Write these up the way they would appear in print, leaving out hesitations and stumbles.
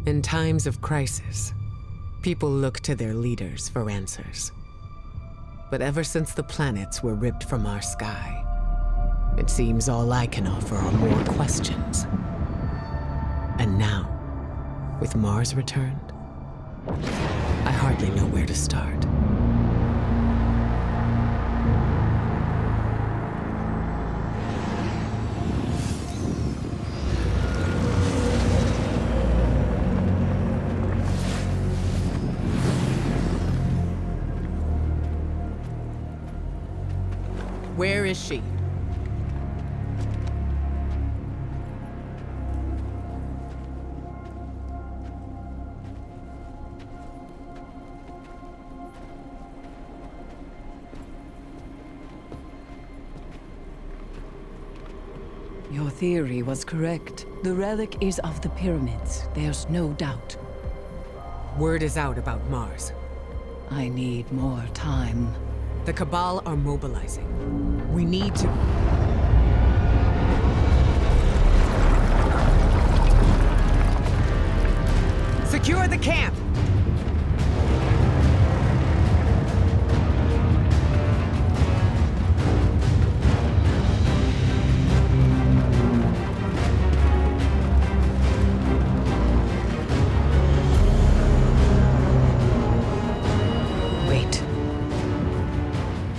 In times of crisis, people look to their leaders for answers. But ever since the planets were ripped from our sky, it seems all I can offer are more questions. And now, with Mars returned, I hardly know where to start. Where is she? Your theory was correct. The relic is of the pyramids. There's no doubt. Word is out about Mars. I need more time. The Cabal are mobilizing. We need to... Secure the camp!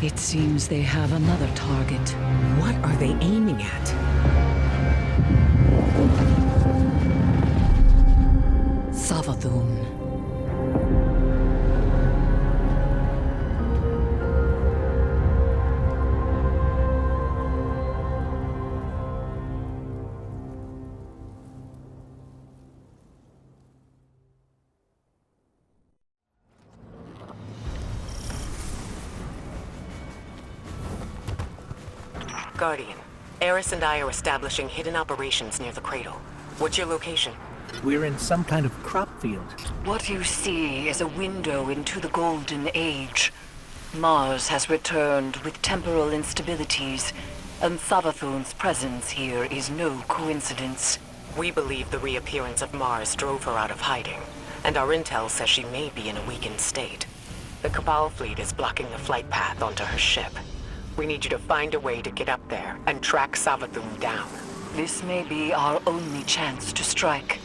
It seems they have another target. What are they aiming at? Savathûn. Guardian, Eris and I are establishing hidden operations near the cradle. What's your location? We're in some kind of crop field. What you see is a window into the Golden Age. Mars has returned with temporal instabilities, and Savathûn's presence here is no coincidence. We believe the reappearance of Mars drove her out of hiding, and our intel says she may be in a weakened state. The Cabal fleet is blocking the flight path onto her ship. We need you to find a way to get up there and track Savathûn down. This may be our only chance to strike.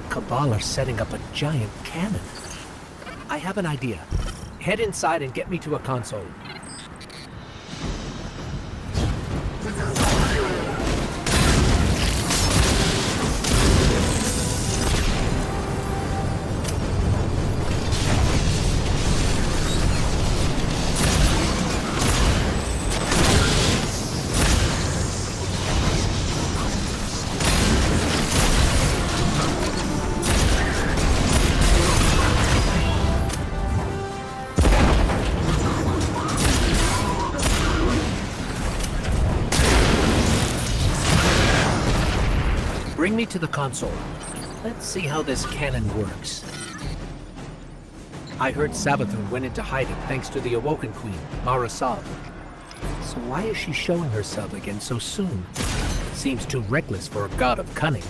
Cabal are setting up a giant cannon. I have an idea. Head inside and get me to a console. Bring me to the console. Let's see how this cannon works. I heard Savathûn went into hiding thanks to the Awoken Queen, Marasal. So why is she showing herself again so soon? Seems too reckless for a god of cunning.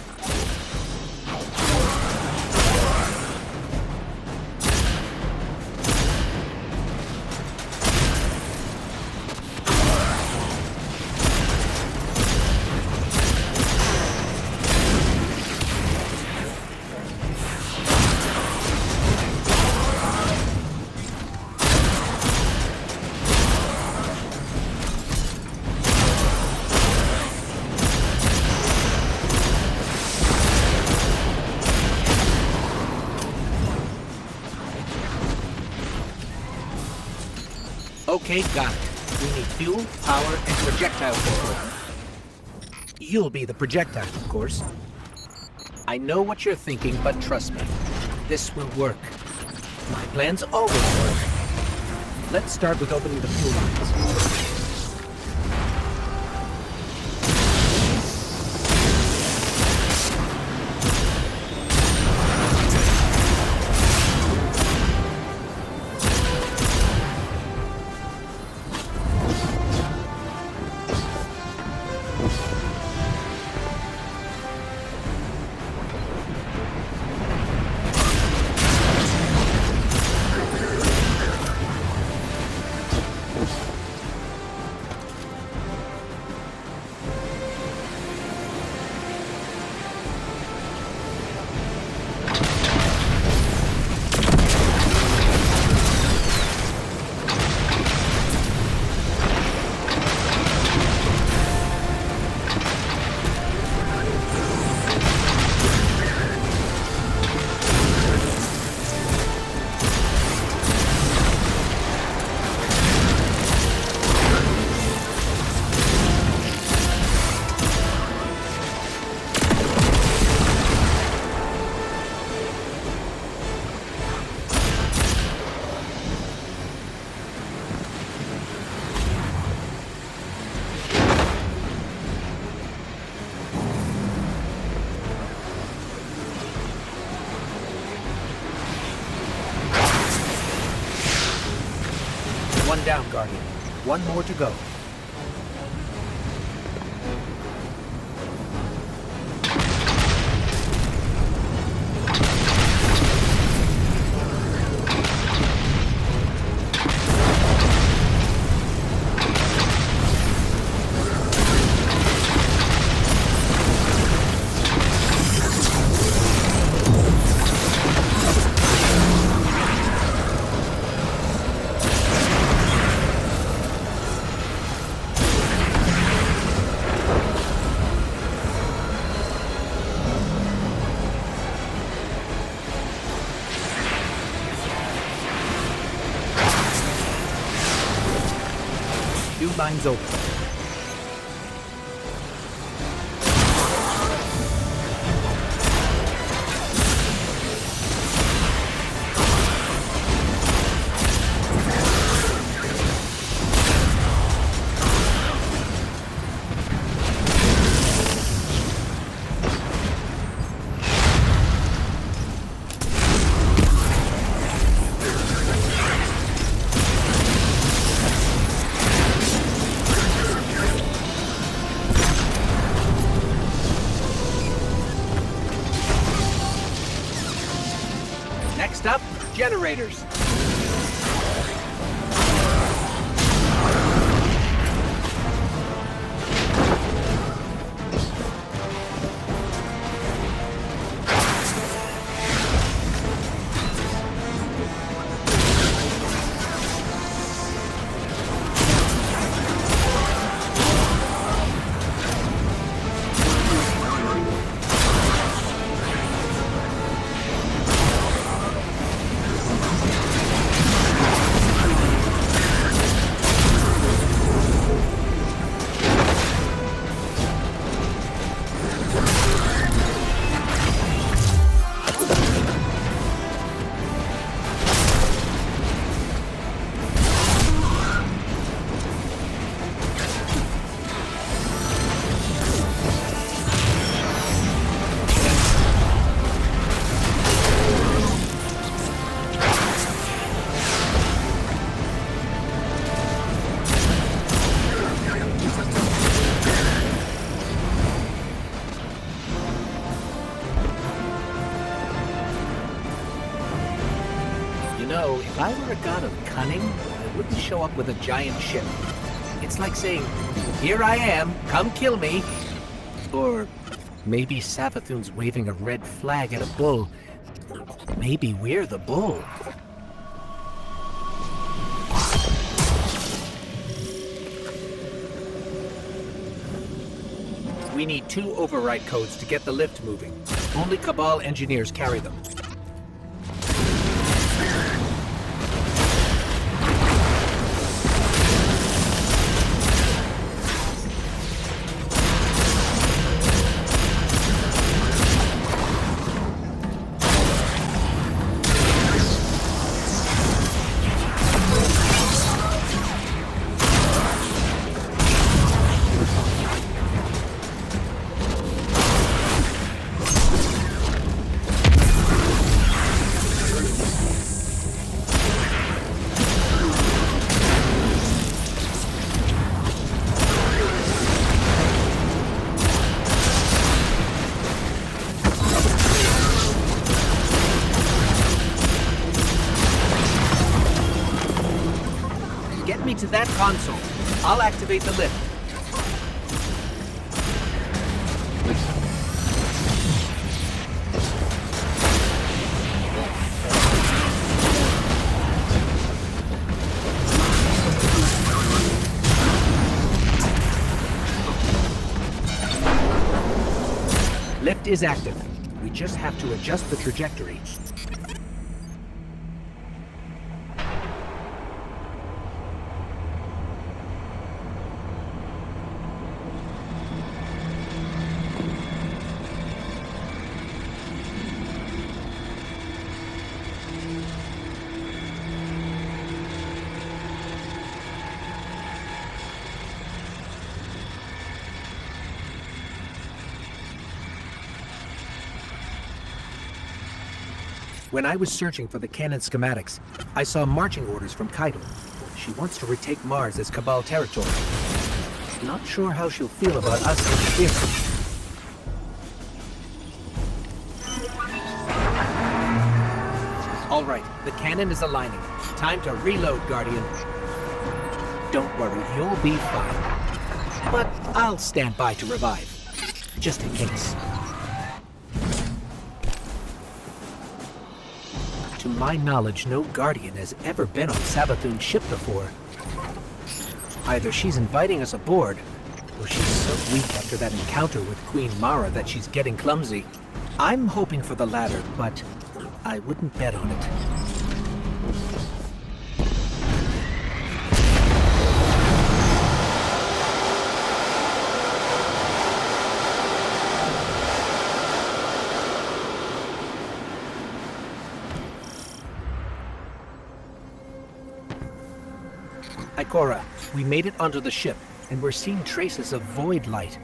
Okay, got it. We need fuel, power, and projectile control. You'll be the projectile, of course. I know what you're thinking, but trust me, this will work. My plans always work. Let's start with opening the fuel lines. One down, Guardian. One more to go. Fuel lines open. Next up, generators. know, if I were a god of cunning, I wouldn't show up with a giant ship. It's like saying, here I am, come kill me. Or maybe Savathûn's waving a red flag at a bull. Maybe we're the bull. We need 2 override codes to get the lift moving. Only Cabal engineers carry them. into that console. I'll activate the lift. Lift is active. We just have to adjust the trajectory. When I was searching for the cannon schematics, I saw marching orders from Kaido. She wants to retake Mars as Cabal territory. Not sure how she'll feel about us interfering. All right, the cannon is aligning. Time to reload, Guardian. Don't worry, you'll be fine. But I'll stand by to revive, just in case. To my knowledge, no Guardian has ever been on Savathûn's ship before. Either she's inviting us aboard, or she's so weak after that encounter with Queen Mara that she's getting clumsy. I'm hoping for the latter, but I wouldn't bet on it. Ikora, we made it onto the ship, and we're seeing traces of void light.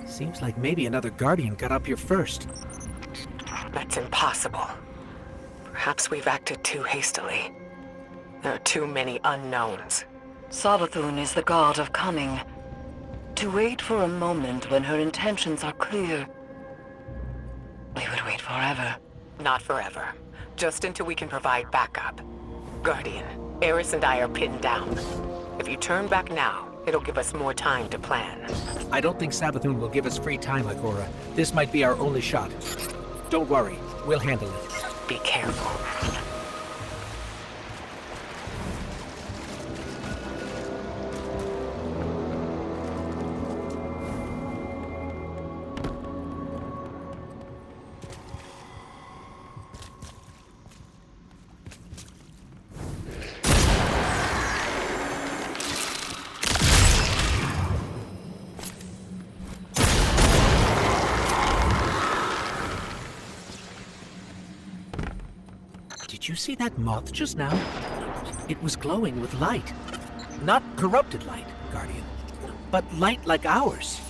Seems like maybe another Guardian got up here first. That's impossible. Perhaps we've acted too hastily. There are too many unknowns. Savathûn is the god of cunning. To wait for a moment when her intentions are clear, we would wait forever. Not forever. Just until we can provide backup. Guardian, Eris and I are pinned down. If you turn back now, it'll give us more time to plan. I don't think Savathûn will give us free time, Ikora. This might be our only shot. Don't worry, we'll handle it. Be careful. Did you see that moth just now? It was glowing with light. Not corrupted light, Guardian, but light like ours.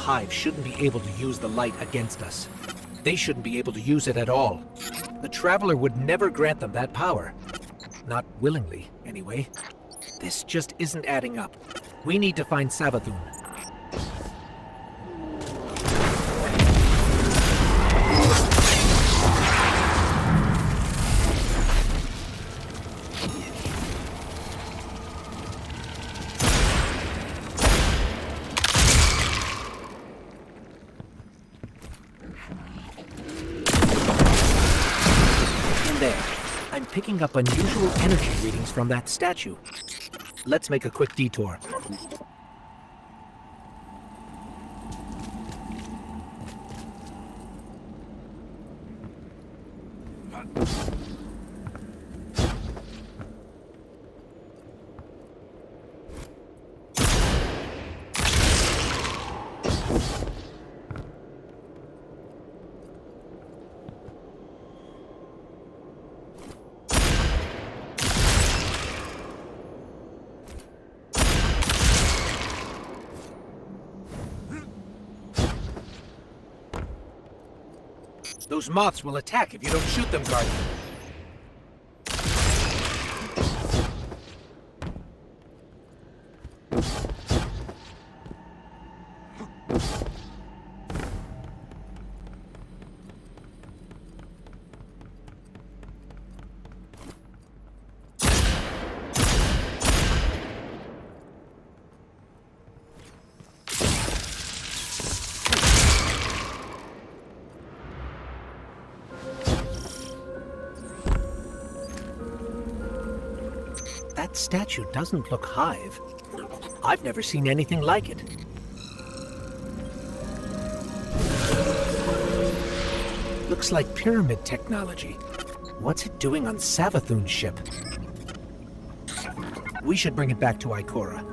Hive shouldn't be able to use the light against us. They shouldn't be able to use it at all. The Traveler would never grant them that power. Not willingly, anyway. This just isn't adding up. We need to find Savathûn. Picking up unusual energy readings from that statue. Let's make a quick detour. Those moths will attack if you don't shoot them, Guardian. That statue doesn't look Hive. I've never seen anything like it. Looks like pyramid technology. What's it doing on Savathûn's ship? We should bring it back to Ikora.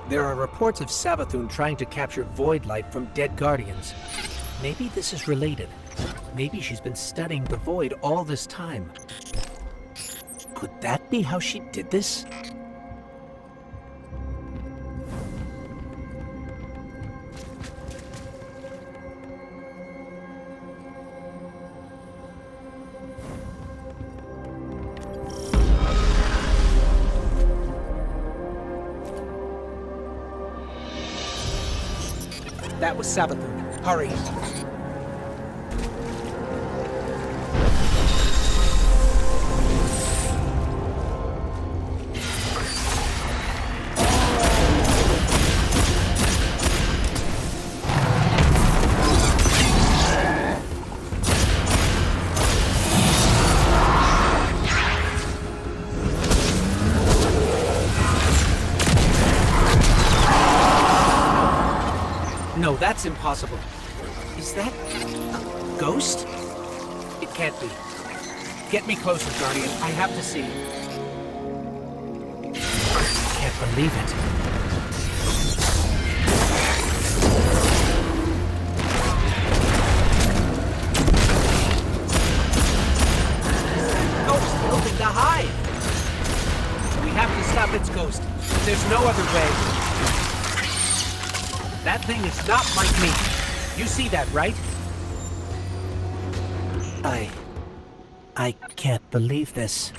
There are reports of Savathûn trying to capture void light from dead guardians. Maybe this is related. Maybe she's been studying the void all this time. Could that be how she did this? That was Savathûn. Hurry. No, that's impossible. Is that a ghost? It can't be. Get me closer, Guardian. I have to see. I can't believe it. Ghost building the Hive! We have to stop its ghost. There's no other way. That thing is not like me. You see that, right? I can't believe this.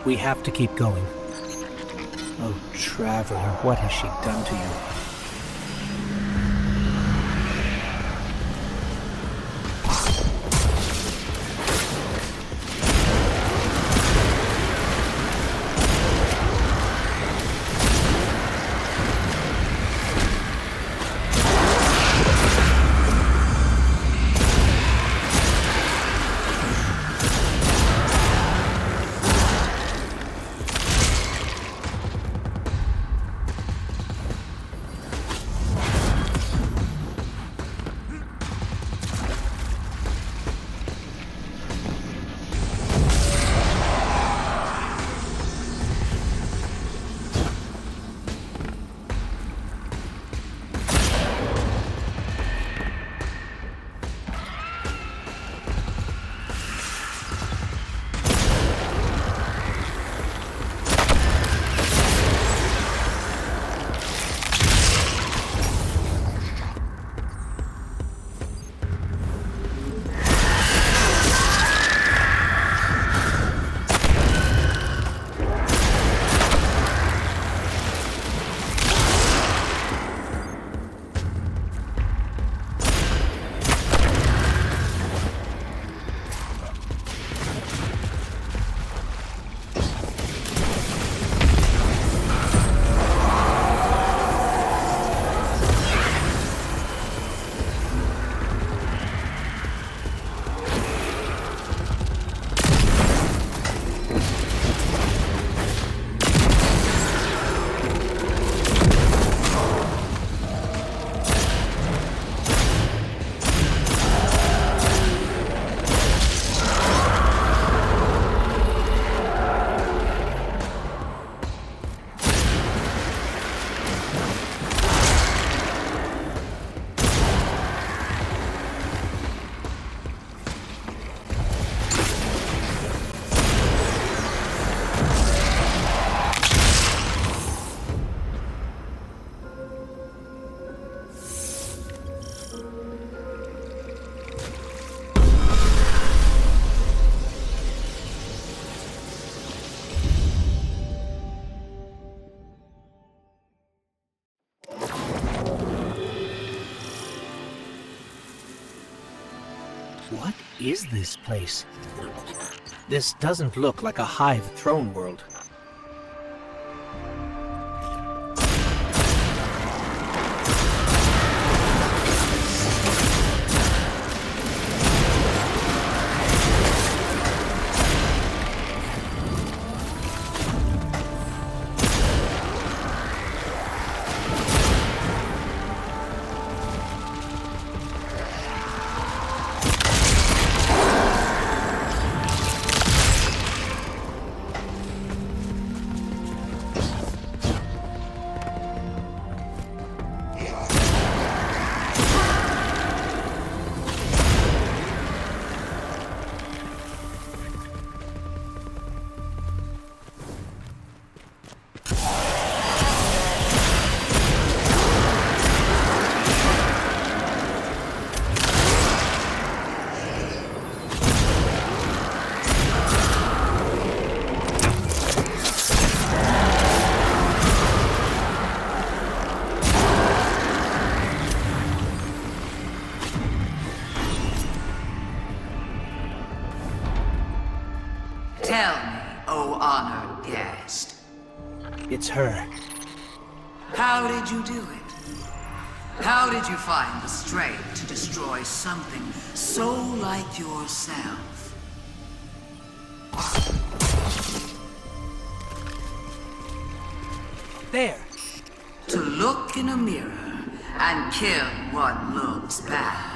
We have to keep going. Oh, Traveler, what has she done to you? What is this place? This doesn't look like a Hive throne world. Tell me, O honored guest. It's her. How did you do it? How did you find the strength to destroy something so like yourself? There. To look in a mirror and kill what looks bad.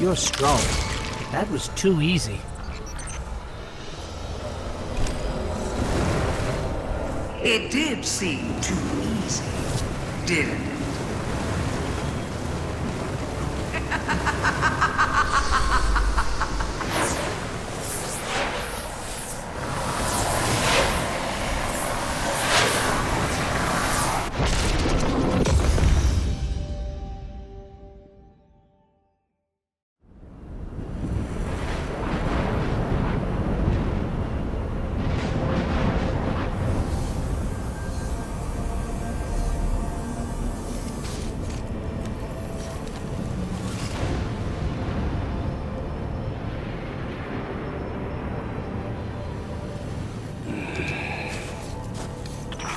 You're strong. That was too easy. It did seem too easy, didn't it?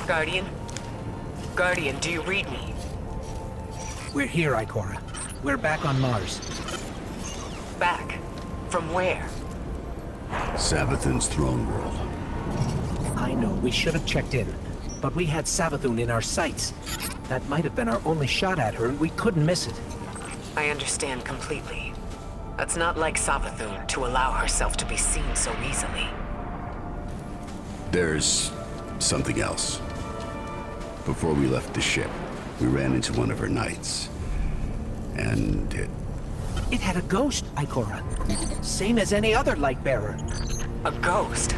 Guardian? Guardian, do you read me? We're here, Ikora. We're back on Mars. Back? From where? Savathûn's throne world. I know, we should have checked in. But we had Savathûn in our sights. That might have been our only shot at her, and we couldn't miss it. I understand completely. It's not like Savathûn to allow herself to be seen so easily. There's something else. Before we left the ship, we ran into one of her knights. And It had a ghost, Ikora. Same as any other light bearer. A ghost?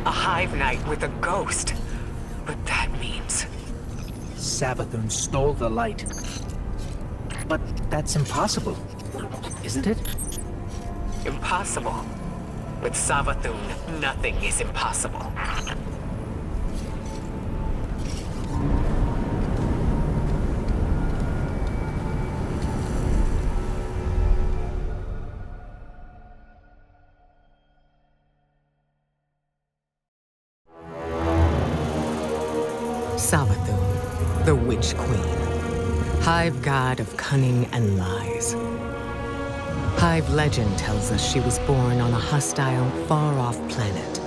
A Hive Knight with a ghost? But that means... Savathûn stole the light. But that's impossible, isn't it? Impossible. With Savathûn, nothing is impossible. Savathûn, the Witch Queen. Hive god of cunning and lies. Hive legend tells us she was born on a hostile, far-off planet,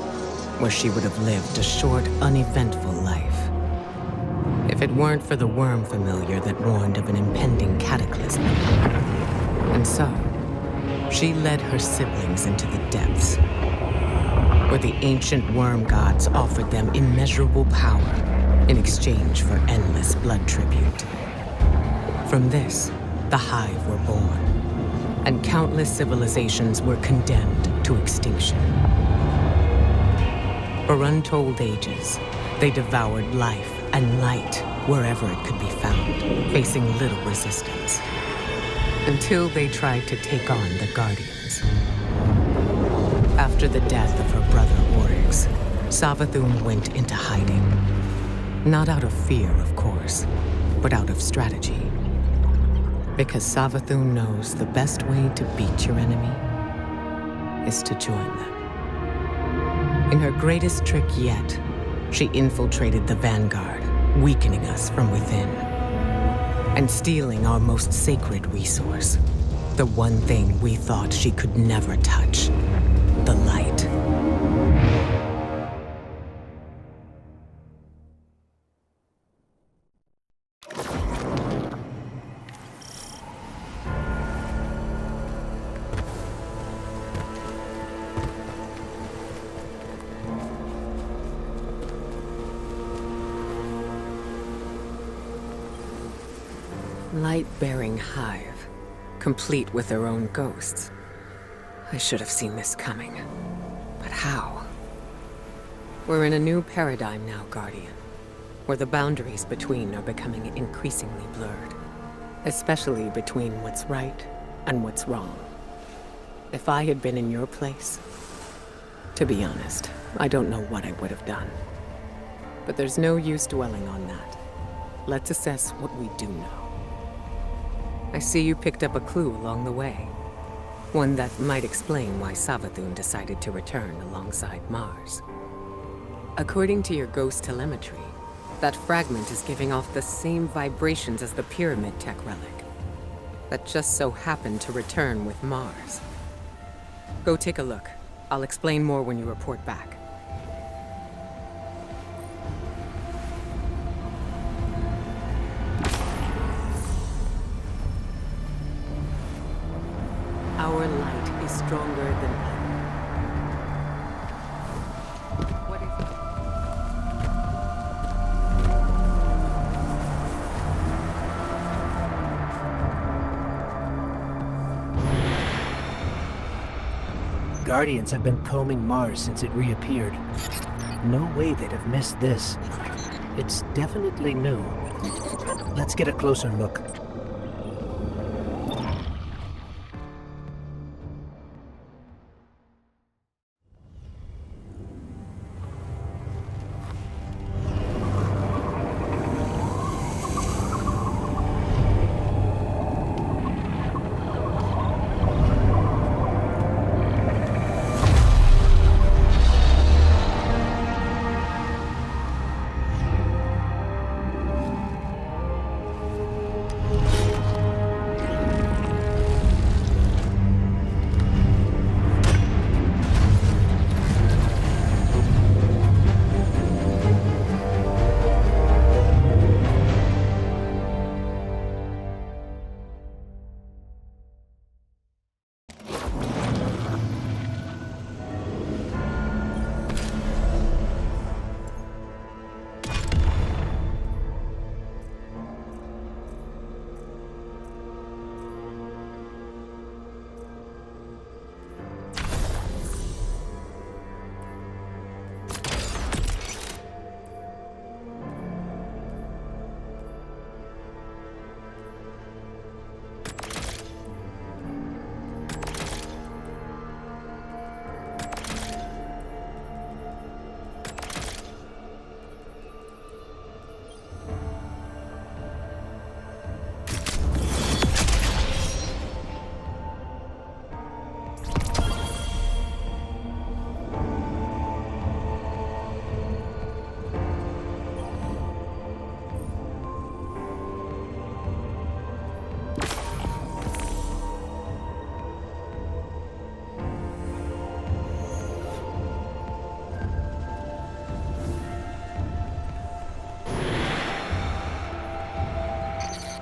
where she would have lived a short, uneventful life. If it weren't for the worm familiar that warned of an impending cataclysm. And so, she led her siblings into the depths, where the ancient worm gods offered them immeasurable power in exchange for endless blood tribute. From this, the Hive were born, and countless civilizations were condemned to extinction. For untold ages, they devoured life and light wherever it could be found, facing little resistance. Until they tried to take on the Guardians. After the death of her brother Oryx, Savathûn went into hiding. Not out of fear, of course, but out of strategy. Because Savathûn knows the best way to beat your enemy is to join them. In her greatest trick yet, she infiltrated the Vanguard, weakening us from within. And stealing our most sacred resource. The one thing we thought she could never touch. The light. Light-bearing Hive, complete with their own ghosts. I should have seen this coming. But how? We're in a new paradigm now, Guardian, where the boundaries between are becoming increasingly blurred. Especially between what's right and what's wrong. If I had been in your place, to be honest, I don't know what I would have done. But there's no use dwelling on that. Let's assess what we do know. I see you picked up a clue along the way. One that might explain why Savathûn decided to return alongside Mars. According to your ghost telemetry, that fragment is giving off the same vibrations as the pyramid tech relic. That just so happened to return with Mars. Go take a look. I'll explain more when you report back. Our light is stronger than ever. What is it? Guardians have been combing Mars since it reappeared. No way they'd have missed this. It's definitely new. Let's get a closer look.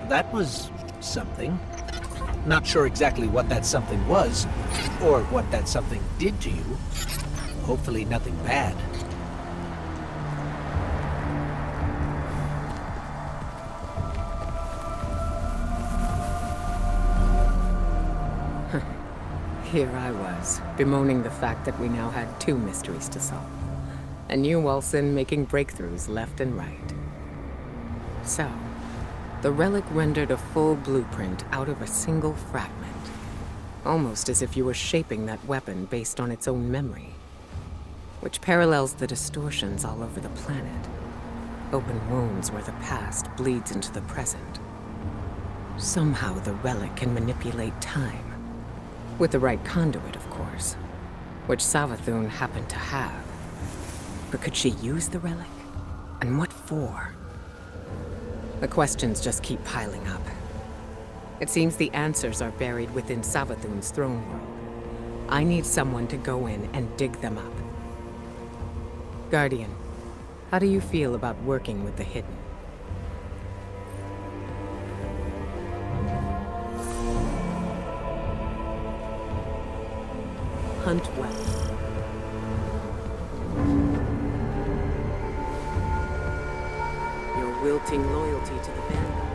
That was something. Not sure exactly what that something was, or what that something did to you. Hopefully nothing bad. Here I was, bemoaning the fact that we now had two mysteries to solve. And you, Wilson, making breakthroughs left and right. So, the relic rendered a full blueprint out of a single fragment. Almost as if you were shaping that weapon based on its own memory. Which parallels the distortions all over the planet. Open wounds where the past bleeds into the present. Somehow the relic can manipulate time. With the right conduit, of course. Which Savathûn happened to have. But could she use the relic? And what for? The questions just keep piling up. It seems the answers are buried within Savathûn's throne world. I need someone to go in and dig them up. Guardian, how do you feel about working with the hidden? Hunt well. Your wilting loyalty to the Vanguard.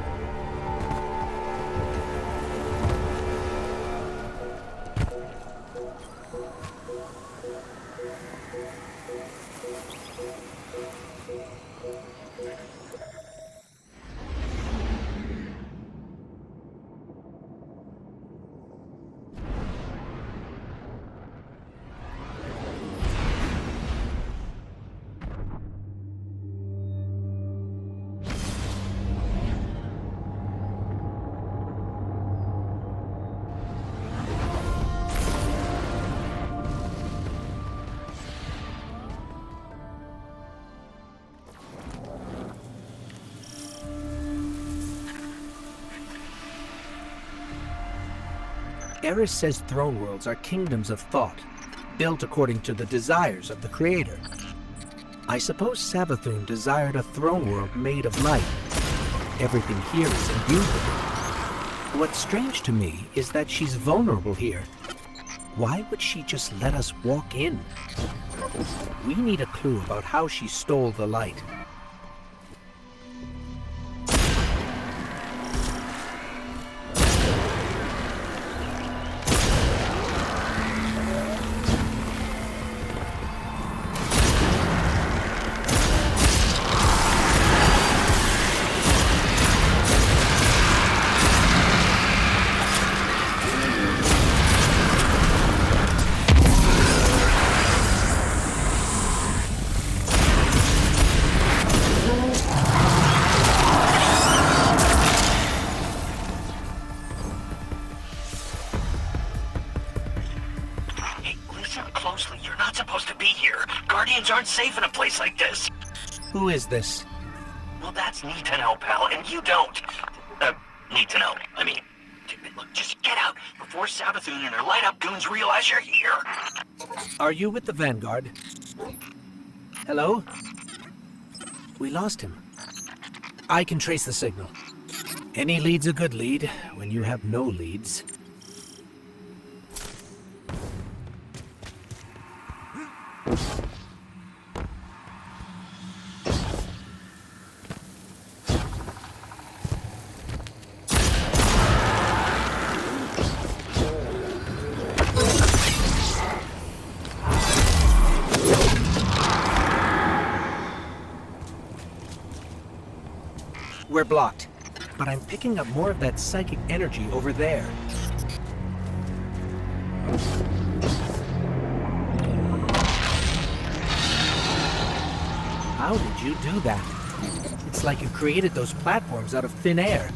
Eris says throne worlds are kingdoms of thought, built according to the desires of the creator. I suppose Savathûn desired a throne world made of light. Everything here is imbued with it. What's strange to me is that she's vulnerable here. Why would she just let us walk in? We need a clue about how she stole the light. Aren't safe in a place like this. Who is this? Well, that's need to know, pal, and you don't. Need to know. I mean, look, just get out before Savathûn and her light-up goons realize you're here. Are you with the Vanguard? Hello? We lost him. I can trace the signal. Any lead's a good lead when you have no leads. We're blocked, but I'm picking up more of that psychic energy over there. How did you do that? It's like you created those platforms out of thin air.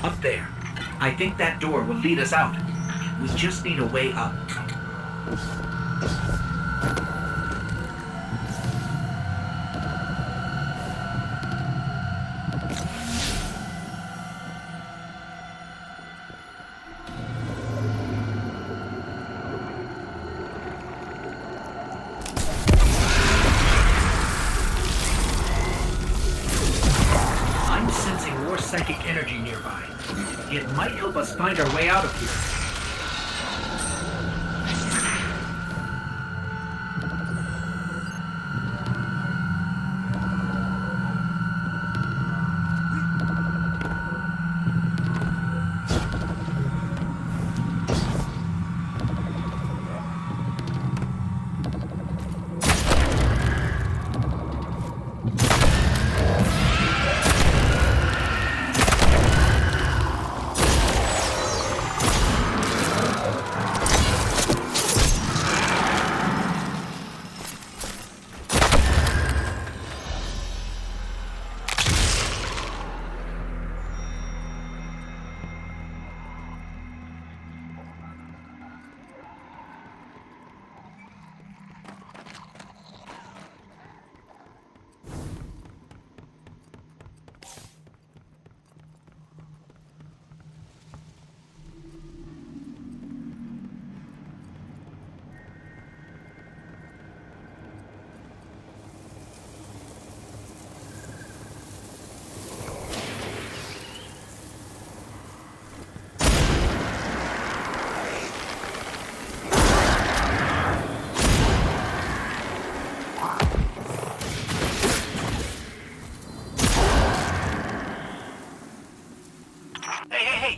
Up there. I think that door will lead us out. We just need a way up. I'm sensing more psychic energy nearby. It might help us find our way out of here.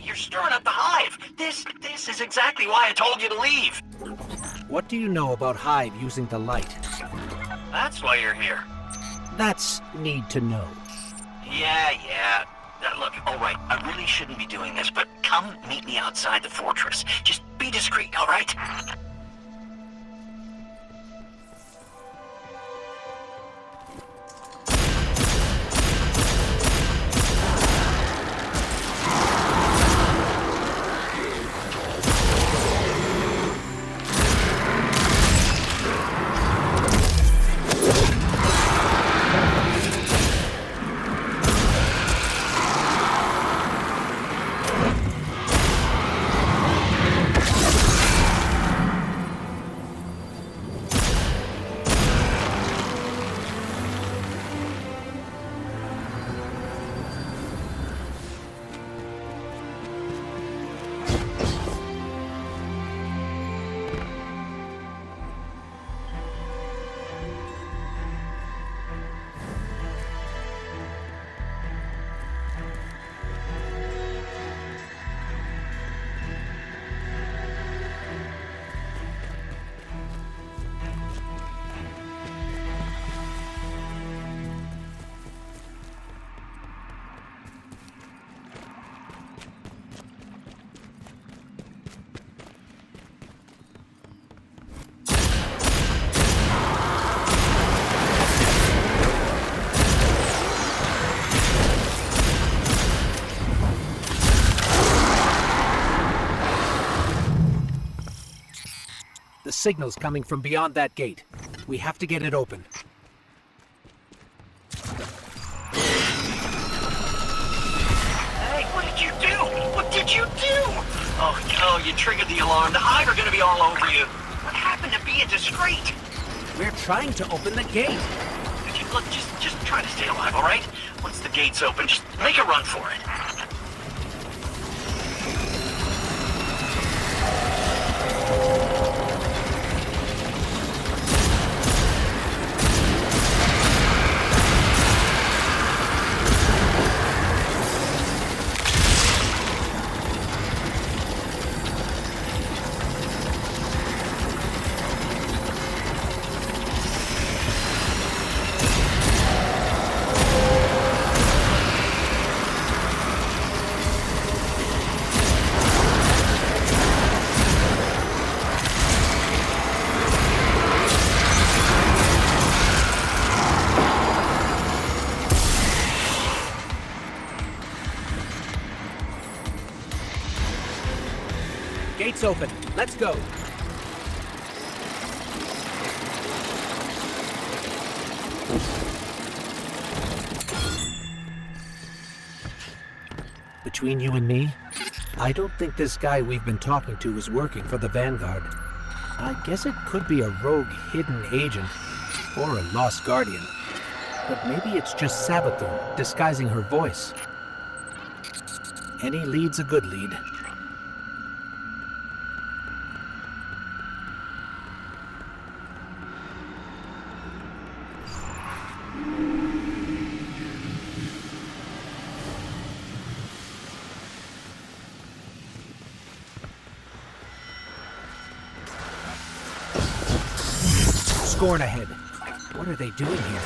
You're stirring up the Hive. This is exactly why I told you to leave. What do you know about Hive using the light? That's why you're here. That's need to know. Yeah. Look, all right, I really shouldn't be doing this, but come meet me outside the fortress. Just be discreet, all right? The signal's coming from beyond that gate. We have to get it open. Hey, what did you do? What did you do? Oh, you triggered the alarm. The Hive are gonna be all over you. What happened to being discreet? We're trying to open the gate. Look, just try to stay alive, all right? Once the gate's open, just make a run for it. gate's open. Let's go. Between you and me, I don't think this guy we've been talking to is working for the Vanguard. I guess it could be a rogue hidden agent, or a lost guardian. But maybe it's just Savathûn disguising her voice. Any lead's a good lead. Scorn ahead. What are they doing here?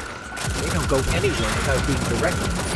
They don't go anywhere without being directed.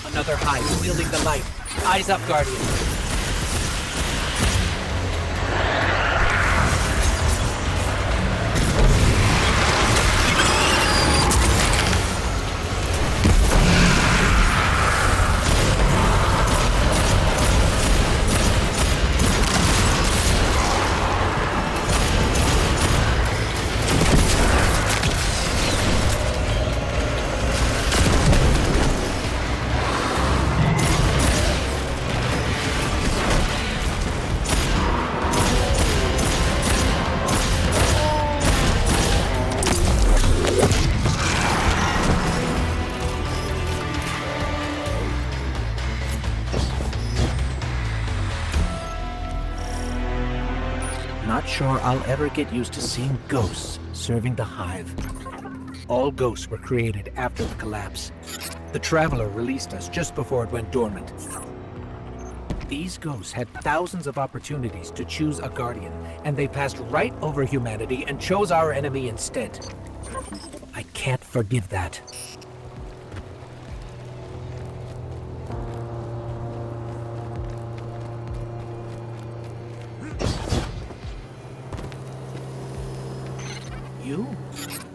Another Hive wielding the light. Eyes up, Guardian. Not sure I'll ever get used to seeing ghosts serving the Hive. All ghosts were created after the collapse. The Traveler released us just before it went dormant. These ghosts had thousands of opportunities to choose a guardian, and they passed right over humanity and chose our enemy instead. I can't forgive that.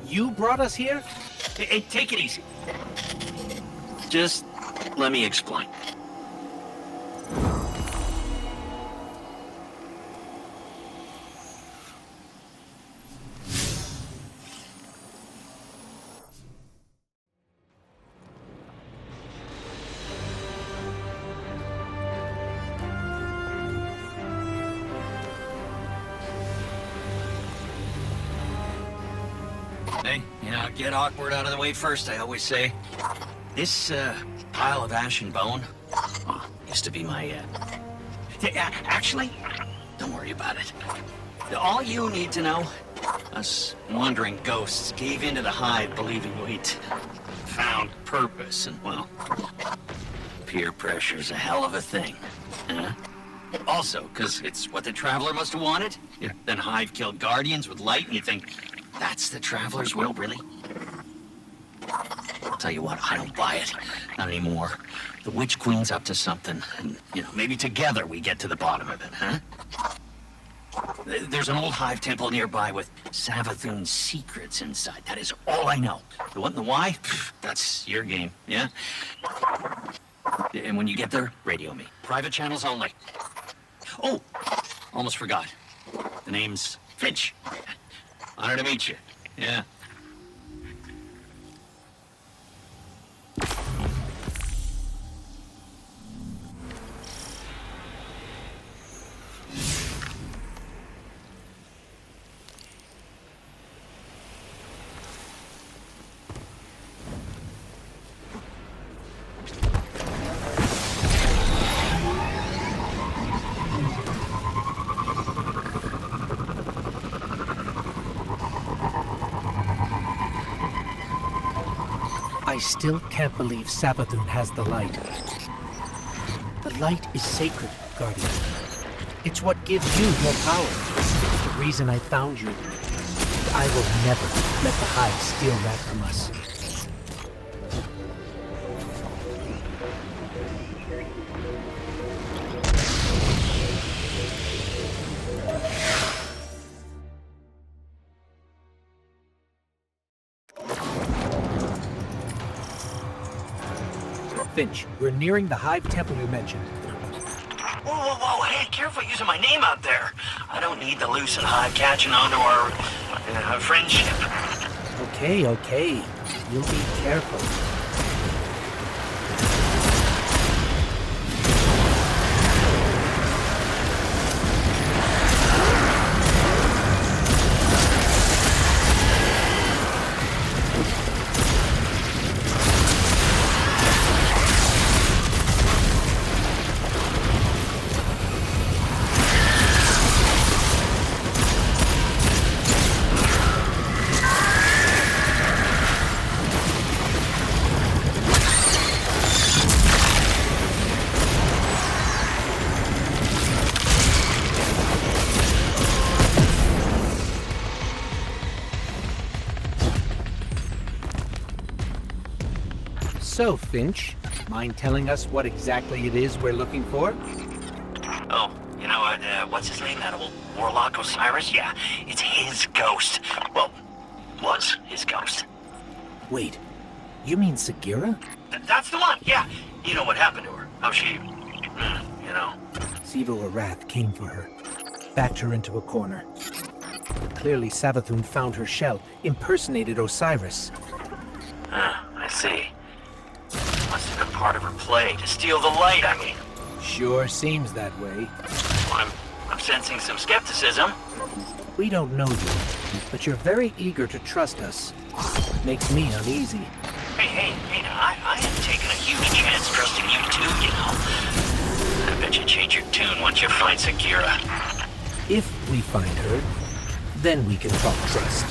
You brought us here? Hey, take it easy. Just let me explain. Hey, get awkward out of the way first, I always say. This, pile of ash and bone, used to be my, actually, don't worry about it. All you need to know Us wandering ghosts gave into the Hive believing we'd found purpose, and well, peer pressure's a hell of a thing. Huh? Also, because it's what the Traveler must have wanted. Yeah. Then Hive killed Guardians with light, and you think that's the Traveler's will, really? I'll tell you what, I don't buy it. Not anymore. The Witch Queen's up to something, and, maybe together we get to the bottom of it, huh? There's an old Hive temple nearby with Savathûn's secrets inside. That is all I know. The what and the why? That's your game, yeah? And when you get there, radio me. Private channels only. Oh, almost forgot. The name's Finch. Honor to meet you. Yeah. I still can't believe Savathûn has the light. The light is sacred, Guardian. It's what gives you your power. It's the reason I found you. I will never let the Hive steal that from us. Finch, we're nearing the Hive temple you mentioned. Whoa, whoa, whoa, hey, careful using my name out there. I don't need the Lucent Hive catching on to our friendship. Okay. You'll be careful. So, Finch, mind telling us what exactly it is we're looking for? Oh, what's his name? That old warlock Osiris? Yeah, it's his ghost. Well, was his ghost. Wait, you mean Sagira? That's the one, yeah. You know what happened to her. How she, Sivo Arath came for her, backed her into a corner. Clearly Savathûn found her shell, impersonated Osiris. I see. Must have been part of her play to steal the light, I mean. Sure seems that way. I'm sensing some skepticism. We don't know you, but you're very eager to trust us. Makes me uneasy. Hey, I am taking a huge chance trusting you too, I bet you change your tune once you find Sagira. If we find her, then we can talk trust.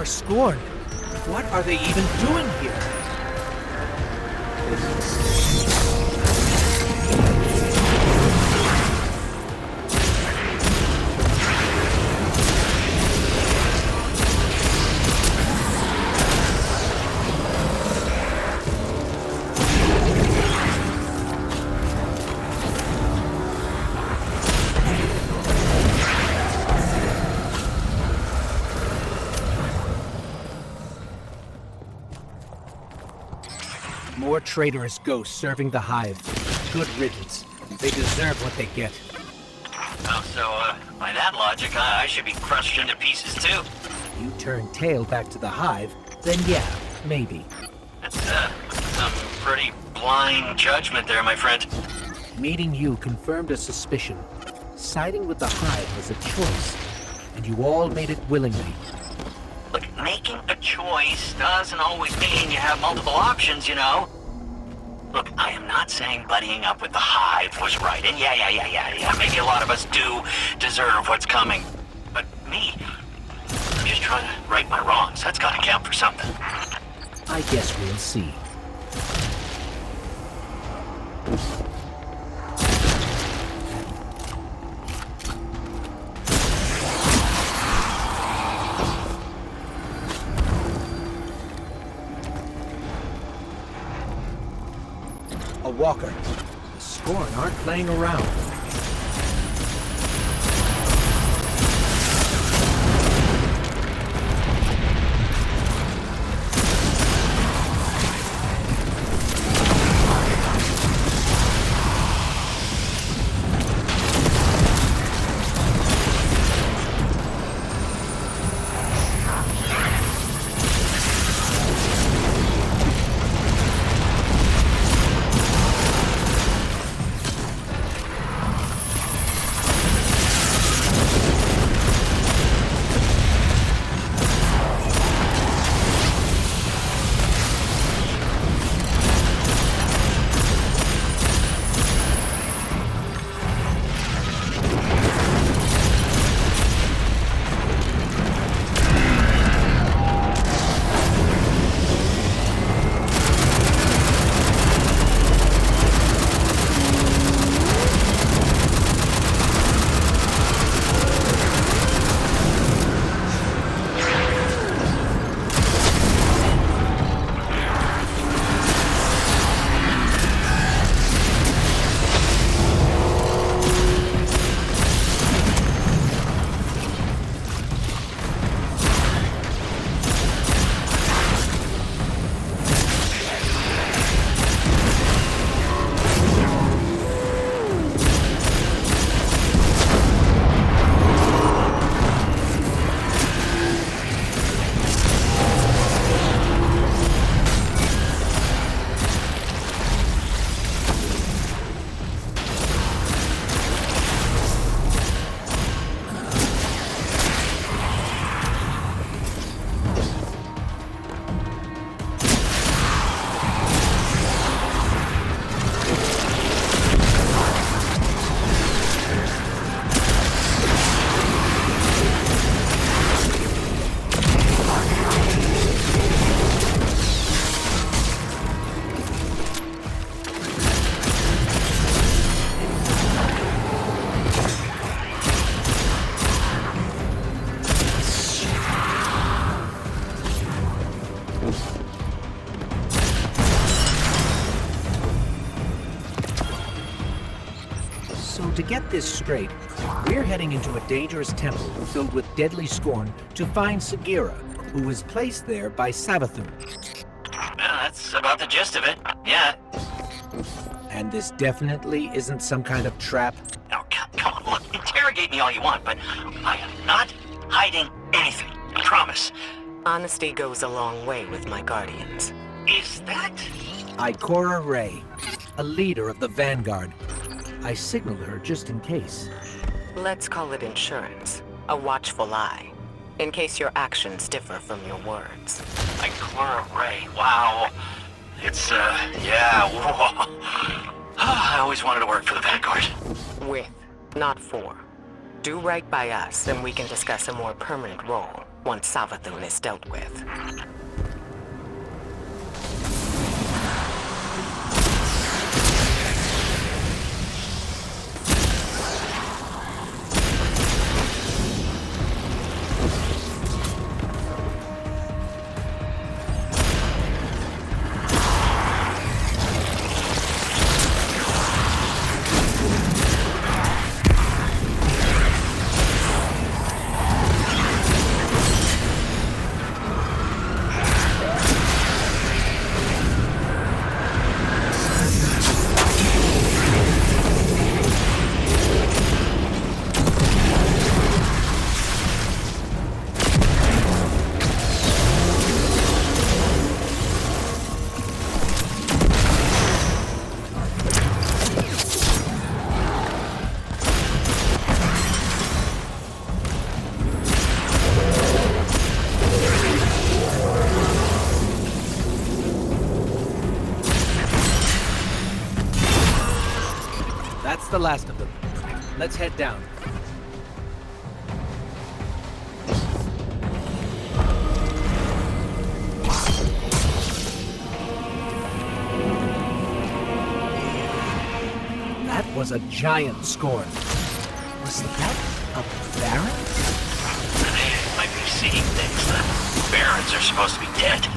Scorn. What are they even doing here? More traitorous ghosts serving the Hive. Good riddance. They deserve what they get. Oh, so, by that logic, I should be crushed into pieces too. You turn tail back to the Hive, then yeah, maybe. That's, some pretty blind judgment there, my friend. Meeting you confirmed a suspicion. Siding with the Hive was a choice, and you all made it willingly. Look, making a choice doesn't always mean you have multiple options, you know? Look, I am not saying buddying up with the Hive was right, and yeah, maybe a lot of us do deserve what's coming. But me, I'm just trying to right my wrongs. That's gotta count for something. I guess we'll see. A walker. The Scorn aren't playing around. So to get this straight, we're heading into a dangerous temple filled with deadly scorn to find Sagira, who was placed there by Savathûn. Well, that's about the gist of it. Yeah. And this definitely isn't some kind of trap. Now, come on, look, interrogate me all you want, but I am not hiding anything. I promise. Honesty goes a long way with my guardians. Is that... Ikora Ray, a leader of the Vanguard. I signaled her just in case. Let's call it insurance. A watchful eye. In case your actions differ from your words. Ikora Ray, wow. It's, yeah, whoa. I always wanted to work for the Vanguard. With, not for. Do right by us, and we can discuss a more permanent role once Savathûn is dealt with. the last of them. Let's head down. That was a giant scorn. Was that a baron? They might be seeing things. The barons are supposed to be dead.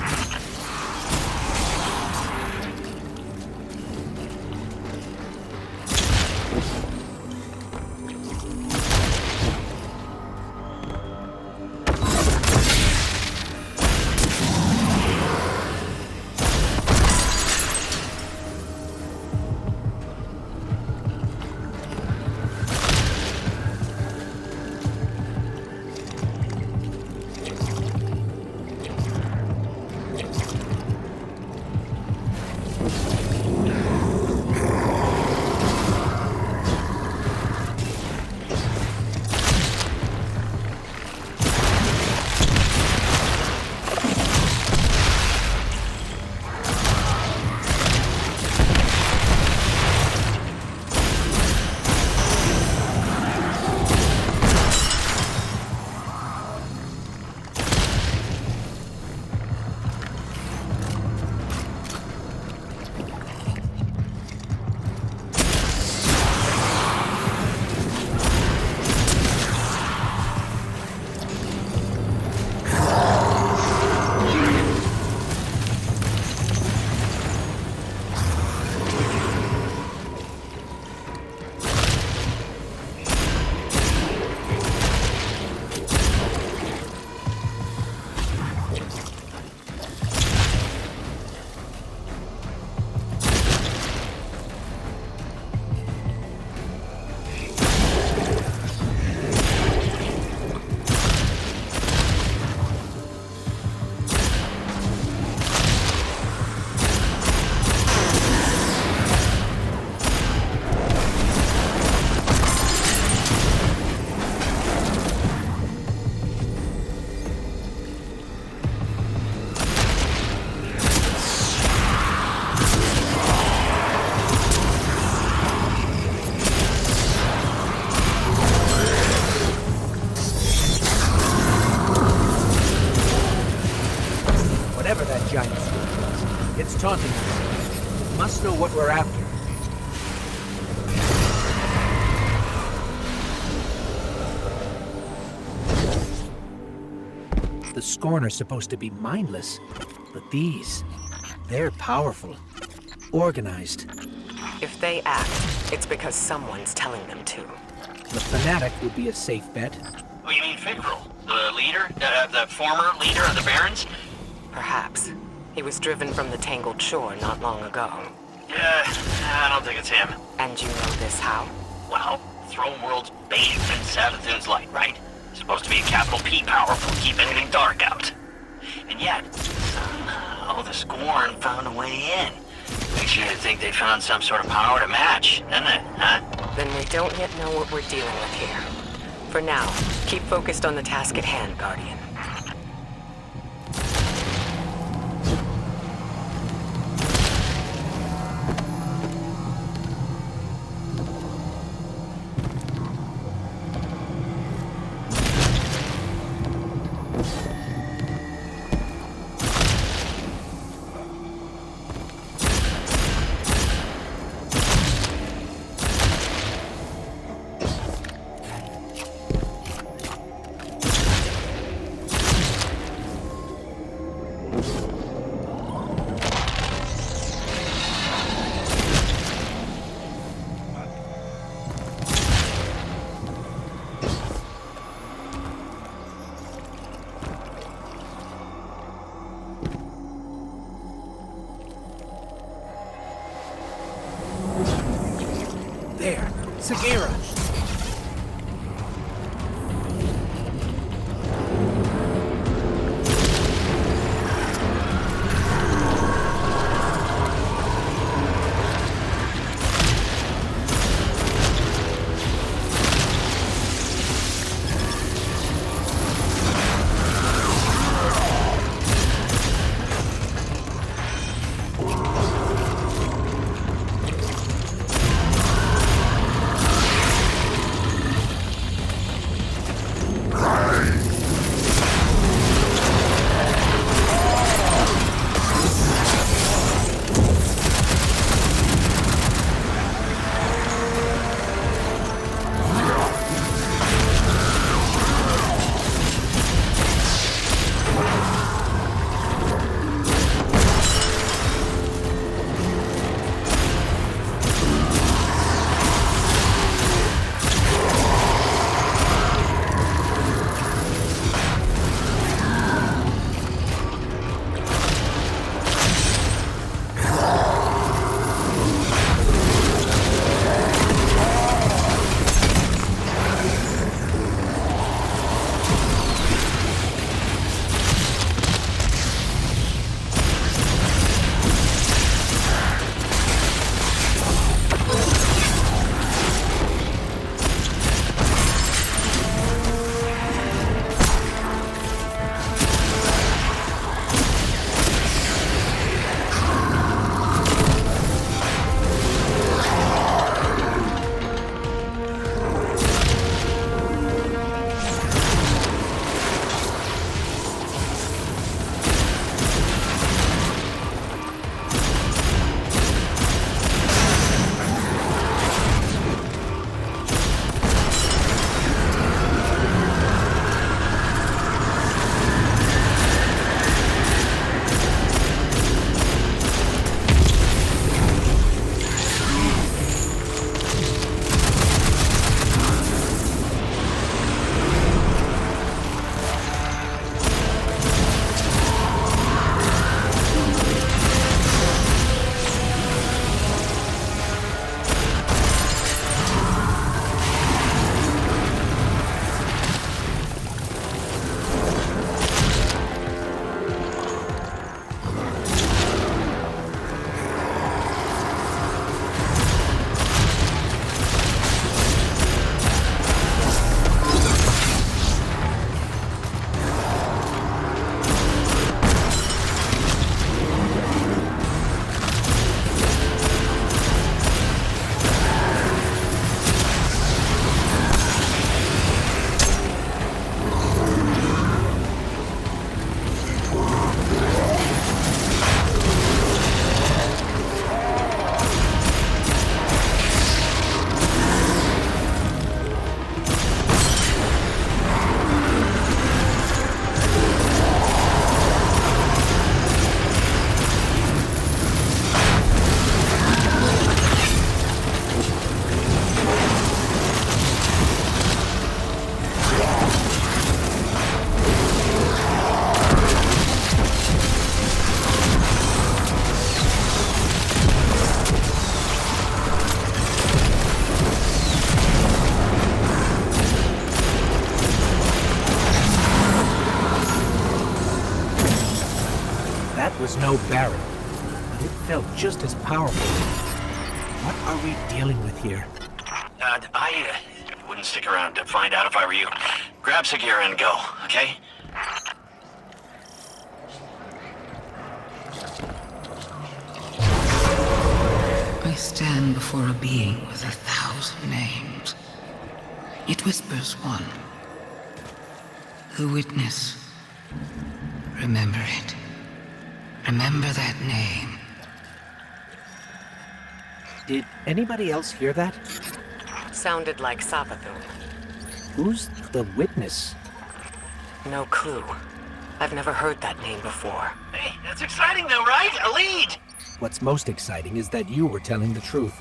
It's taunting us. It must know what we're after. The Scorn are supposed to be mindless, but these, they're powerful, organized. If they act, it's because someone's telling them to. The Fanatic would be a safe bet. Oh, you mean Figril? The leader? The former leader of the Barons? Perhaps. He was driven from the Tangled Shore not long ago. Yeah, I don't think it's him. And you know this how? Well, Throne World's bathed in Savathûn's light, right? Supposed to be a capital P powerful, keep anything dark out. And yet, somehow the Scorn found a way in. Makes you think they found some sort of power to match, doesn't it, huh? Then we don't yet know what we're dealing with here. For now, keep focused on the task at hand, Guardian. There, Sagira! was no barrel, but it felt just as powerful. What are we dealing with here? I wouldn't stick around to find out if I were you. Grab Sagira and go, okay? I stand before a being with 1,000 names. It whispers one. The witness. Remember it. Remember that name. Did anybody else hear that? Sounded like Savathûn. Who's the witness? No clue. I've never heard that name before. Hey, that's exciting though, right? A lead! What's most exciting is that you were telling the truth.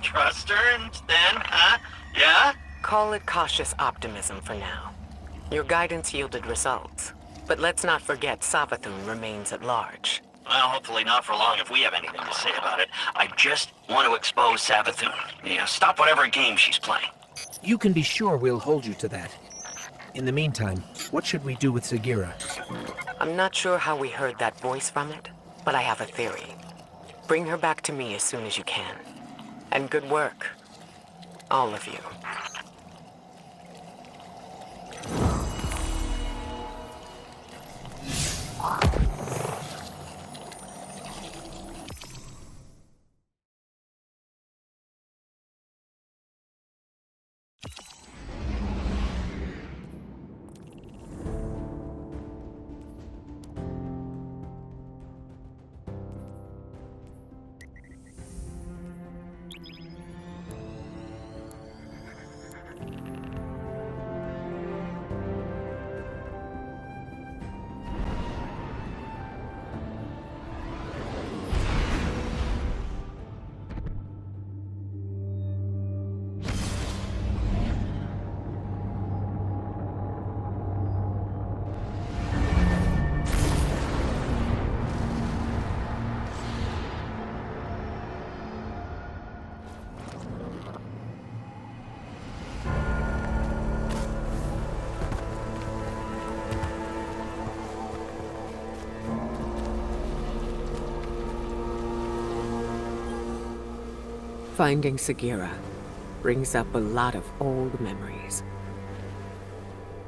Trust her and then, huh? Yeah? Call it cautious optimism for now. Your guidance yielded results. But let's not forget Savathûn remains at large. Well, hopefully not for long if we have anything to say about it. I just want to expose Savathûn. Stop whatever game she's playing. You can be sure we'll hold you to that. In the meantime, what should we do with Sagira? I'm not sure how we heard that voice from it, but I have a theory. Bring her back to me as soon as you can. And good work. All of you. Finding Sagira brings up a lot of old memories.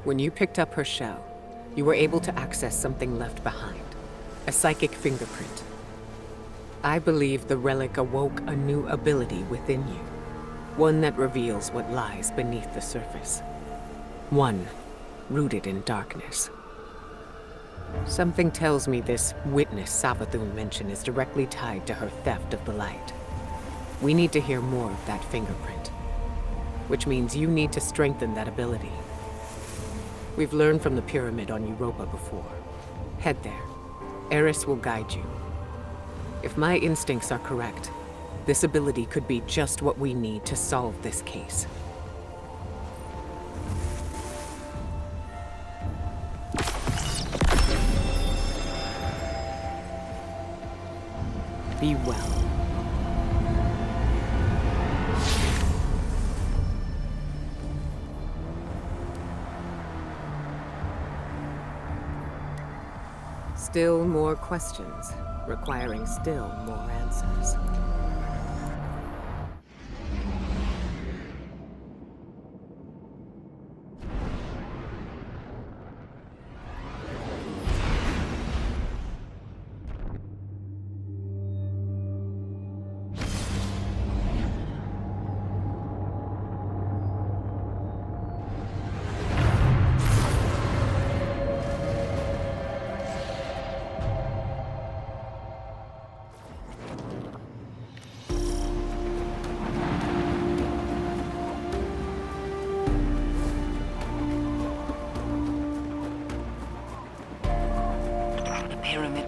When you picked up her shell, you were able to access something left behind, a psychic fingerprint. I believe the relic awoke a new ability within you, one that reveals what lies beneath the surface. One rooted in darkness. Something tells me this witness Savathûn mentioned is directly tied to her theft of the light. We need to hear more of that fingerprint, which means you need to strengthen that ability. We've learned from the pyramid on Europa before. Head there. Eris will guide you. If my instincts are correct, this ability could be just what we need to solve this case. Be well. Still more questions, requiring still more answers.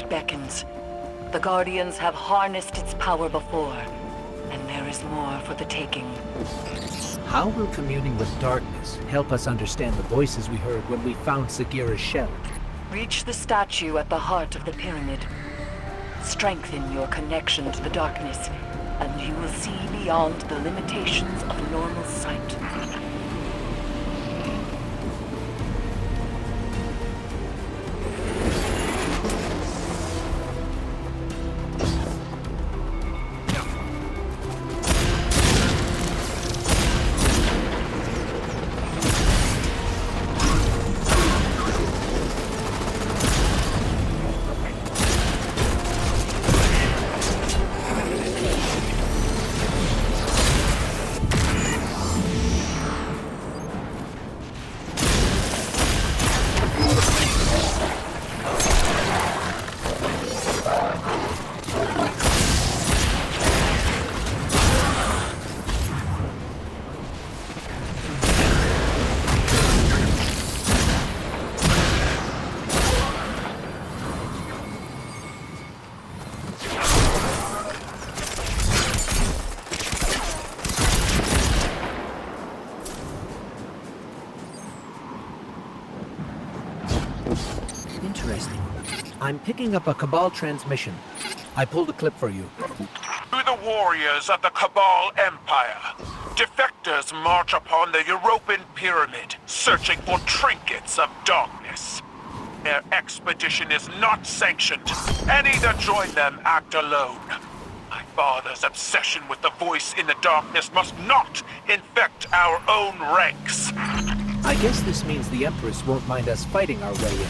Beckons. The Guardians have harnessed its power before, and there is more for the taking. How will communing with darkness help us understand the voices we heard when we found Sagira's shell? Reach the statue at the heart of the pyramid. Strengthen your connection to the darkness, and you will see beyond the limitations of normal sight. I'm picking up a Cabal transmission. I pulled a clip for you. To the warriors of the Cabal Empire, defectors march upon the European pyramid, searching for trinkets of darkness. Their expedition is not sanctioned. Any that join them act alone. My father's obsession with the voice in the darkness must not infect our own ranks. I guess this means the Empress won't mind us fighting our way in.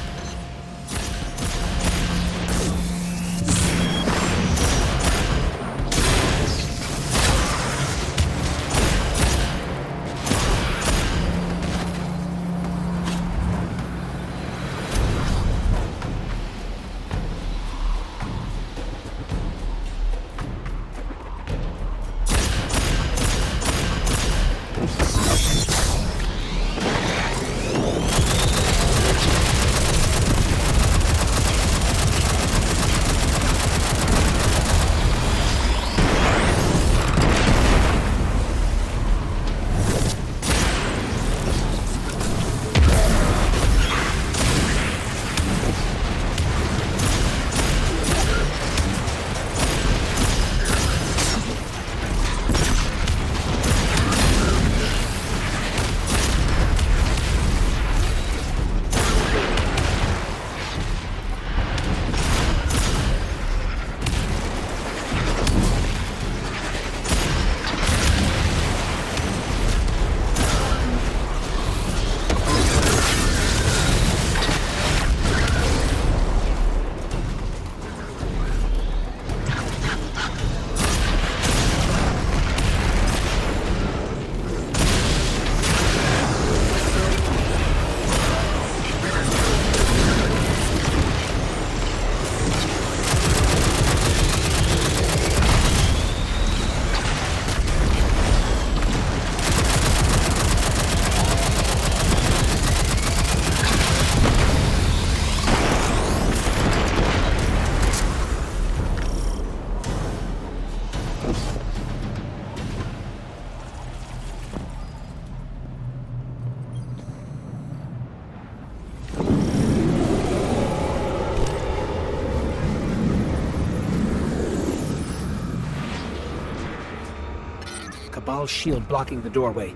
Cabal shield blocking the doorway.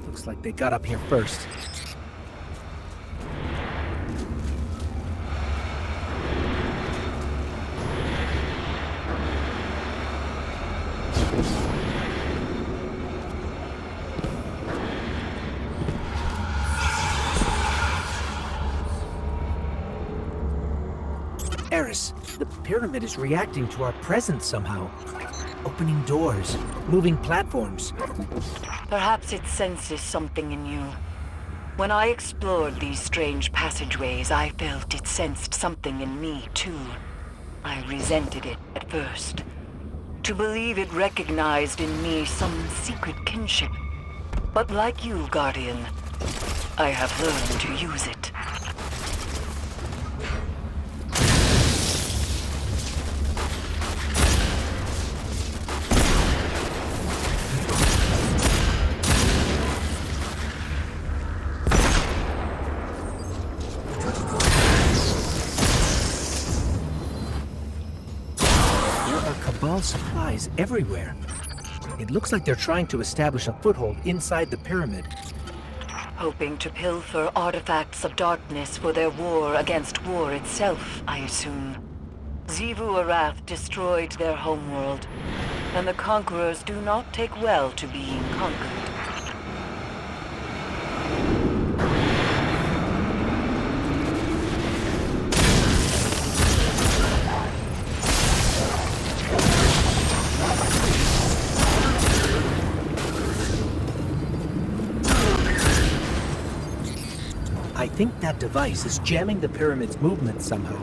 Looks like they got up here first. Eris, the pyramid is reacting to our presence somehow. Opening doors, moving platforms. Perhaps it senses something in you. When I explored these strange passageways, I felt it sensed something in me, too. I resented it at first. To believe it recognized in me some secret kinship. But like you, Guardian, I have learned to use it. Supplies everywhere. It looks like they're trying to establish a foothold inside the pyramid. Hoping to pilfer artifacts of darkness for their war against war itself, I assume. Xivu Arath destroyed their homeworld, and the conquerors do not take well to being conquered. I think that device is jamming the pyramid's movement somehow.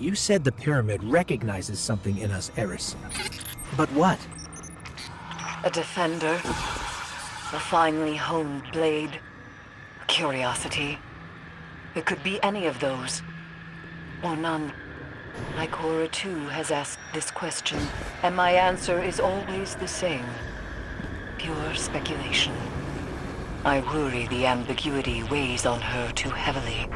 You said the pyramid recognizes something in us, Eris. But what? A defender. A finely honed blade. A curiosity. It could be any of those. Or none. My Cora too has asked this question, and my answer is always the same. Pure speculation. I worry the ambiguity weighs on her too heavily.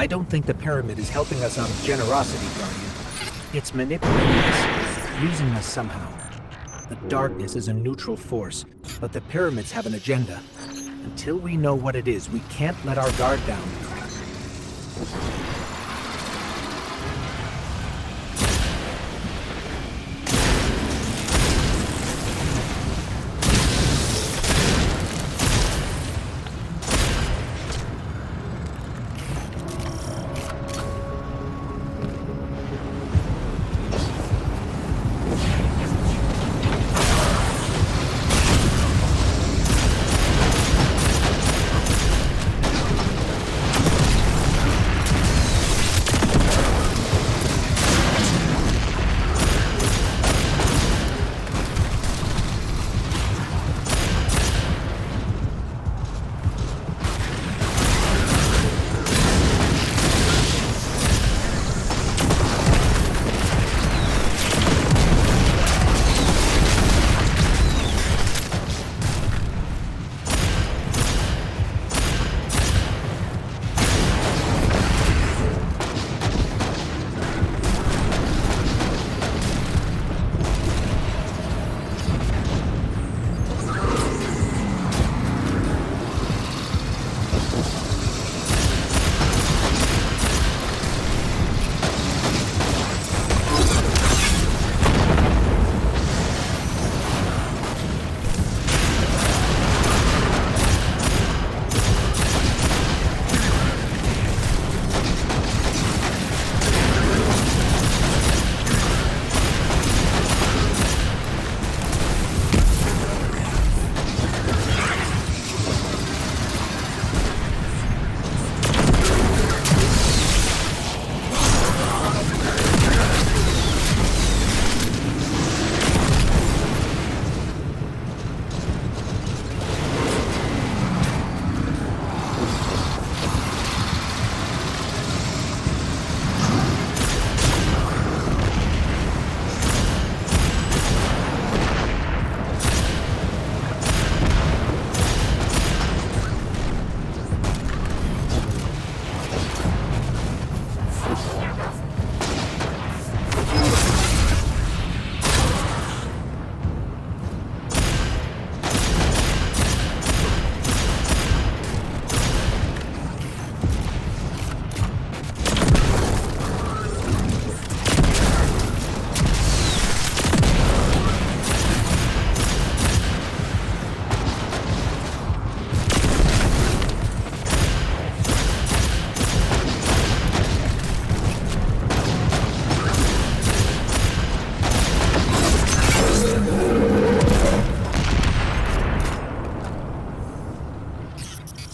I don't think the pyramid is helping us out of generosity, Guardian. It's manipulating us, using us somehow. The darkness is a neutral force, but the pyramids have an agenda. Until we know what it is, we can't let our guard down.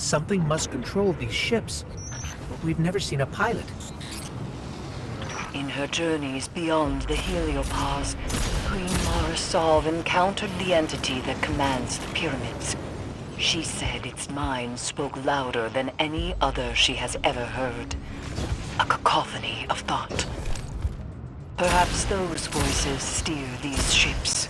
Something must control these ships. But we've never seen a pilot. In her journeys beyond the heliopause, Queen Mara Sov encountered the entity that commands the pyramids. She said its mind spoke louder than any other she has ever heard. A cacophony of thought. Perhaps those voices steer these ships.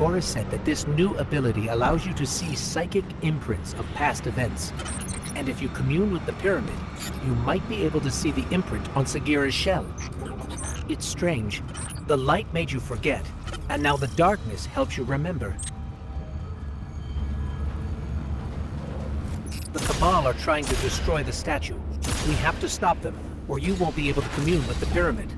Cora said that this new ability allows you to see psychic imprints of past events. And if you commune with the pyramid, you might be able to see the imprint on Sagira's shell. It's strange. The light made you forget, and now the darkness helps you remember. The Cabal are trying to destroy the statue. We have to stop them, or you won't be able to commune with the pyramid.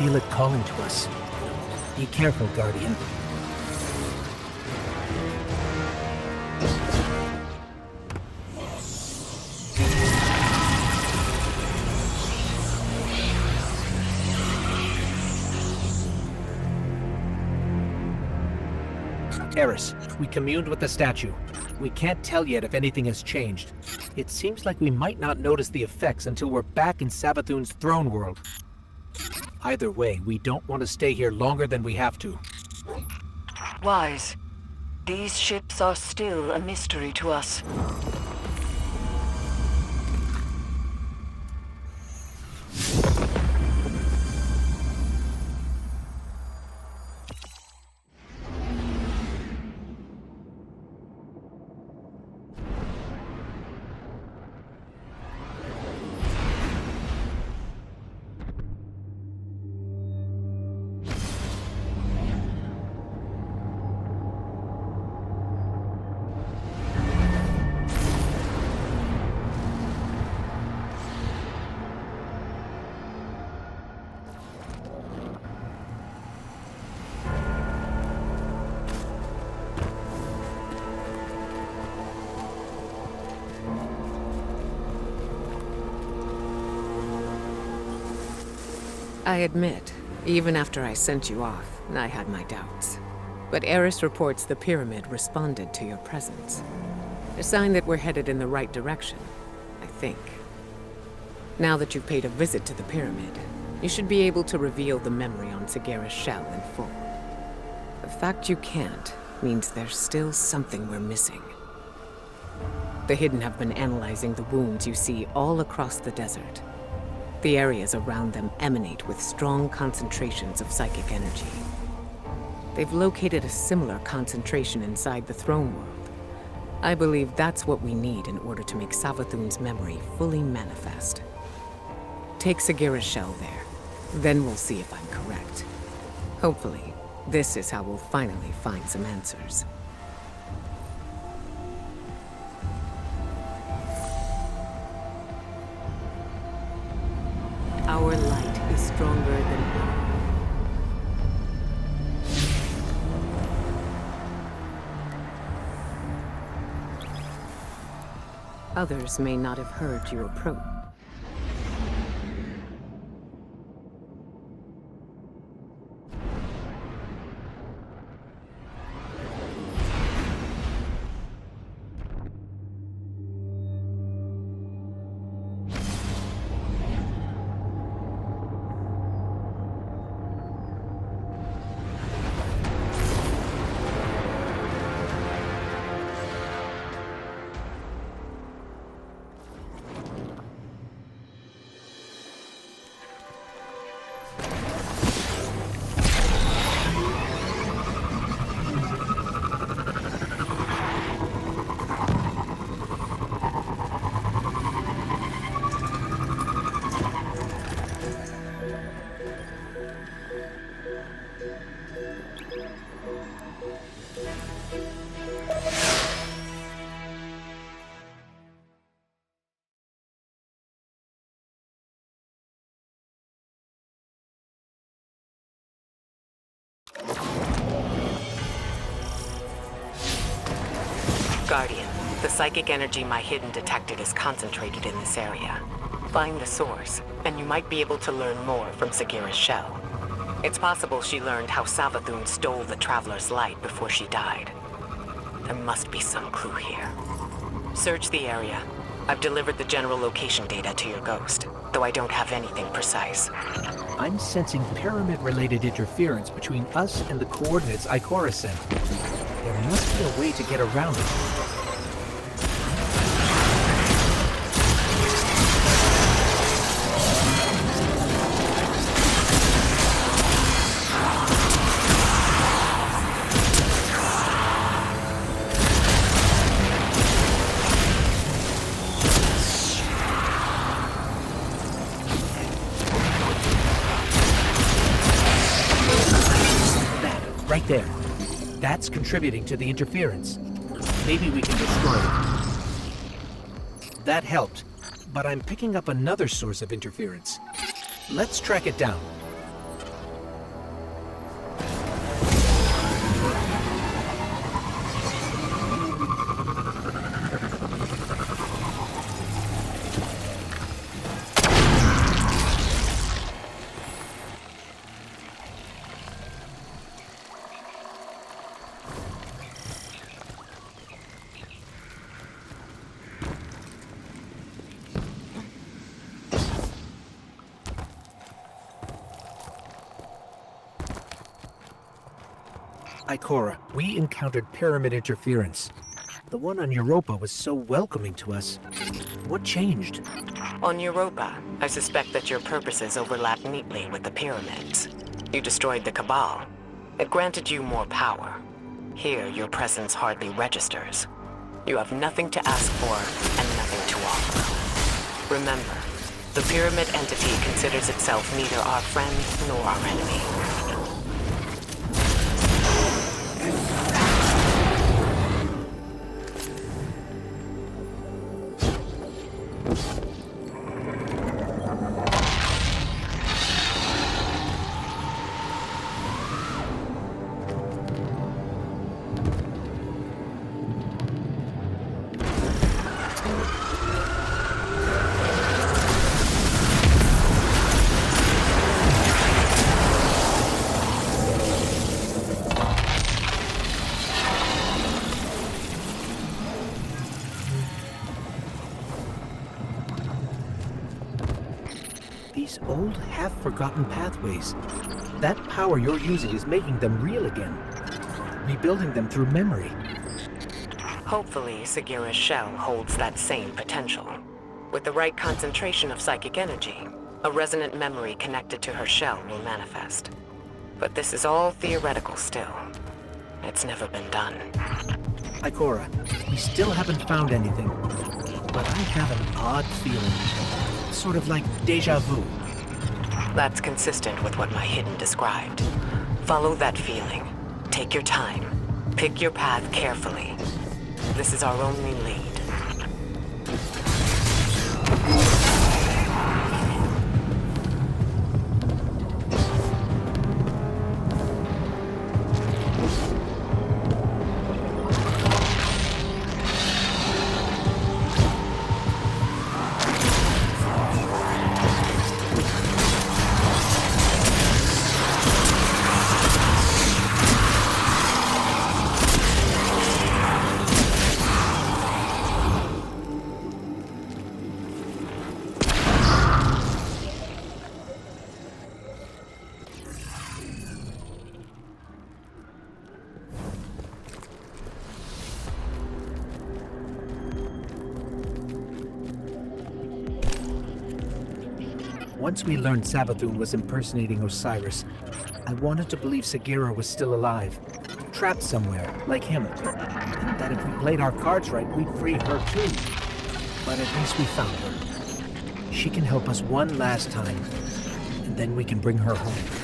feel it calling to us. Be careful, Guardian. Eris, we communed with the statue. We can't tell yet if anything has changed. It seems like we might not notice the effects until we're back in Savathûn's throne world. Either way, we don't want to stay here longer than we have to. Wise. These ships are still a mystery to us. I admit, even after I sent you off, I had my doubts. But Eris reports the pyramid responded to your presence. A sign that we're headed in the right direction, I think. Now that you've paid a visit to the pyramid, you should be able to reveal the memory on Sagira's shell in full. The fact you can't means there's still something we're missing. The Hidden have been analyzing the wounds you see all across the desert. The areas around them emanate with strong concentrations of psychic energy. They've located a similar concentration inside the throne world. I believe that's what we need in order to make Savathûn's memory fully manifest. Take Sagira's shell there, then we'll see if I'm correct. Hopefully, this is how we'll finally find some answers. Our light is stronger than ever. Others may not have heard you approach. Guardian, the psychic energy my Hidden detected is concentrated in this area. Find the source, and you might be able to learn more from Sagira's shell. It's possible she learned how Savathûn stole the Traveler's light before she died. There must be some clue here. Search the area. I've delivered the general location data to your ghost, though I don't have anything precise. I'm sensing pyramid-related interference between us and the coordinates Ikora sent. There must be a way to get around it. Right there. That's contributing to the interference. Maybe we can destroy it. That helped, but I'm picking up another source of interference. Let's track it down. Ikora, we encountered pyramid interference. The one on Europa was so welcoming to us. What changed? On Europa, I suspect that your purposes overlap neatly with the pyramids. You destroyed the Cabal. It granted you more power. Here, your presence hardly registers. You have nothing to ask for and nothing to offer. Remember, the pyramid entity considers itself neither our friend nor our enemy. These old, half-forgotten pathways. That power you're using is making them real again. Rebuilding them through memory. Hopefully, Sagira's shell holds that same potential. With the right concentration of psychic energy, a resonant memory connected to her shell will manifest. But this is all theoretical still. It's never been done. Ikora, we still haven't found anything. But I have an odd feeling. Sort of like deja vu. That's consistent with what my hidden described. Follow that feeling. Take your time. Pick your path carefully. This is our only lead. Once we learned Savathûn was impersonating Osiris, I wanted to believe Sagira was still alive, trapped somewhere, like him. And that if we played our cards right, we'd free her too. But at least we found her. She can help us one last time, and then we can bring her home.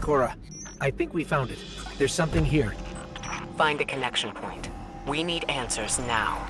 Ikora, I think we found it. There's something here. Find a connection point. We need answers now.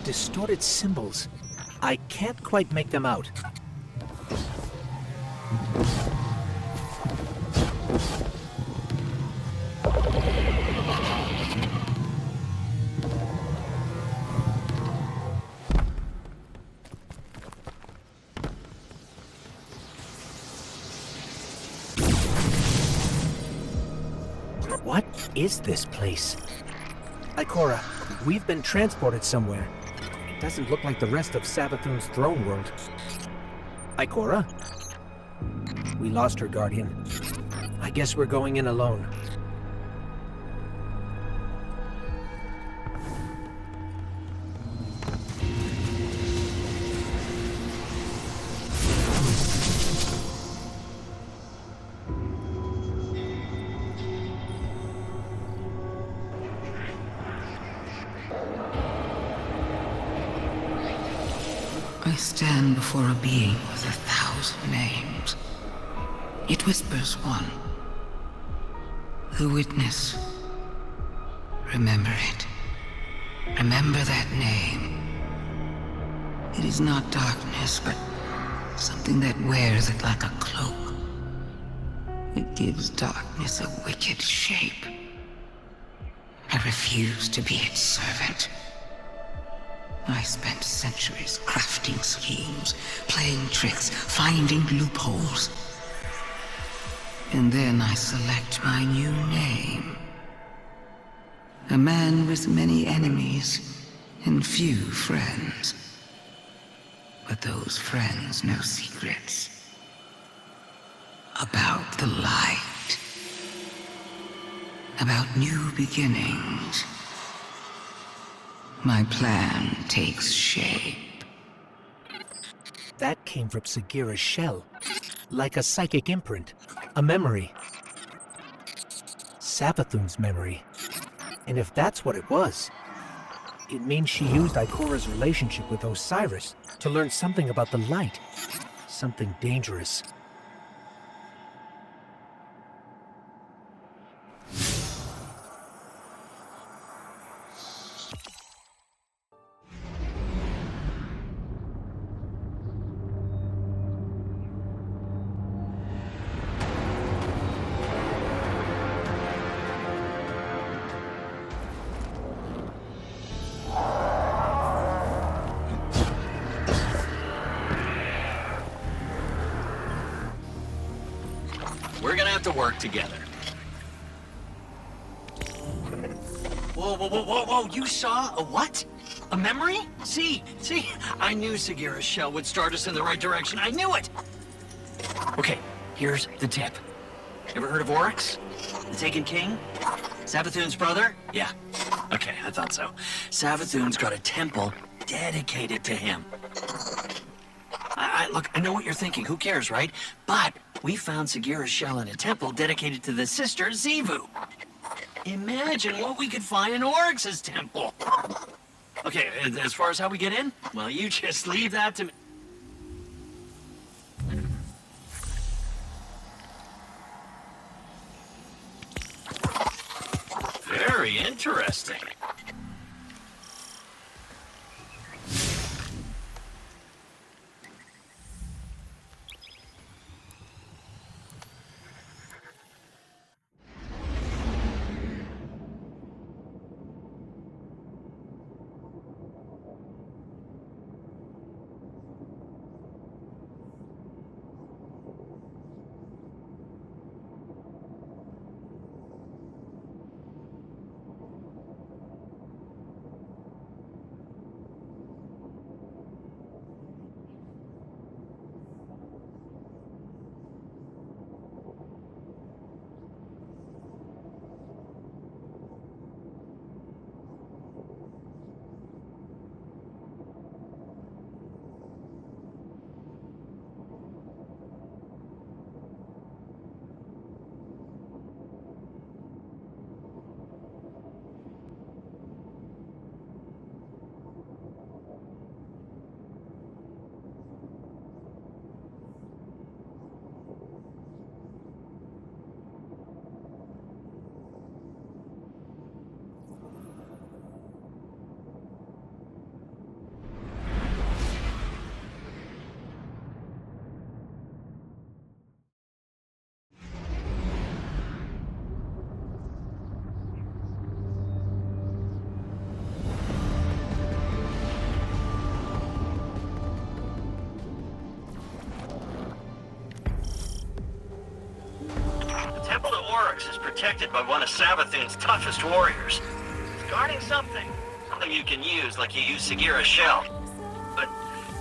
Distorted symbols. I can't quite make them out. What is this place? Ikora, we've been transported somewhere. It doesn't look like the rest of Savathûn's throne world. Ikora? We lost her, Guardian. I guess we're going in alone. I stand before a being with 1,000 names. It whispers one. The witness. Remember it. Remember that name. It is not darkness, but something that wears it like a cloak. It gives darkness a wicked shape. I refuse to be its servant. I spent centuries crafting schemes, playing tricks, finding loopholes. And then I select my new name. A man with many enemies and few friends. But those friends know secrets about the life about new beginnings, my plan takes shape. That came from Sagira's shell. Like a psychic imprint. A memory. Savathûn's memory. And if that's what it was, it means she used Ikora's relationship with Osiris to learn something about the light. Something dangerous. We're gonna have to work together. Whoa, you saw a what? A memory? See, I knew Sagira's shell would start us in the right direction. I knew it! Okay, here's the tip. Ever heard of Oryx? The Taken King? Savathûn's brother? Yeah. Okay, I thought so. Savathûn's got a temple dedicated to him. Look, I know what you're thinking. Who cares, right? But we found Sagira's shell in a temple dedicated to the sister Xivu. Imagine what we could find in Oryx's temple. Okay, as far as how we get in, well, you just leave that to me. Very interesting. Is protected by one of Savathûn's toughest warriors. It's guarding something. Something you can use like you use Sagira's shell. But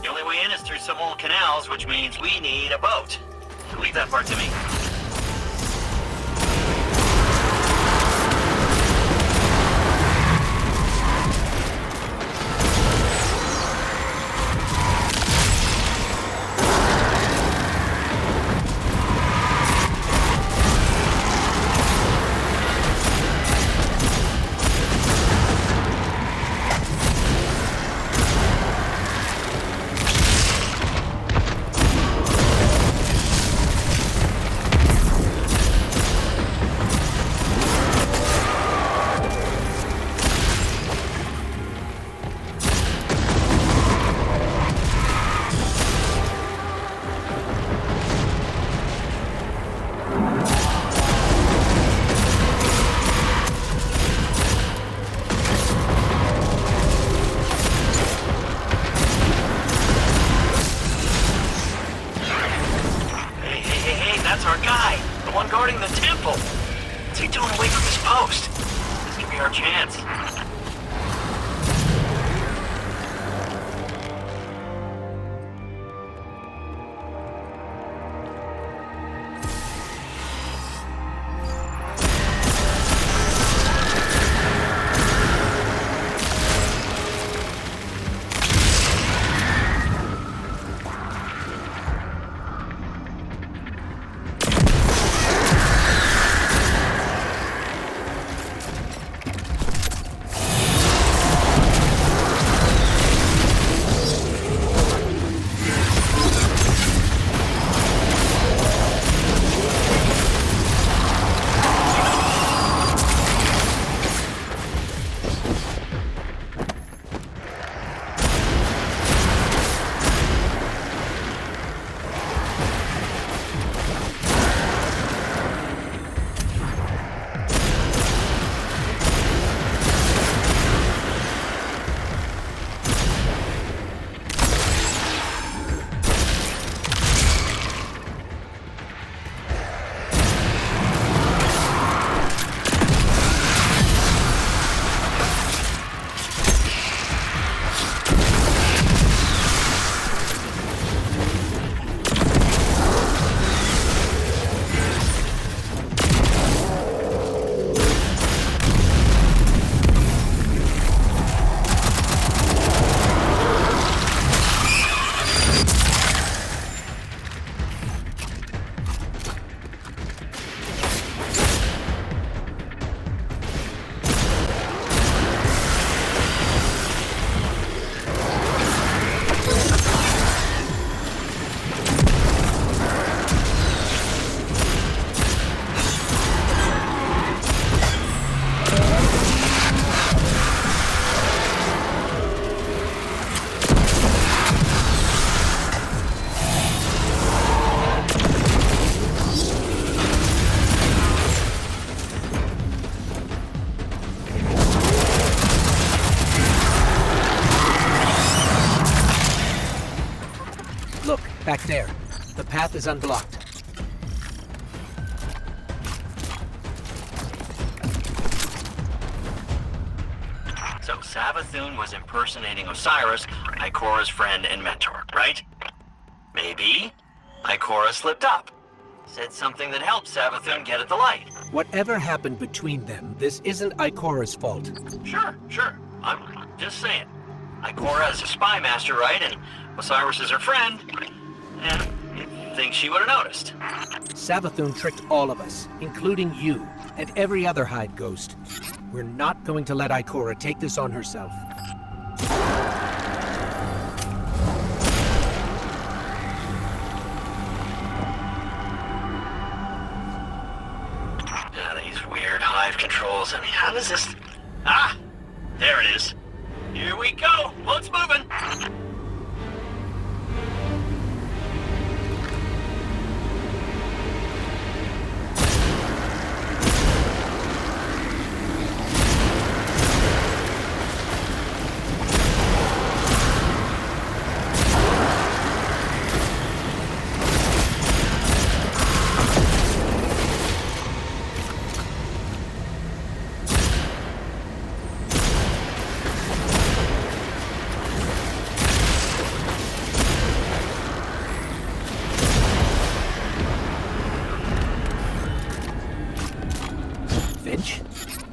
the only way in is through some old canals, which means we need a boat. Leave that part to me. Our guy, the one guarding the temple. What's he doing away from his post? This could be our chance. back there. The path is unblocked. So Savathûn was impersonating Osiris, Ikora's friend and mentor, right? Maybe Ikora slipped up. Said something that helped Savathûn get at the light. Whatever happened between them, this isn't Ikora's fault. Sure. I'm just saying. Ikora is a spy master, right? And Osiris is her friend. And you'd think she would have noticed. Savathûn tricked all of us, including you, and every other Hive ghost. We're not going to let Ikora take this on herself. These weird Hive controls. I mean, how does this... Ah! There it is. Here we go. Boat's moving.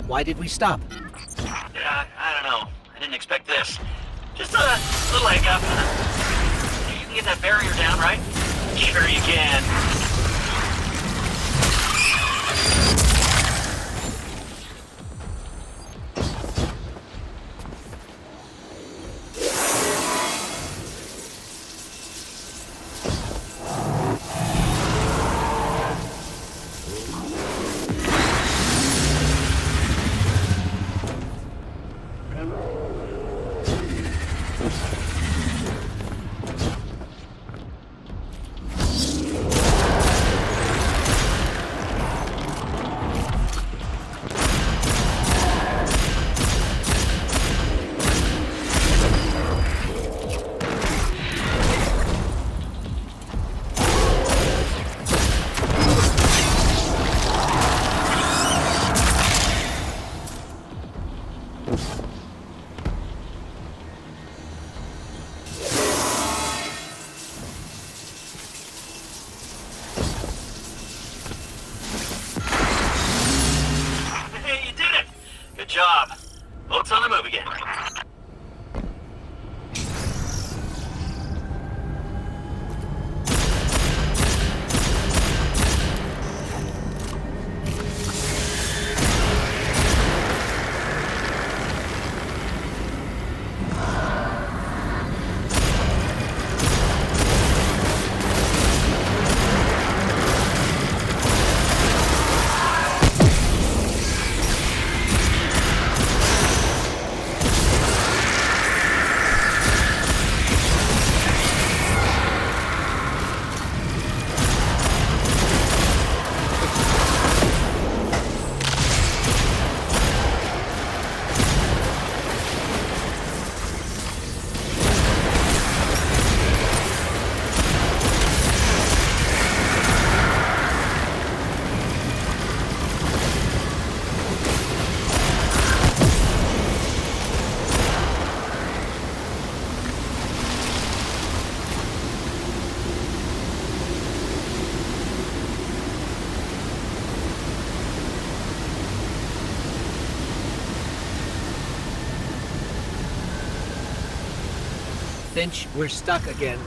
Why did we stop? Yeah, I don't know. I didn't expect this. Just a little hiccup. You can get that barrier down, right? Sure you can. Job. Boat's on the move again. Finch, we're stuck again.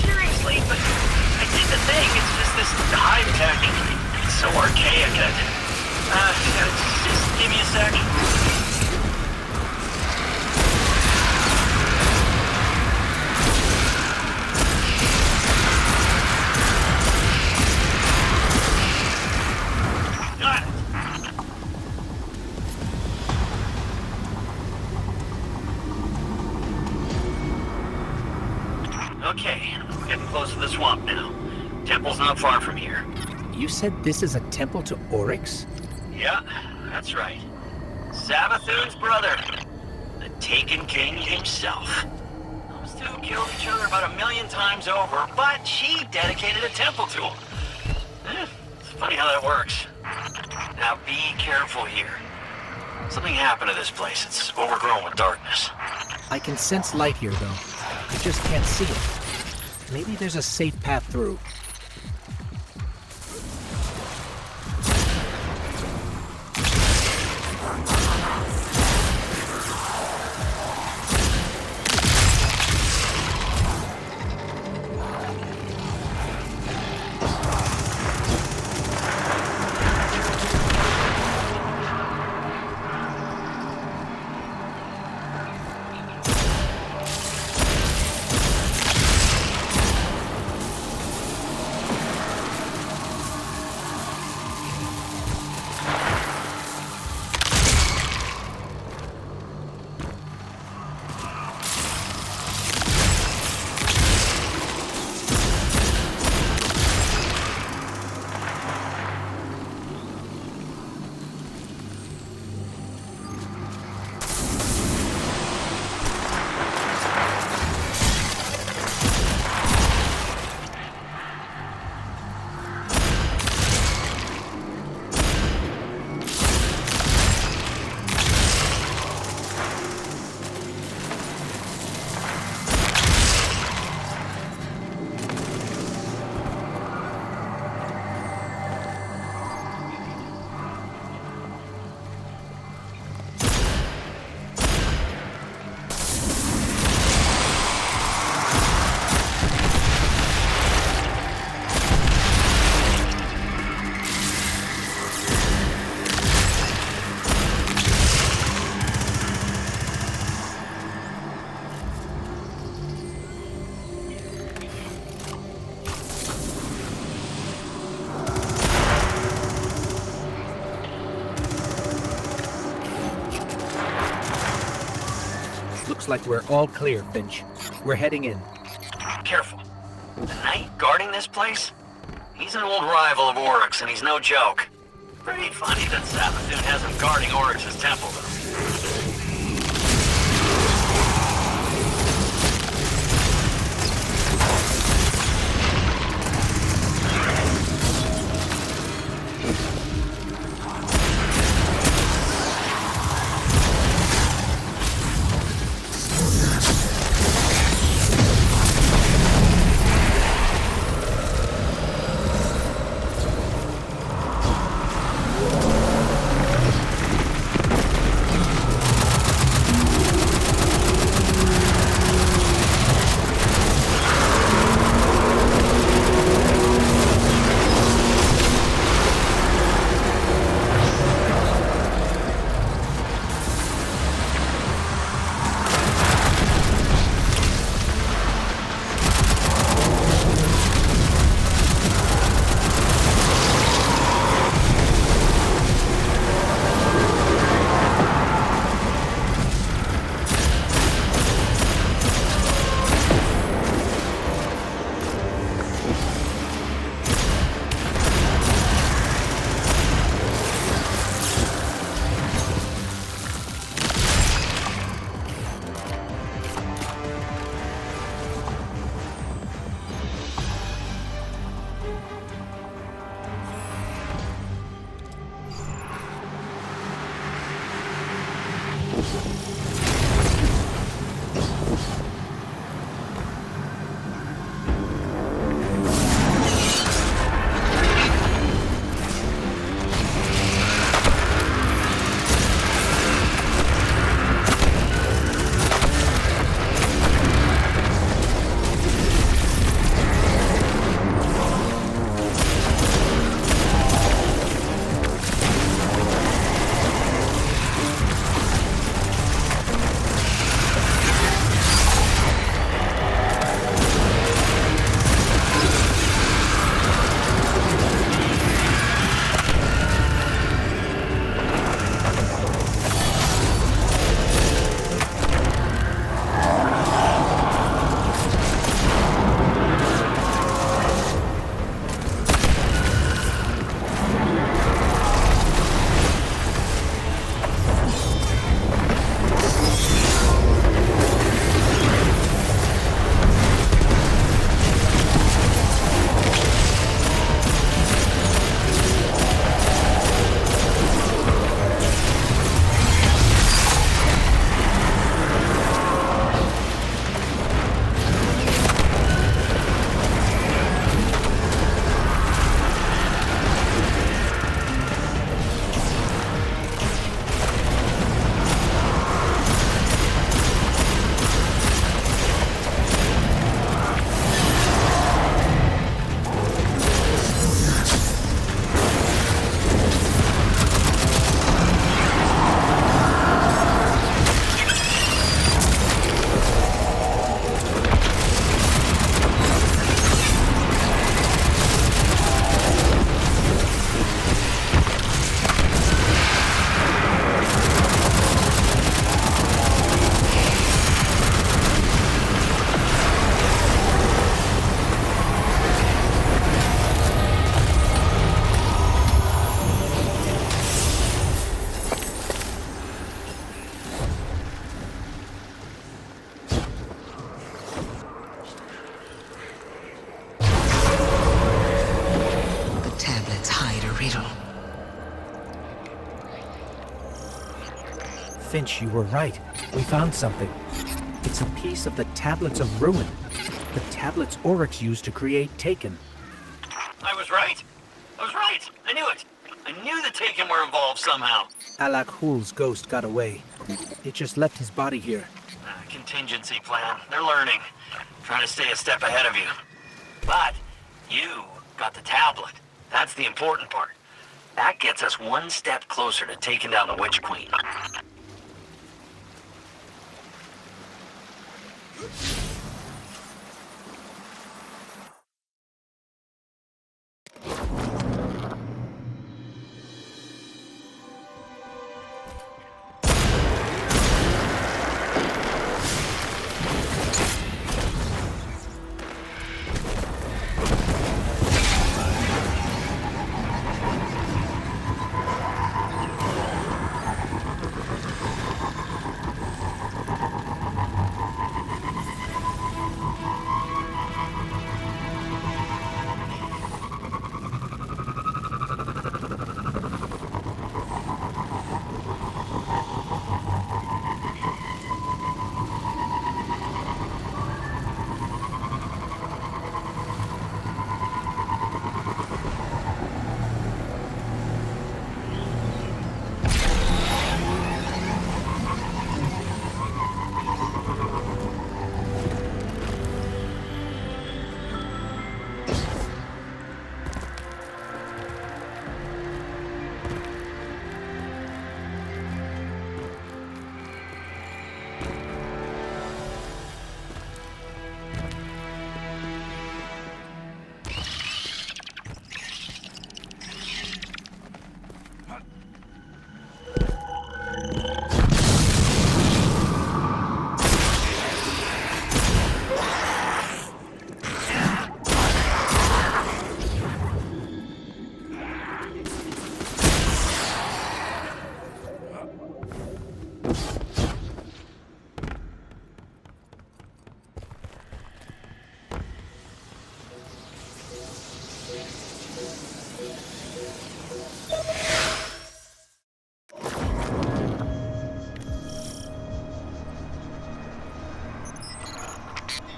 Seriously, but I did the thing. It's just this Hive tech. It's so archaic. Just give me a sec. Got it. Okay, we're getting close to the swamp now. Temple's not far from here. You said this is a temple to Oryx? Yeah, that's right. Savathûn's brother. The Taken King himself. Those two killed each other about 1,000,000 times over, but she dedicated a temple to him. It's funny how that works. Now be careful here. Something happened to this place. It's overgrown with darkness. I can sense light here, though. I just can't see it. Maybe there's a safe path through. Looks like we're all clear, Finch. We're heading in. Careful. The knight guarding this place? He's an old rival of Oryx, and he's no joke. Pretty funny that Savathûn has him guarding Oryx's temple, though. Finch, you were right. We found something. It's a piece of the Tablets of Ruin. The tablets Oryx used to create Taken. I was right. I knew it. I knew the Taken were involved somehow. Alak Hul's ghost got away. It just left his body here. Contingency plan. They're learning. Trying to stay a step ahead of you. But you got the tablet. That's the important part. That gets us one step closer to taking down the Witch Queen.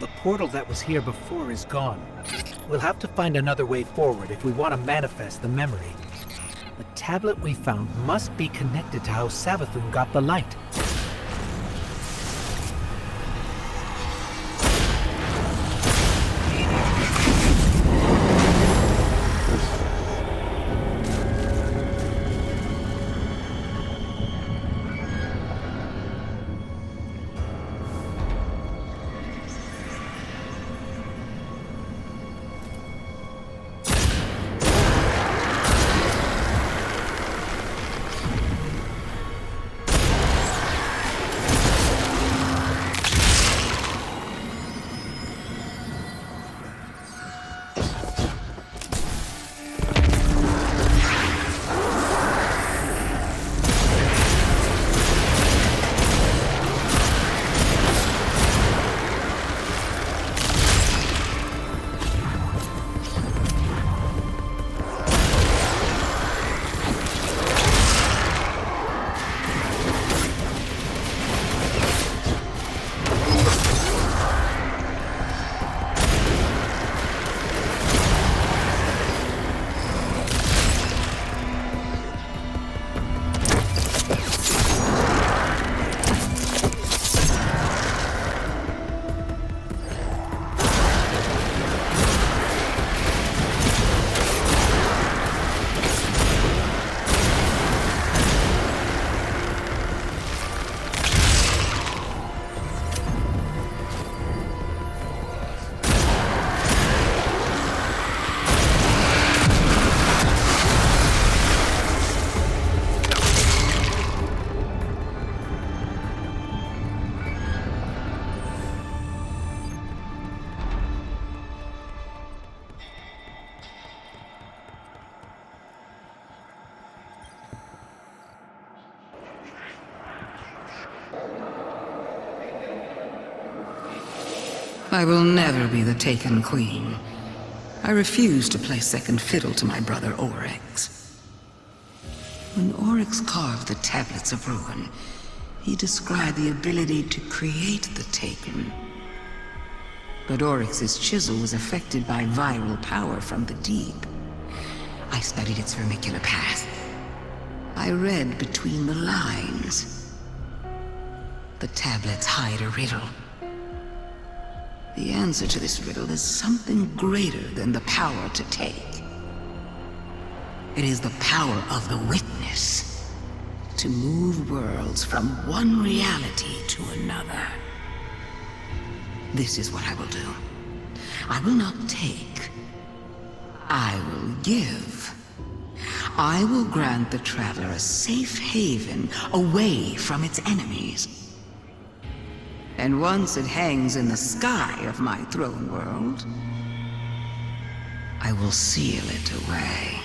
The portal that was here before is gone. We'll have to find another way forward if we want to manifest the memory. The tablet we found must be connected to how Savathûn got the light. I will never be the Taken Queen. I refuse to play second fiddle to my brother Oryx. When Oryx carved the Tablets of Ruin, He described the ability to create the Taken. But Oryx's chisel was affected by viral power from the deep. I studied its vermicular path. I read between the lines. The tablets hide a riddle. The answer to this riddle is something greater than the power to take. It is the power of the witness to move worlds from one reality to another. This is what I will do. I will not take. I will give. I will grant the traveler a safe haven away from its enemies. And once it hangs in the sky of my throne world, I will seal it away.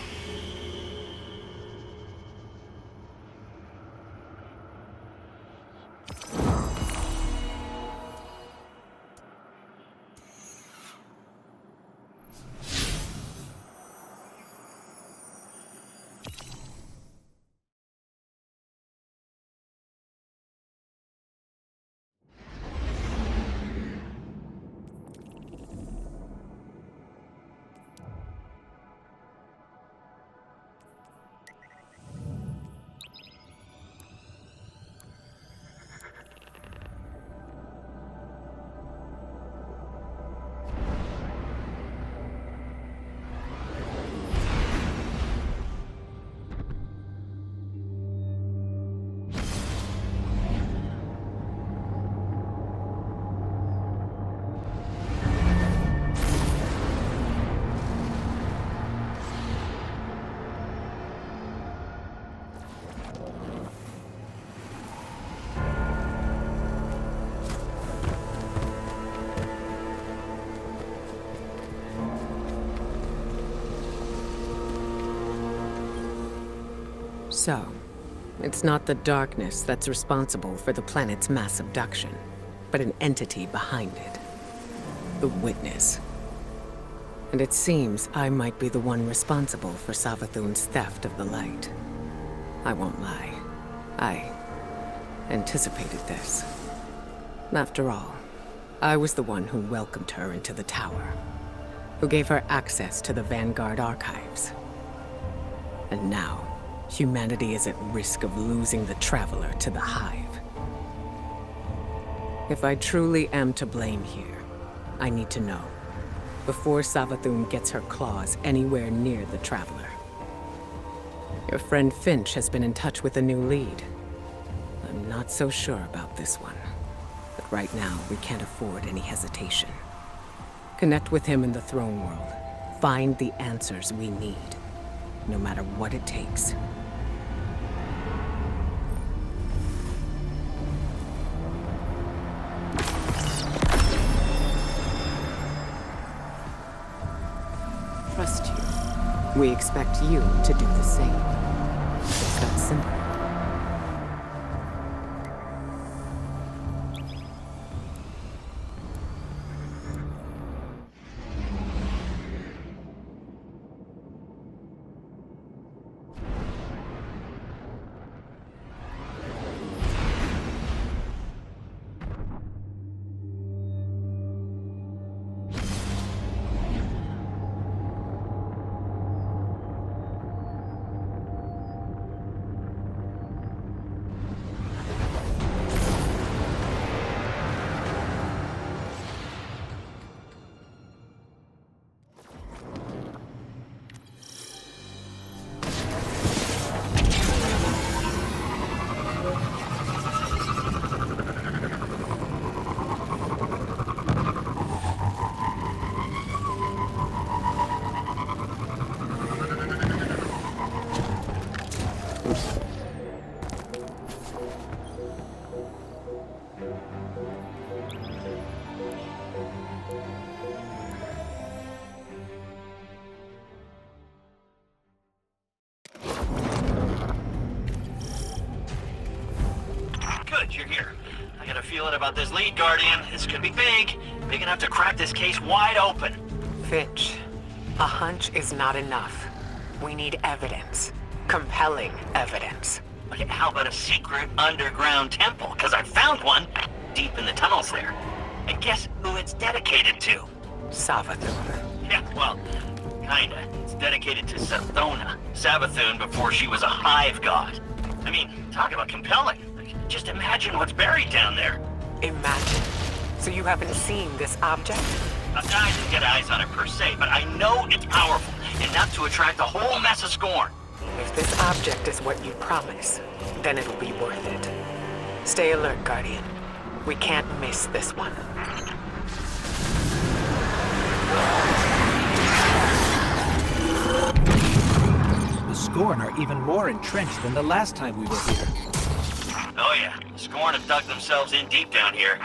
So, it's not the darkness that's responsible for the planet's mass abduction, but an entity behind it. The Witness. And it seems I might be the one responsible for Savathûn's theft of the light. I won't lie. I anticipated this. After all, I was the one who welcomed her into the tower, who gave her access to the Vanguard archives. And now, humanity is at risk of losing the Traveler to the Hive. If I truly am to blame here, I need to know, before Savathûn gets her claws anywhere near the Traveler. Your friend Finch has been in touch with a new lead. I'm not so sure about this one, but right now we can't afford any hesitation. Connect with him in the Throne World. Find the answers we need, no matter what it takes. Trust you. We expect you to do the same. It's that simple. Good, you're here. I got a feeling about this lead, Guardian. This could be big. Big enough to crack this case wide open. Finch, a hunch is not enough. We need evidence. Compelling evidence. Okay, how about a secret underground temple? Because I found one deep in the tunnels there. And guess who it's dedicated to? Savathûn. Yeah, well, kinda. It's dedicated to Savathûn before she was a Hive god. I mean, talk about compelling. Just imagine what's buried down there. Imagine. So you haven't seen this object? I didn't get eyes on it per se, but I know it's powerful, enough to attract a whole mess of scorn. If this object is what you promise, then it'll be worth it. Stay alert, Guardian. We can't miss this one. The Scorn are even more entrenched than the last time we were here. Oh yeah, the Scorn have dug themselves in deep down here.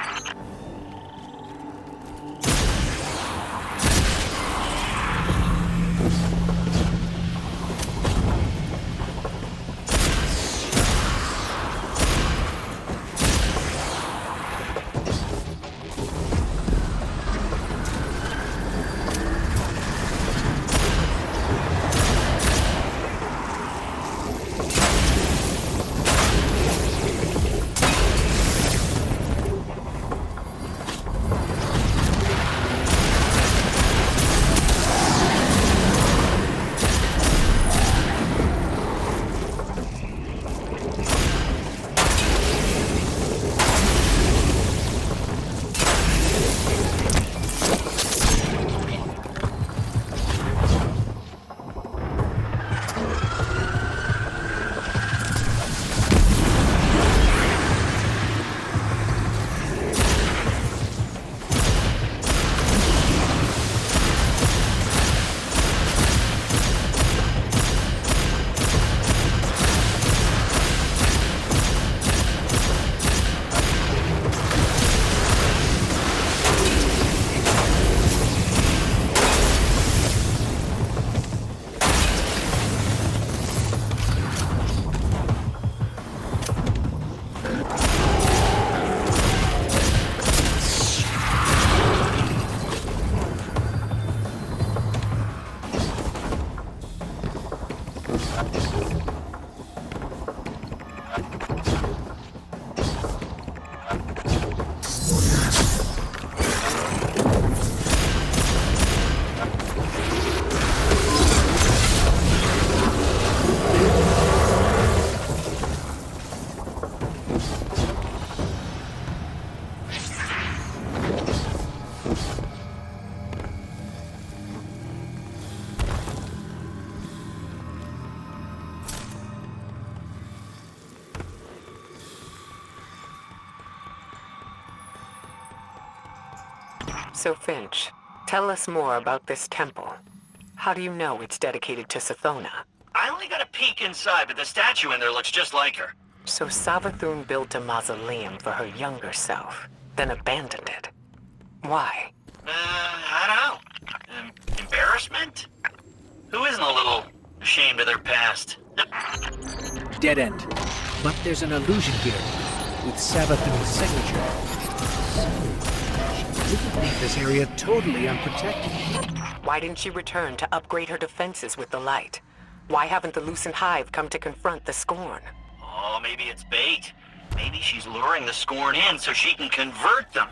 So Finch, tell us more about this temple. How do you know it's dedicated to Savathûn? I only got a peek inside, but the statue in there looks just like her. So Savathûn built a mausoleum for her younger self, then abandoned it. Why? I don't know. Embarrassment? Who isn't a little ashamed of their past? Dead end. But there's an illusion here, with Savathûn's signature. She didn't leave this area totally unprotected. Why didn't she return to upgrade her defenses with the light? Why haven't the loosened Hive come to confront the Scorn? Oh, maybe it's bait. Maybe she's luring the Scorn in so she can convert them.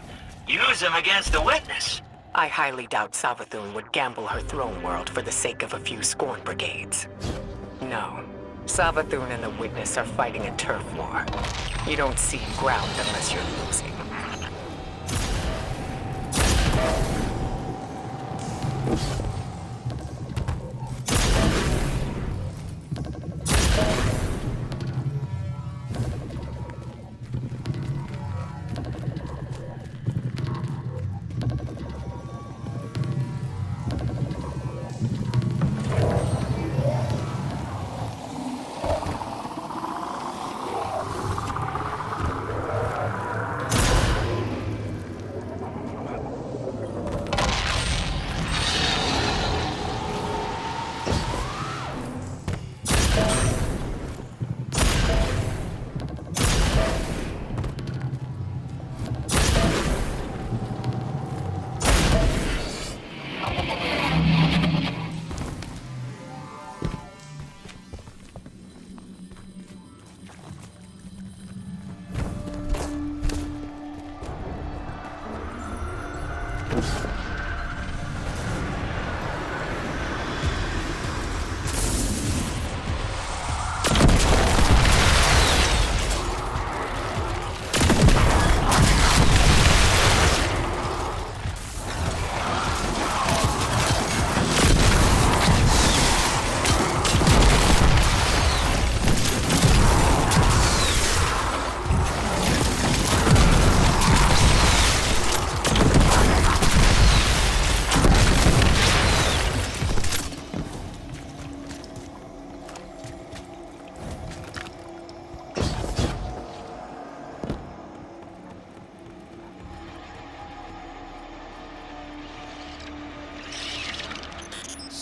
Use them against the witness. I highly doubt Savathûn would gamble her throne world for the sake of a few Scorn brigades. No. Savathûn and the witness are fighting a turf war. You don't cede ground unless you're losing.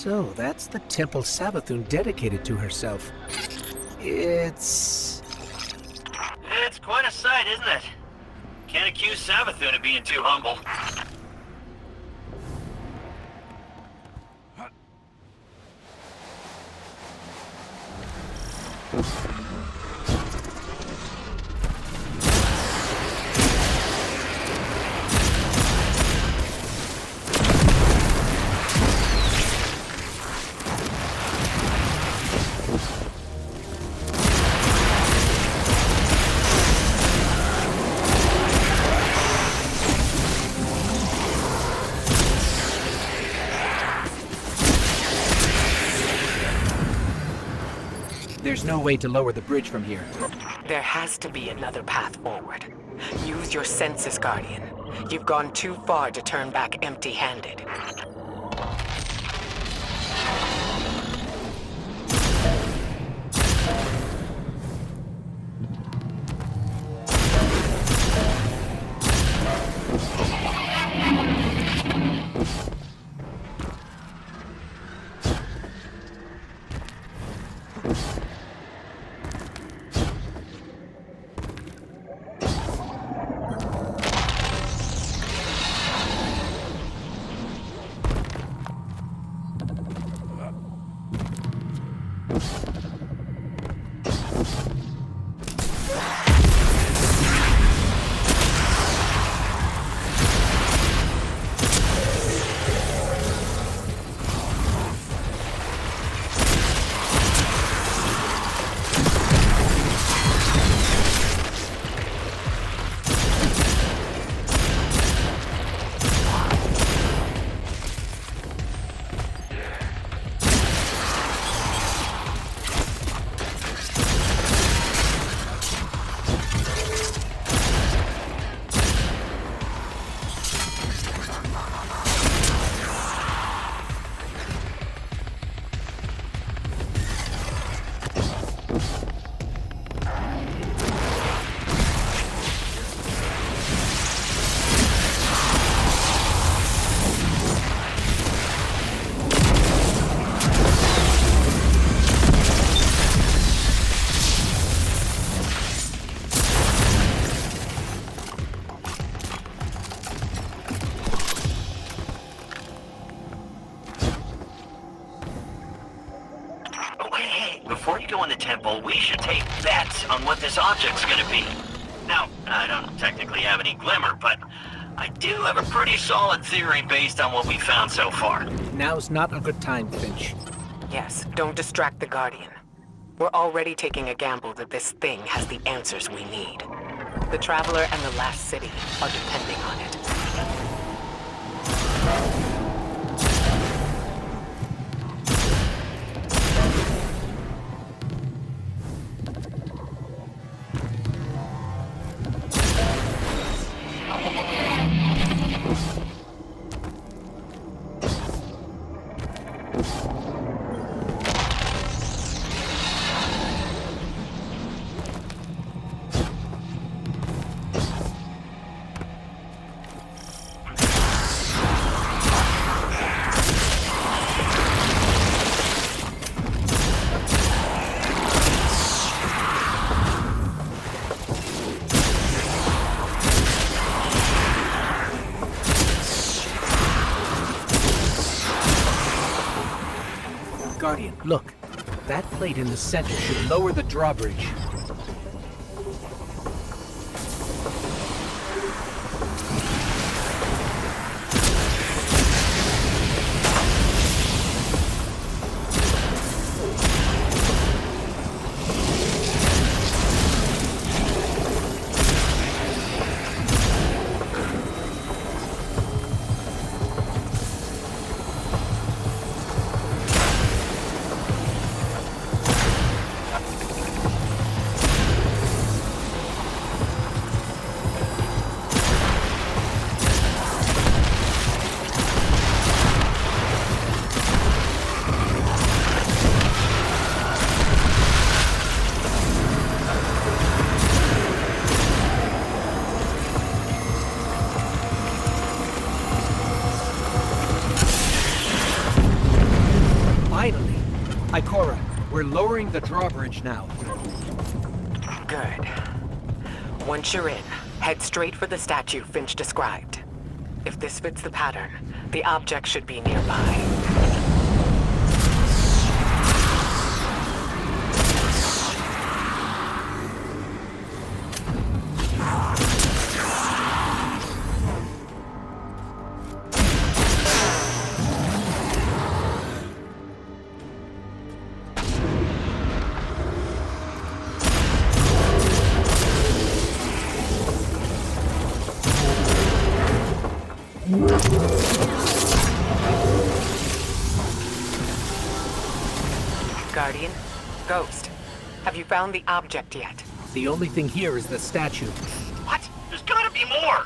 So, that's the temple Savathûn dedicated to herself. It's quite a sight, isn't it? Can't accuse Savathûn of being too humble. There's no way to lower the bridge from here. There has to be another path forward. Use your senses, Guardian. You've gone too far to turn back empty-handed. Before you go in the temple, we should take bets on what this object's gonna be. Now, I don't technically have any glimmer, but I do have a pretty solid theory based on what we found so far. Now's not a good time, Finch. Yes, don't distract the Guardian. We're already taking a gamble that this thing has the answers we need. The Traveler and the Last City are depending on it. Guardian, look. That plate in the center should lower the drawbridge. We're lowering the drawbridge now. Good. Once you're in, head straight for the statue Finch described. If this fits the pattern, the object should be nearby. Guardian? Ghost? Have you found the object yet? The only thing here is the statue. What? There's gotta be more!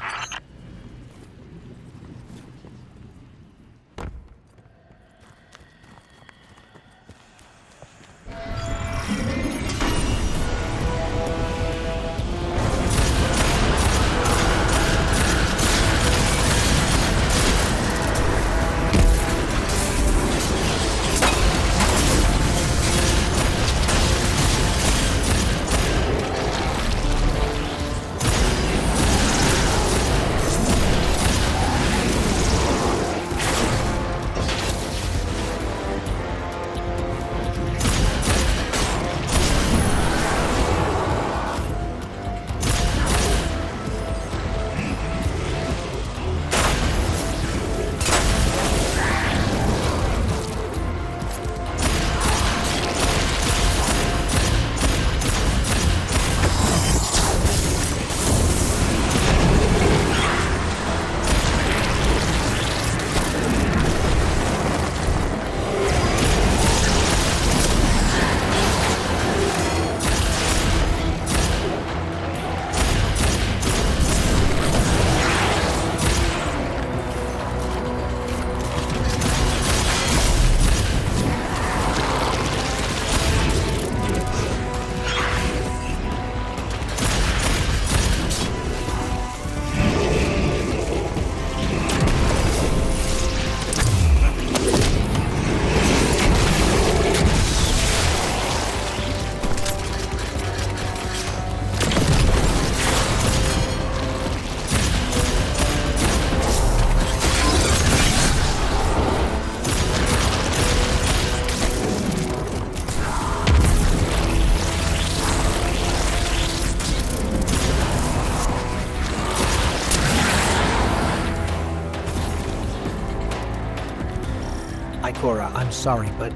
Ikora, I'm sorry, but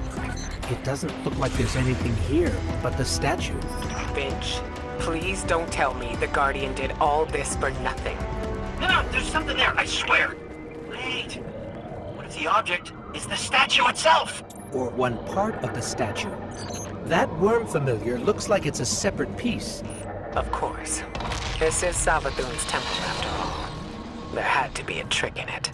it doesn't look like there's anything here but the statue. Finch, please don't tell me the Guardian did all this for nothing. No, there's something there, I swear. Wait. What if the object is the statue itself? Or one part of the statue. That worm familiar looks like it's a separate piece. Of course. This is Savathûn's temple, after all. There had to be a trick in it.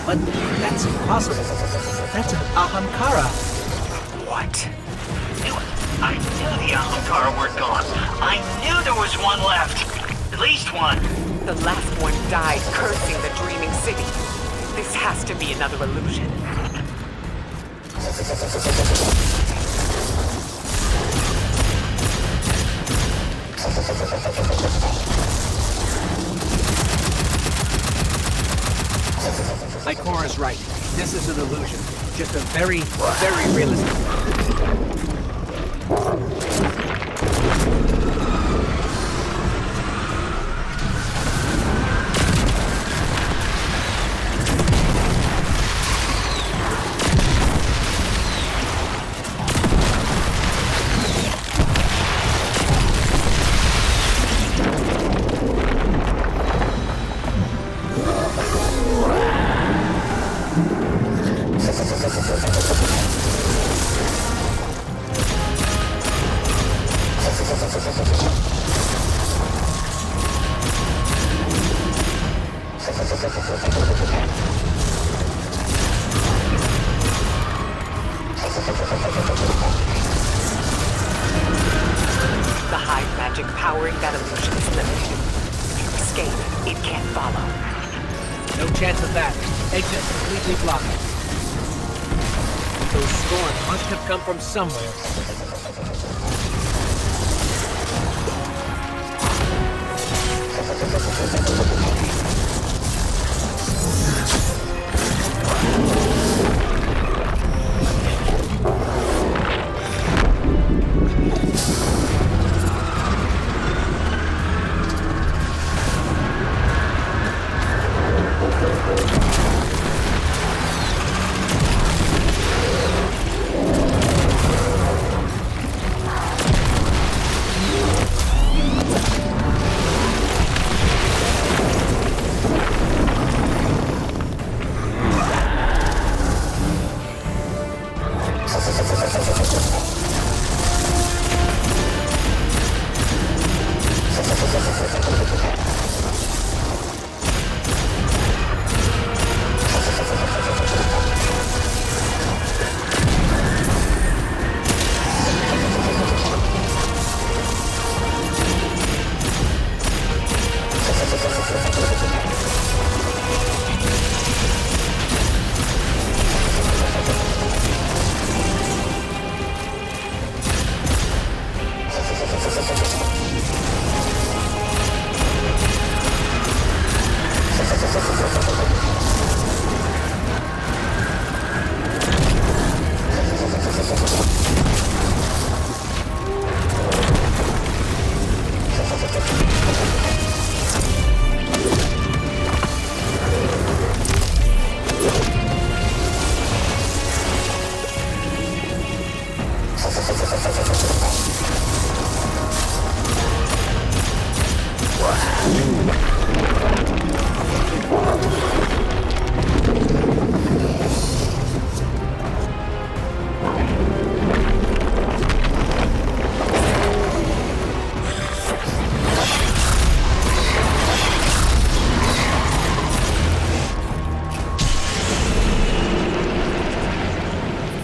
But that's impossible. That's an Ahamkara. What? I knew the Ahamkara were gone. I knew there was one left. At least one. The last one died cursing the dreaming city. This has to be another illusion. Ikora's right. This is an illusion. just a very, very realistic one. The Hive magic powering that illusion is limited. If you escape, it can't follow. No chance of that. Exit completely blocked. Those storms must have come from somewhere.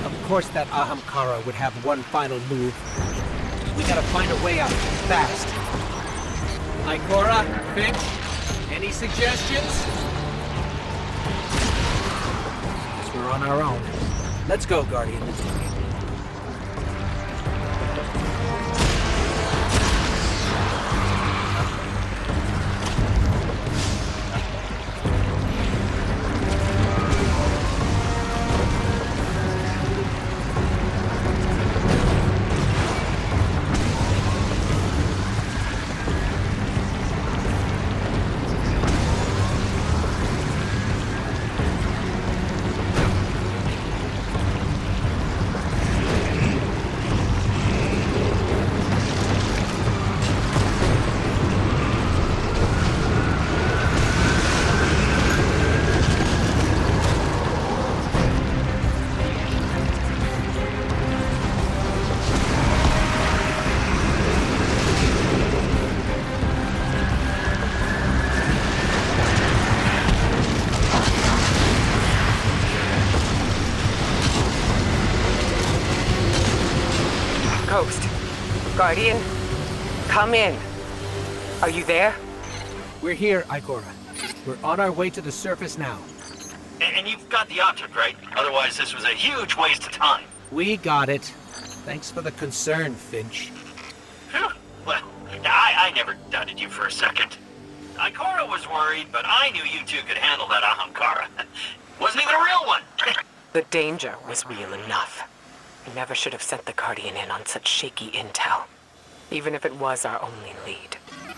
Of course that Ahamkara would have one final move. We gotta find a way out, fast. Ikora, Finch, any suggestions? Guess we're on our own. Let's go, Guardian. Ghost. Guardian, come in. Are you there? We're here, Ikora. We're on our way to the surface now. And you've got the object, right? Otherwise, this was a huge waste of time. We got it. Thanks for the concern, Finch. Phew. Well, I never doubted you for a second. Ikora was worried, but I knew you two could handle that Ahamkara. Wasn't even a real one. The danger was real enough. We never should have sent the Guardian in on such shaky intel, even if it was our only lead.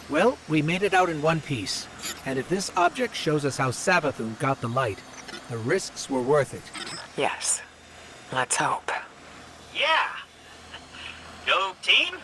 Well, we made it out in one piece. And if this object shows us how Savathûn got the light, the risks were worth it. Yes. Let's hope. Yeah. Go team.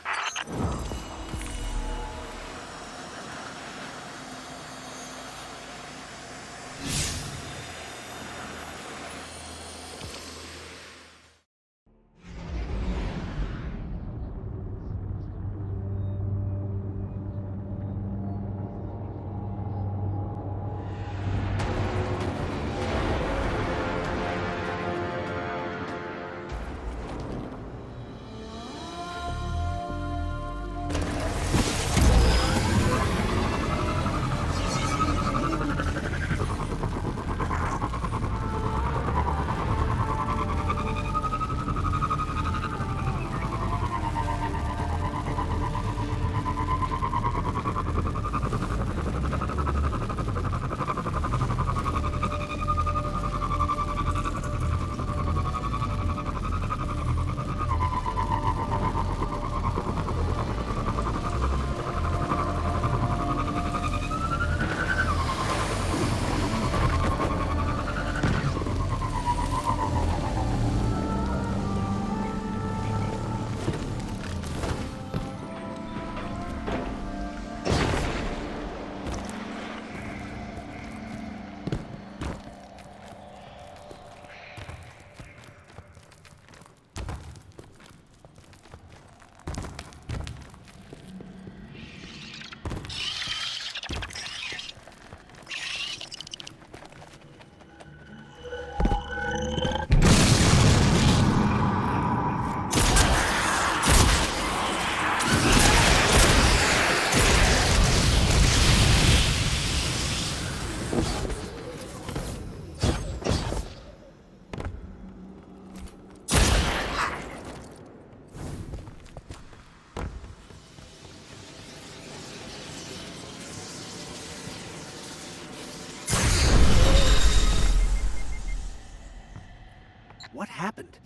What happened?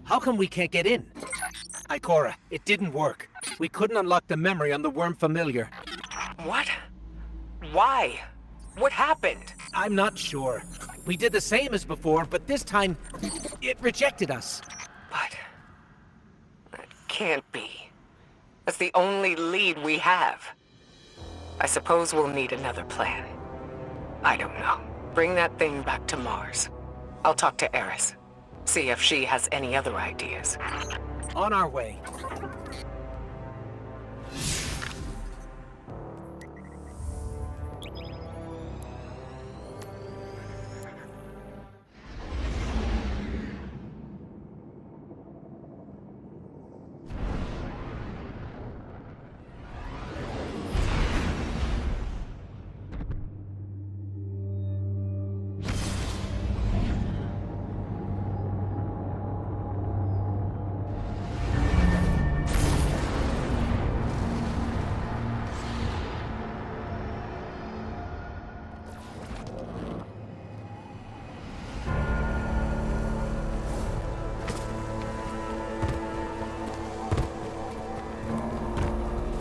How come we can't get in? Ikora, it didn't work. We couldn't unlock the memory on the worm familiar. What? Why? What happened? I'm not sure. We did the same as before, but this time, it rejected us. But... that can't be. That's the only lead we have. I suppose we'll need another plan. I don't know. Bring that thing back to Mars. I'll talk to Eris. See if she has any other ideas. On our way.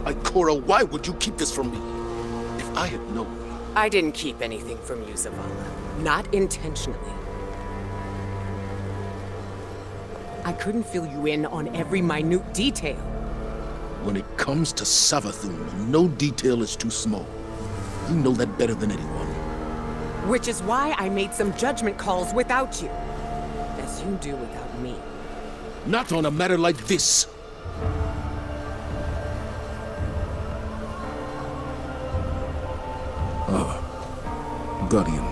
Ikora, why would you keep this from me? If I had known... I didn't keep anything from you, Zavala. Not intentionally. I couldn't fill you in on every minute detail. When it comes to Savathûn, no detail is too small. You know that better than anyone. Which is why I made some judgment calls without you. As you do without me. Not on a matter like this. Guardian.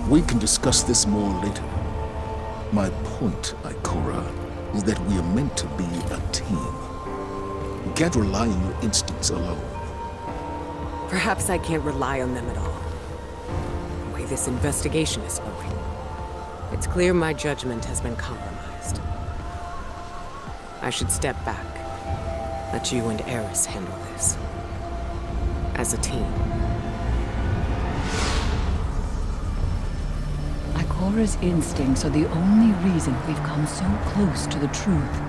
We can discuss this more later. My point, Ikora, is that we are meant to be a team. You can't rely on your instincts alone. Perhaps I can't rely on them at all. The way this investigation is going. It's clear my judgment has been compromised. I should step back. Let you and Eris handle this. As a team. Ikora. Cora's instincts are the only reason we've come so close to the truth.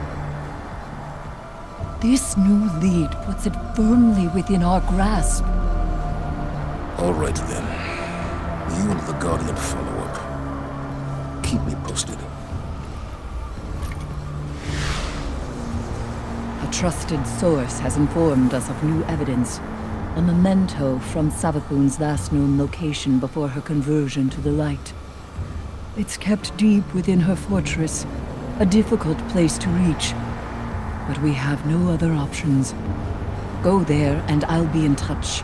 This new lead puts it firmly within our grasp. All right then. You and the Guardian follow up. Keep me posted. A trusted source has informed us of new evidence. A memento from Savathûn's last known location before her conversion to the light. It's kept deep within her fortress, a difficult place to reach. But we have no other options. Go there and I'll be in touch.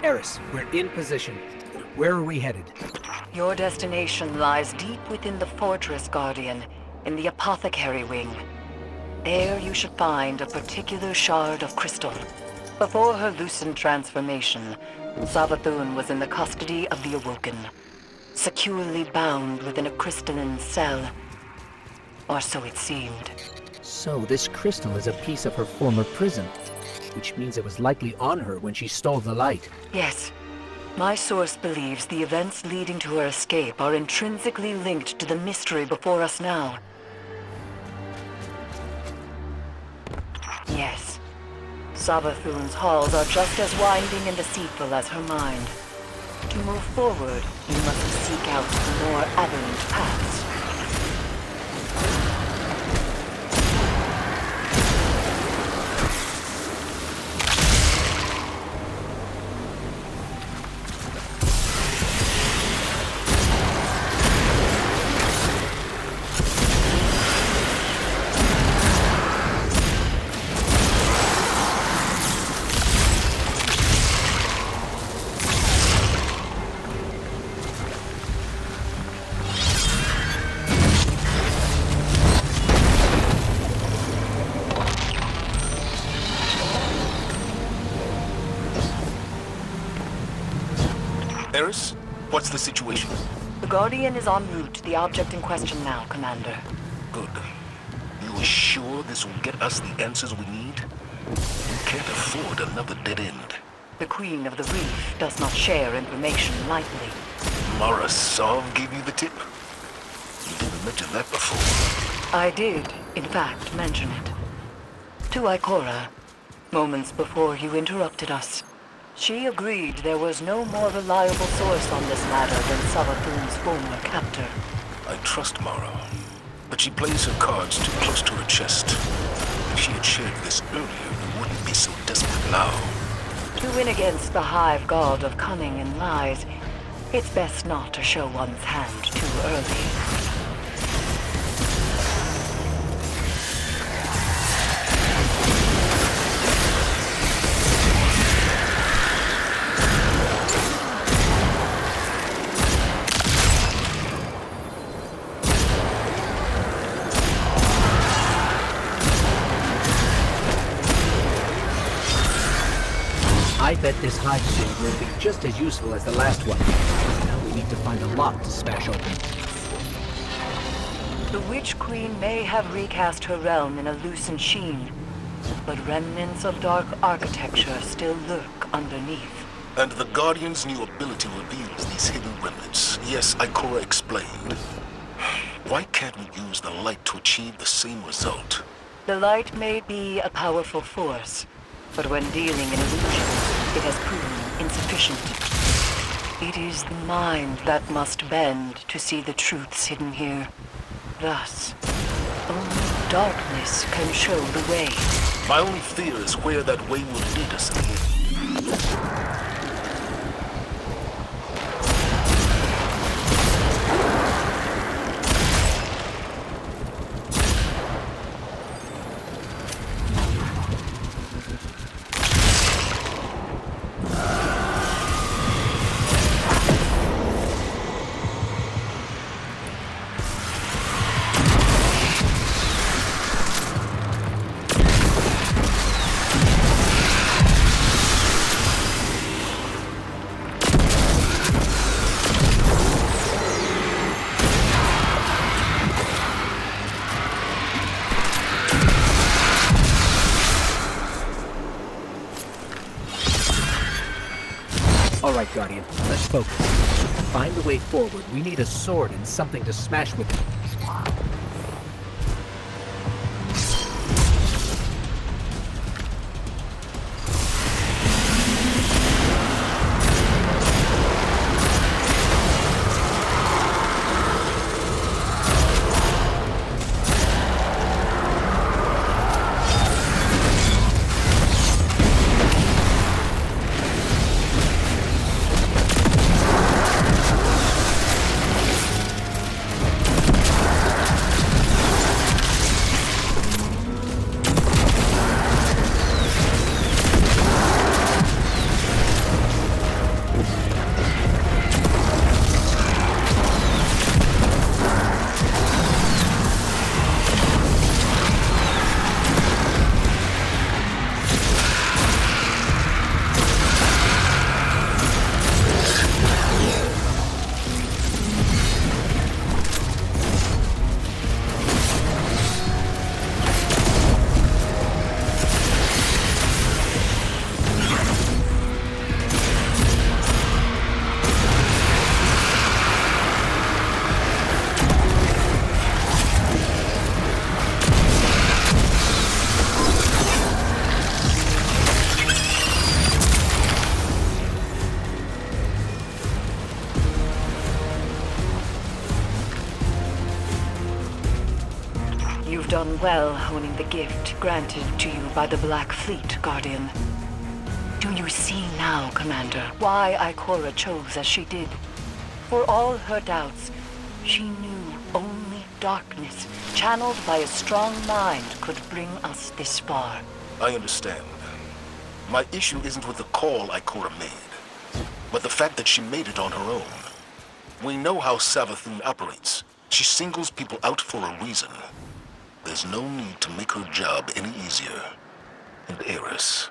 Eris, we're in position. Where are we headed? Your destination lies deep within the fortress, Guardian, in the apothecary wing. There you should find a particular shard of crystal. Before her lucent transformation, Savathûn was in the custody of the Awoken, securely bound within a crystalline cell. Or so it seemed. So this crystal is a piece of her former prison, which means it was likely on her when she stole the light. Yes. My source believes the events leading to her escape are intrinsically linked to the mystery before us now. Yes. Savathûn's halls are just as winding and deceitful as her mind. To move forward, you must seek out the more aberrant paths. Eris, what's the situation? The Guardian is en route to the object in question now, Commander. Good. You are sure this will get us the answers we need? We can't afford another dead end. The Queen of the Reef does not share information lightly. Mara Sov gave you the tip? You didn't mention that before. I did, in fact, mention it. To Ikora, moments before you interrupted us. She agreed there was no more reliable source on this matter than Savathûn's former captor. I trust Mara, but she plays her cards too close to her chest. If she had shared this earlier, we wouldn't be so desperate now. To win against the Hive god of cunning and lies, it's best not to show one's hand too early. I I bet this Hive suit will be just as useful as the last one. Now we need to find a lock to smash open. The Witch Queen may have recast her realm in a lucent sheen, but remnants of dark architecture still lurk underneath. And the Guardian's new ability reveals these hidden remnants. Yes, Ikora explained. Why can't we use the light to achieve the same result? The light may be a powerful force, but when dealing in illusions, it has proven insufficient. It is the mind that must bend to see the truths hidden here. Thus, only darkness can show the way. My only fear is where that way will lead us in here. All right, Guardian, let's focus. To find the way forward, we need a sword and something to smash with. You've done well honing the gift granted to you by the Black Fleet, Guardian. Do you see now, Commander, why Ikora chose as she did? For all her doubts, she knew only darkness, channeled by a strong mind, could bring us this far. I understand. My issue isn't with the call Ikora made, but the fact that she made it on her own. We know how Savathûn operates. She singles people out for a reason. There's no need to make her job any easier. And Eris,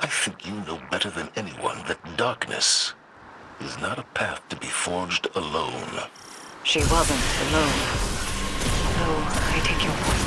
I think you know better than anyone that darkness is not a path to be forged alone. She wasn't alone. Though I take your point.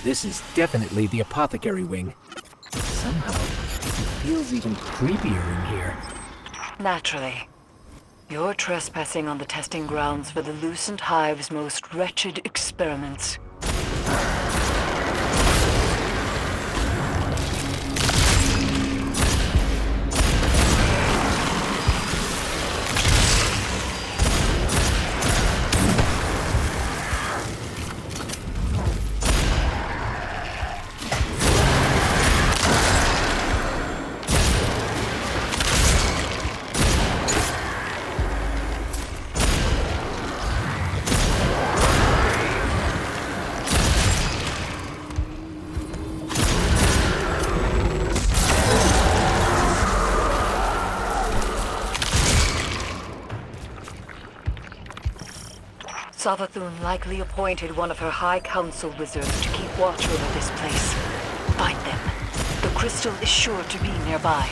This is definitely the apothecary wing. Somehow, it feels even creepier in here. Naturally. You're trespassing on the testing grounds for the Lucent Hive's most wretched experiments. Savathûn likely appointed one of her High Council wizards to keep watch over this place. Find them. The crystal is sure to be nearby.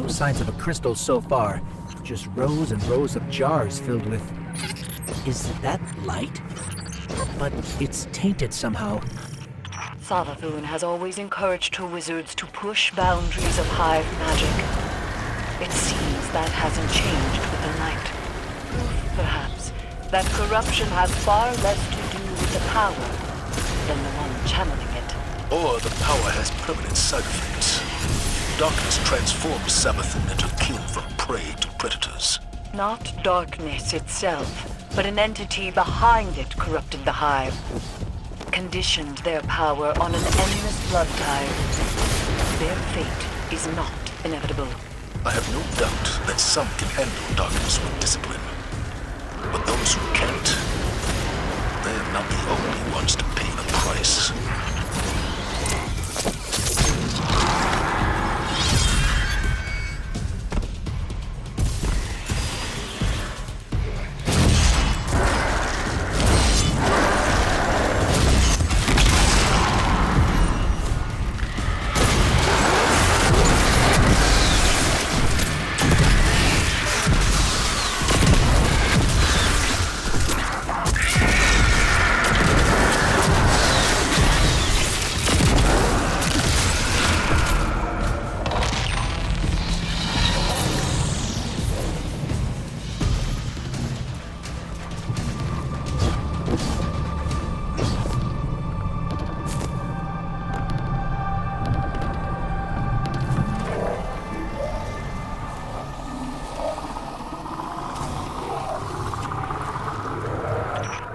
Signs of a crystal so far. Just rows and rows of jars filled with... Is that light? But it's tainted somehow. Savathûn has always encouraged her wizards to push boundaries of Hive magic. It seems that hasn't changed with the light. Perhaps that corruption has far less to do with the power than the one channeling it. Or the power has permanent side effects. Darkness transforms Savathûn into king from prey to predators. Not darkness itself, but an entity behind it corrupted the Hive. Conditioned their power on an endless blood tide. Their fate is not inevitable. I have no doubt that some can handle darkness with discipline. But those who can't, they're not the only ones to pay the price.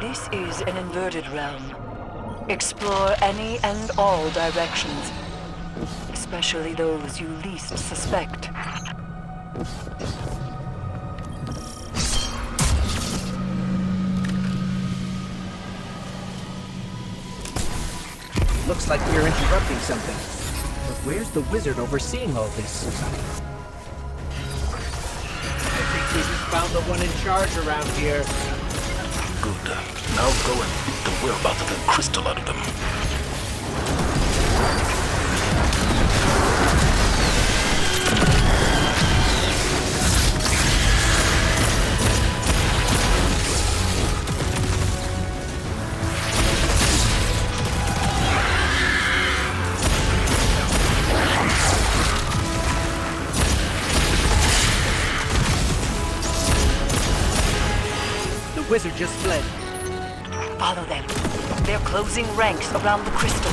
This is an inverted realm. Explore any and all directions, especially those you least suspect. Looks like we're interrupting something. But where's the wizard overseeing all this? I think we just found the one in charge around here. Good. Now go and get the whereabouts of the crystal out of them. The wizard just fled. Follow them. They're closing ranks around the crystal.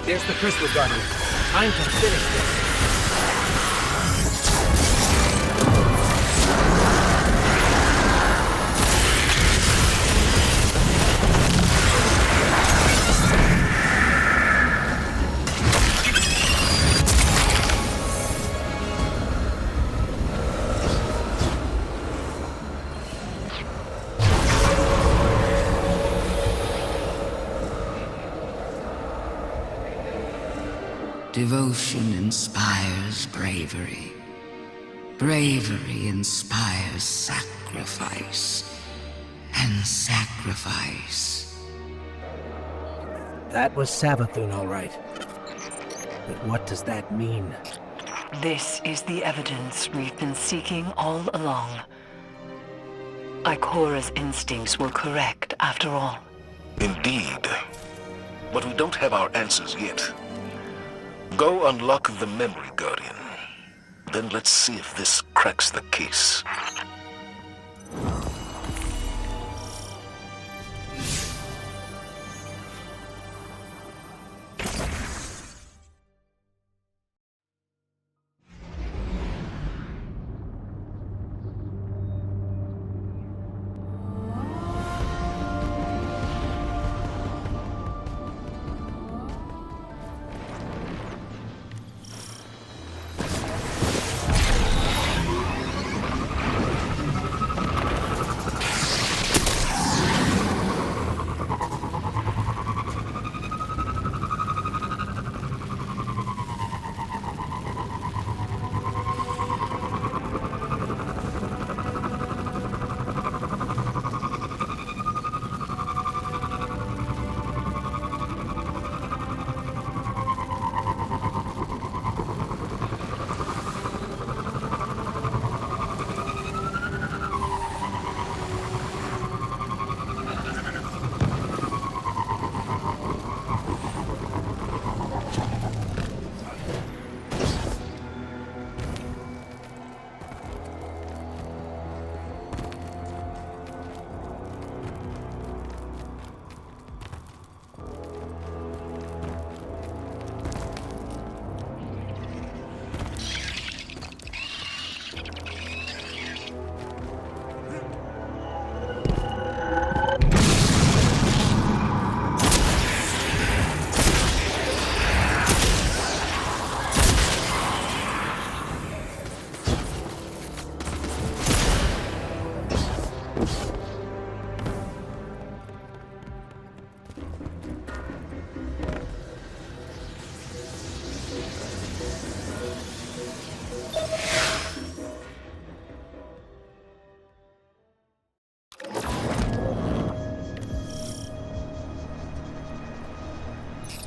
There's the Crystal Guardian. Time to finish this. Devotion inspires bravery. Bravery inspires sacrifice. And sacrifice. That was Savathûn, all right. But what does that mean? This is the evidence we've been seeking all along. Ikora's instincts were correct, after all. Indeed. But we don't have our answers yet. Go unlock the memory, Guardian. Then let's see if this cracks the case.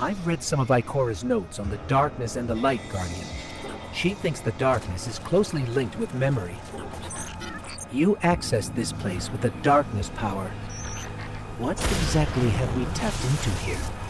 I've read some of Ikora's notes on the darkness and the light, Guardian. She thinks the darkness is closely linked with memory. You accessed this place with the darkness power. What exactly have we tapped into here?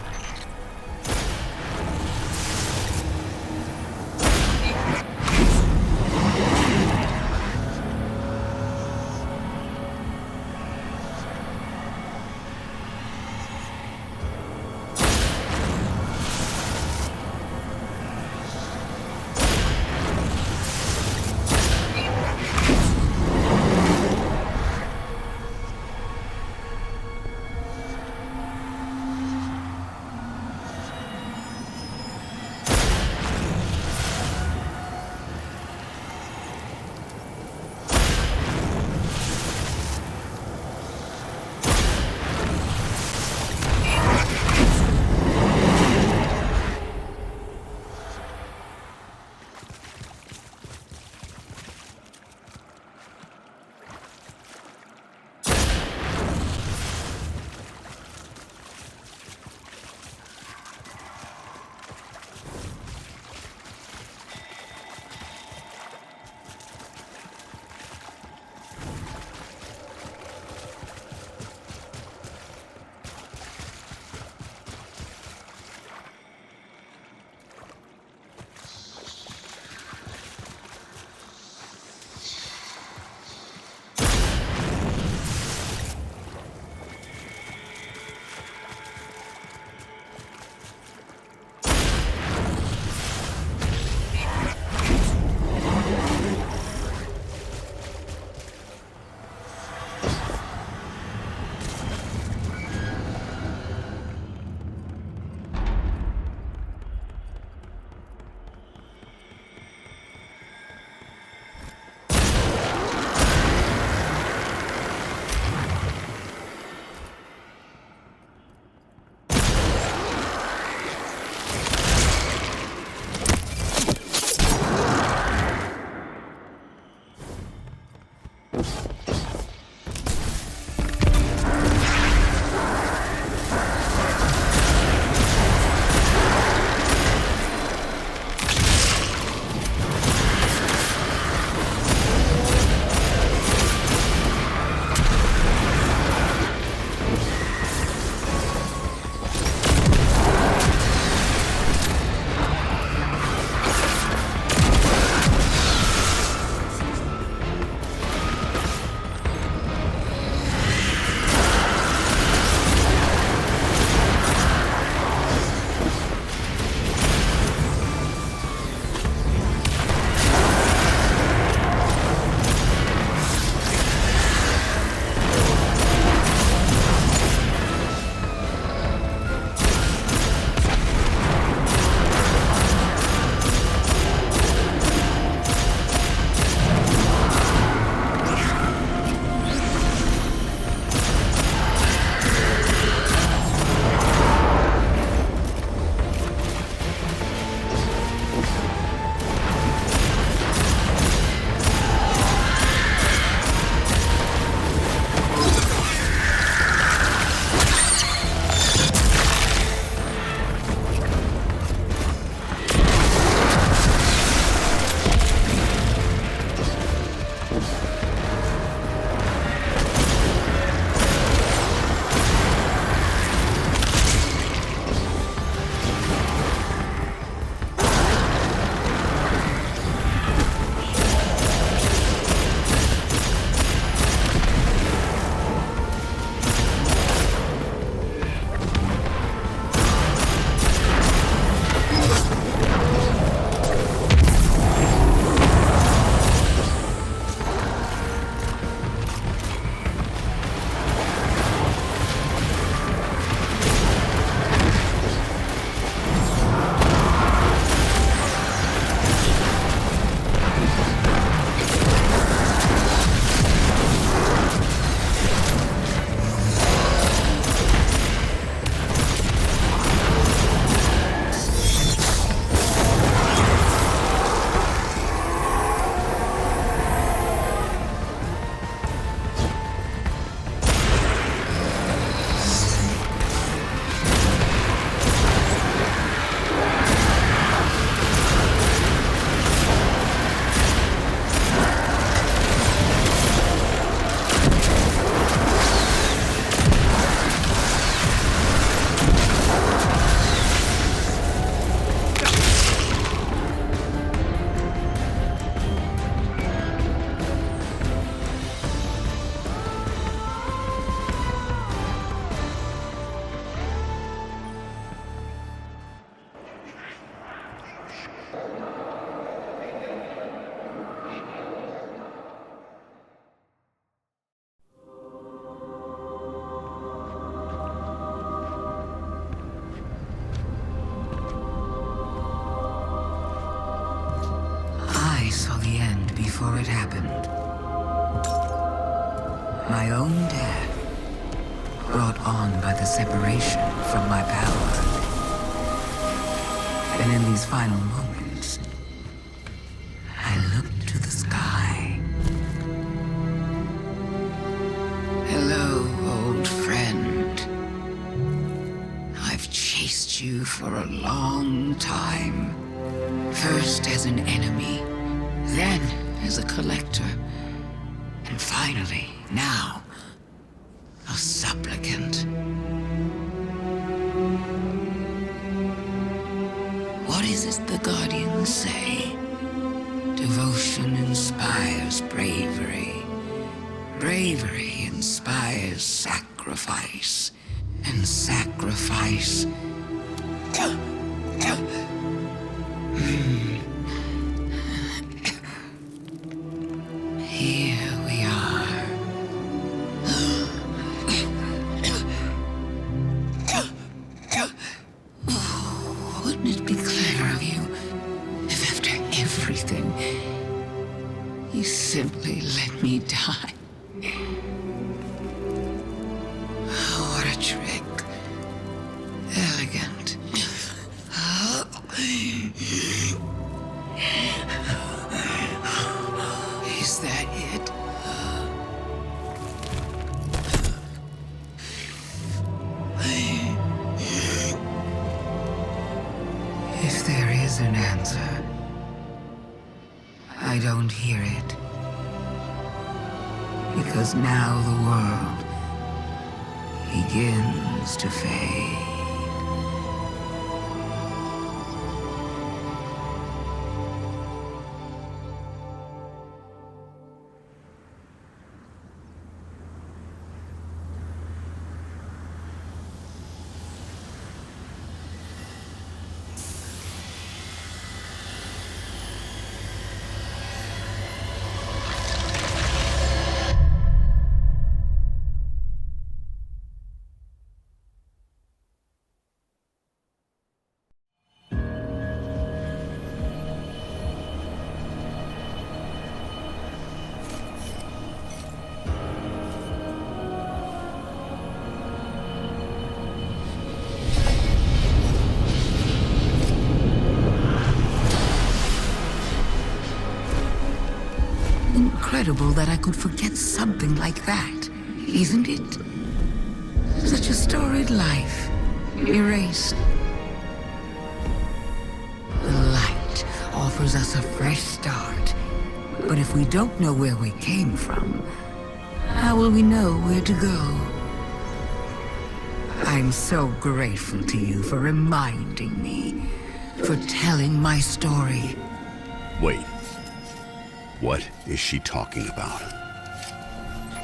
I saw the end before it happened. My own death, brought on by the separation from my power. And in these final moments, I looked to the sky. Hello, old friend. I've chased you for a long time. First as an enemy, then as a collector, and finally, now, a supplicant. What is it the Guardians say? Devotion inspires bravery. Bravery inspires sacrifice. And sacrifice... Here we are. Wouldn't it be clever of you if after everything, you simply let me die? What a trick. Elegant. Is that it? If there is an answer, I don't hear it. Because now the world begins to fade. Incredible that I could forget something like that, isn't it? Such a storied life, erased. The light offers us a fresh start, but if we don't know where we came from, how will we know where to go? I'm so grateful to you for reminding me, for telling my story. Wait. What is she talking about?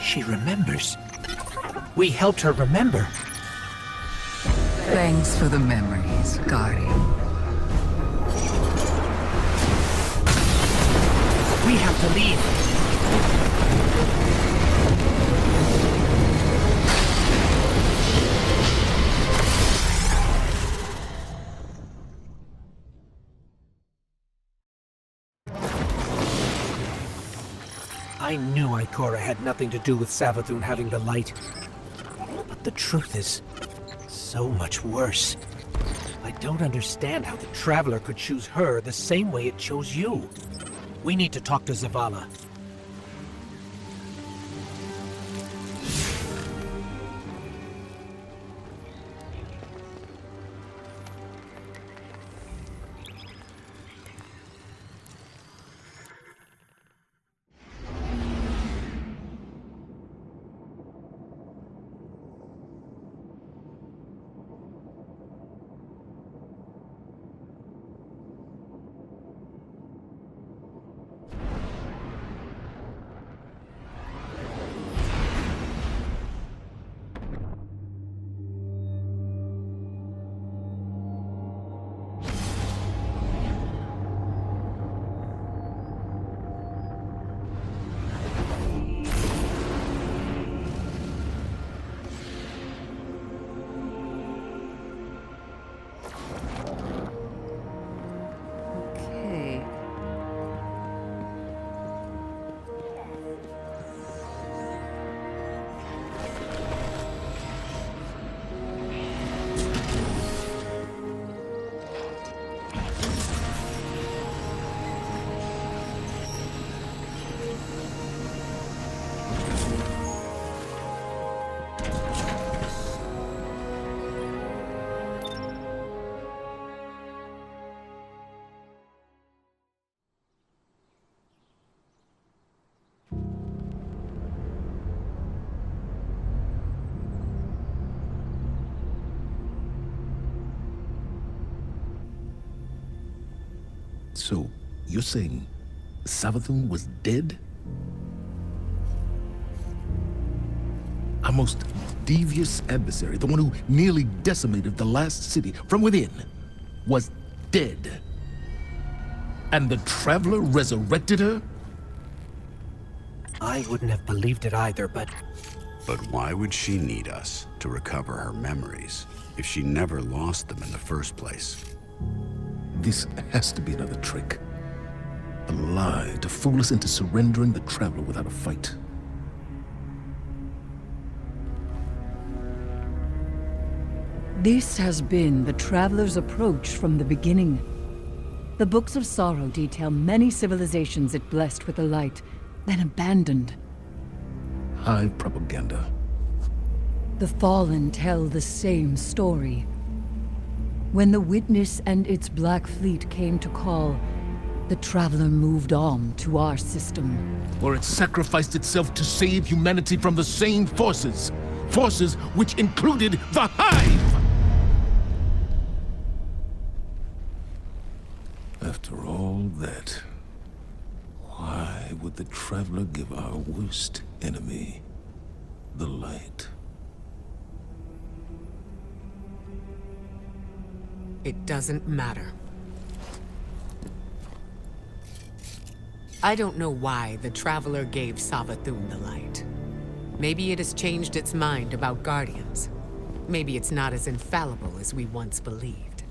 She remembers. We helped her remember. Thanks for the memories, Guardian. We have to leave. I knew Ikora had nothing to do with Savathûn having the light. But the truth is so much worse. I don't understand how the Traveler could choose her the same way it chose you. We need to talk to Zavala. So, you're saying Savathûn was dead? Our most devious adversary, the one who nearly decimated the last city from within, was dead. And the Traveler resurrected her? I wouldn't have believed it either, but But why would she need us to recover her memories if she never lost them in the first place? This has to be another trick. A lie to fool us into surrendering the Traveler without a fight. This has been the Traveler's approach from the beginning. The Books of Sorrow detail many civilizations it blessed with the light, then abandoned. Hive propaganda. The Fallen tell the same story. When the Witness and its Black Fleet came to call, the Traveler moved on to our system. Or it sacrificed itself to save humanity from the same forces. Forces which included the Hive! After all that, why would the Traveler give our worst enemy the light? It doesn't matter. I don't know why the Traveler gave Savathûn the light. Maybe it has changed its mind about Guardians. Maybe it's not as infallible as we once believed.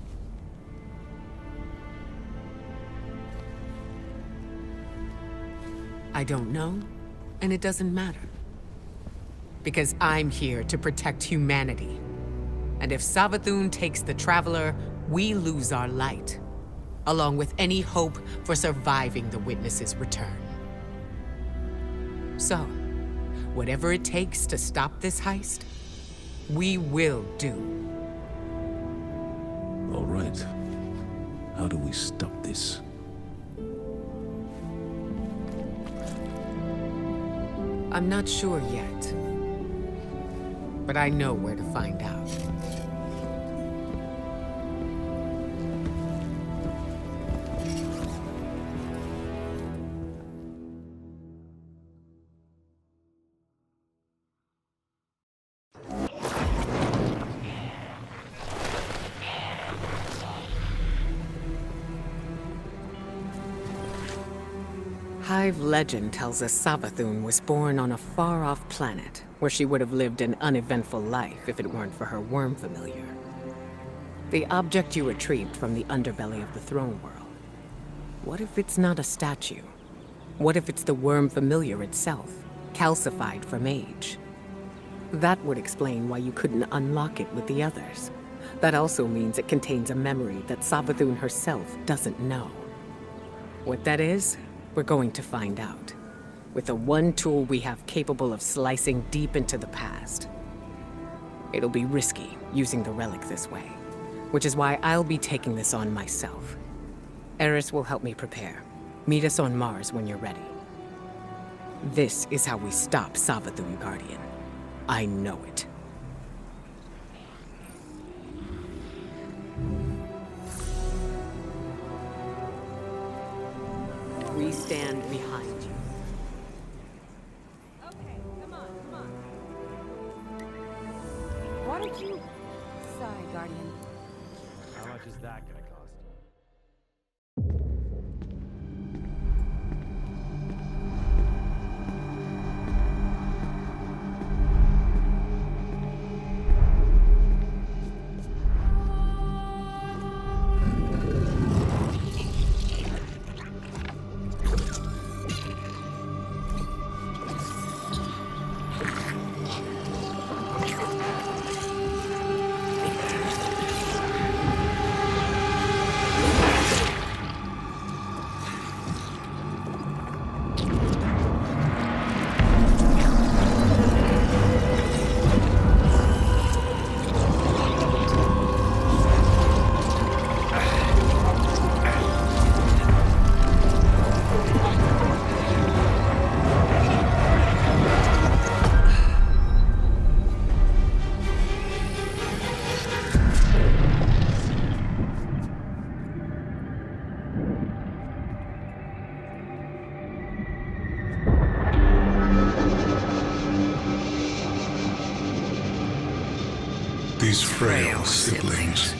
I don't know, and it doesn't matter. Because I'm here to protect humanity. And if Savathûn takes the Traveler, we lose our light, along with any hope for surviving the Witness's return. So, whatever it takes to stop this heist, we will do. All right. How do we stop this? I'm not sure yet, but I know where to find out. Hive legend tells us Savathûn was born on a far-off planet, where she would have lived an uneventful life if it weren't for her worm familiar. The object you retrieved from the underbelly of the throne world. What if it's not a statue? What if it's the worm familiar itself, calcified from age? That would explain why you couldn't unlock it with the others. That also means it contains a memory that Savathûn herself doesn't know. What that is, we're going to find out. With the one tool we have capable of slicing deep into the past. It'll be risky using the relic this way, which is why I'll be taking this on myself. Eris will help me prepare. Meet us on Mars when you're ready. This is how we stop Savathûn, Guardian. I know it. We stand behind you. Okay, come on. Why don't you... Sorry, Guardian. How much is that gonna cost? These frail siblings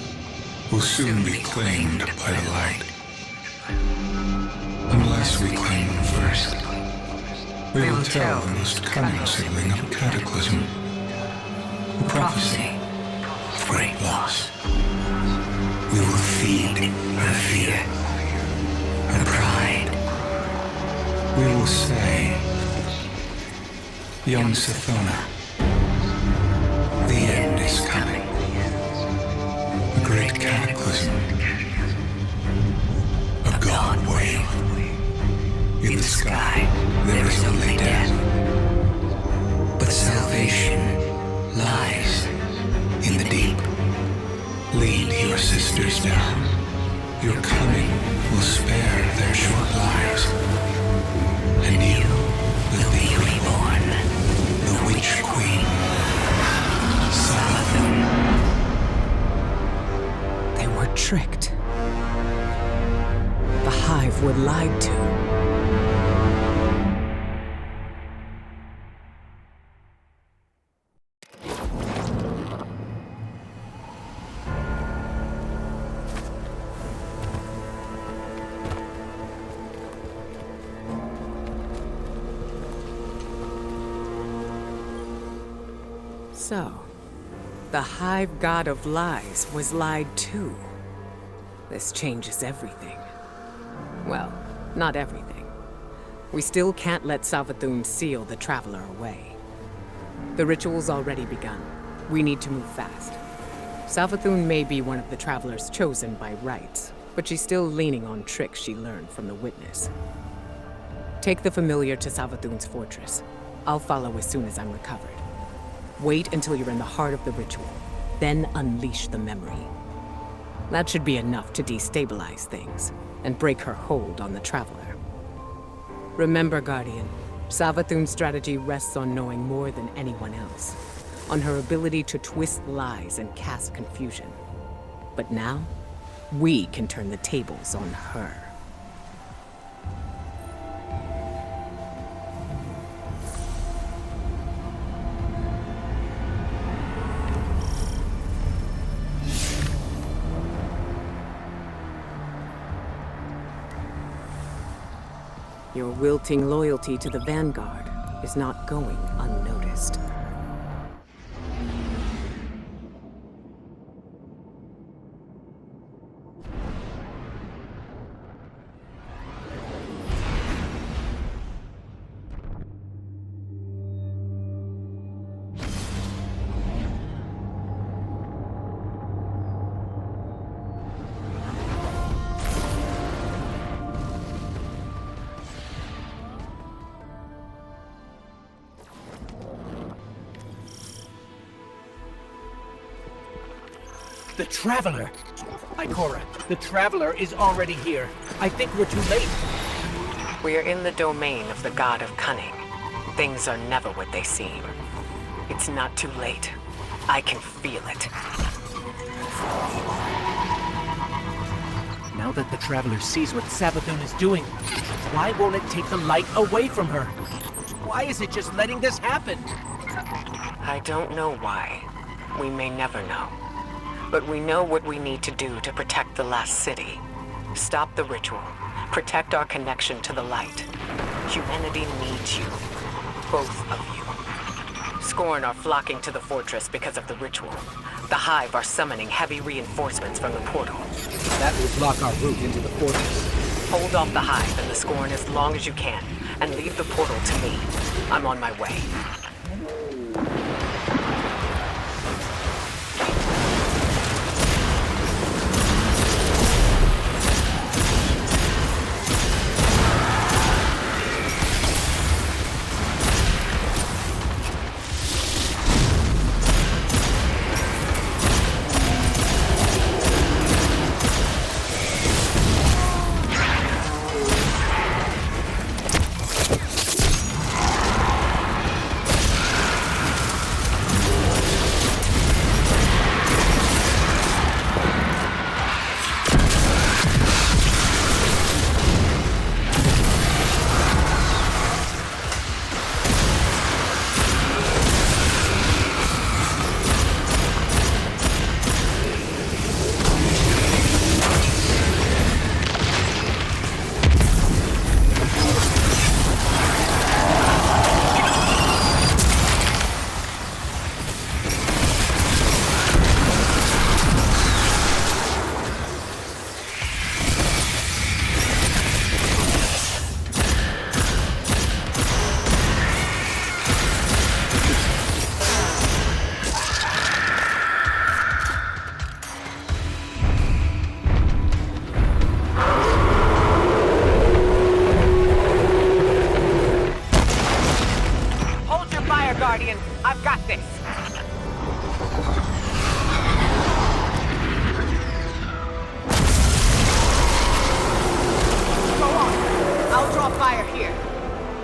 will soon be claimed by the light. Unless we claim them first, we will tell the most cunning sibling of a cataclysm, a prophecy of great loss. We will feed her fear, her pride. We will say, young Savathûn, the end is coming. A great cataclysm. A god wave. In the sky, there is only death. But salvation lies in the deep. Lead your sisters down. Your coming will spare their short lives. And you will be reborn, the Witch Queen, Savathûn. They were tricked. The Hive were lied to. So, the Hive god of lies was lied to. This changes everything. Well, not everything. We still can't let Savathûn seal the Traveler away. The ritual's already begun. We need to move fast. Savathûn may be one of the Travelers chosen by rights, but she's still leaning on tricks she learned from the Witness. Take the familiar to Savathûn's fortress. I'll follow as soon as I'm recovered. Wait until you're in the heart of the ritual, then unleash the memory. That should be enough to destabilize things and break her hold on the Traveler. Remember, Guardian, Savathûn's strategy rests on knowing more than anyone else, on her ability to twist lies and cast confusion. But now, we can turn the tables on her. Your wilting loyalty to the Vanguard is not going unnoticed. The Traveler! Ikora, the Traveler is already here. I think we're too late. We are in the domain of the God of Cunning. Things are never what they seem. It's not too late. I can feel it. Now that the Traveler sees what Savathûn is doing, why won't it take the light away from her? Why is it just letting this happen? I don't know why. We may never know. But we know what we need to do to protect the last city. Stop the ritual. Protect our connection to the light. Humanity needs you. Both of you. Scorn are flocking to the fortress because of the ritual. The Hive are summoning heavy reinforcements from the portal. That will block our route into the fortress. Hold off the Hive and the Scorn as long as you can, and leave the portal to me. I'm on my way.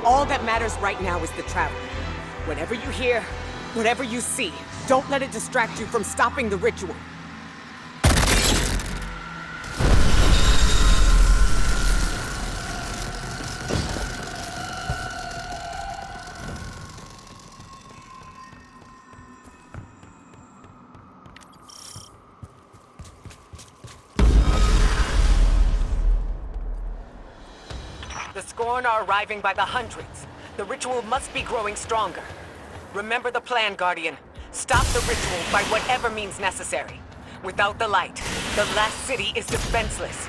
All that matters right now is the traveler. Whatever you hear, whatever you see, don't let it distract you from stopping the ritual. The Scorn are arriving by the hundreds. The ritual must be growing stronger. Remember the plan, Guardian. Stop the ritual by whatever means necessary. Without the light, the last city is defenseless.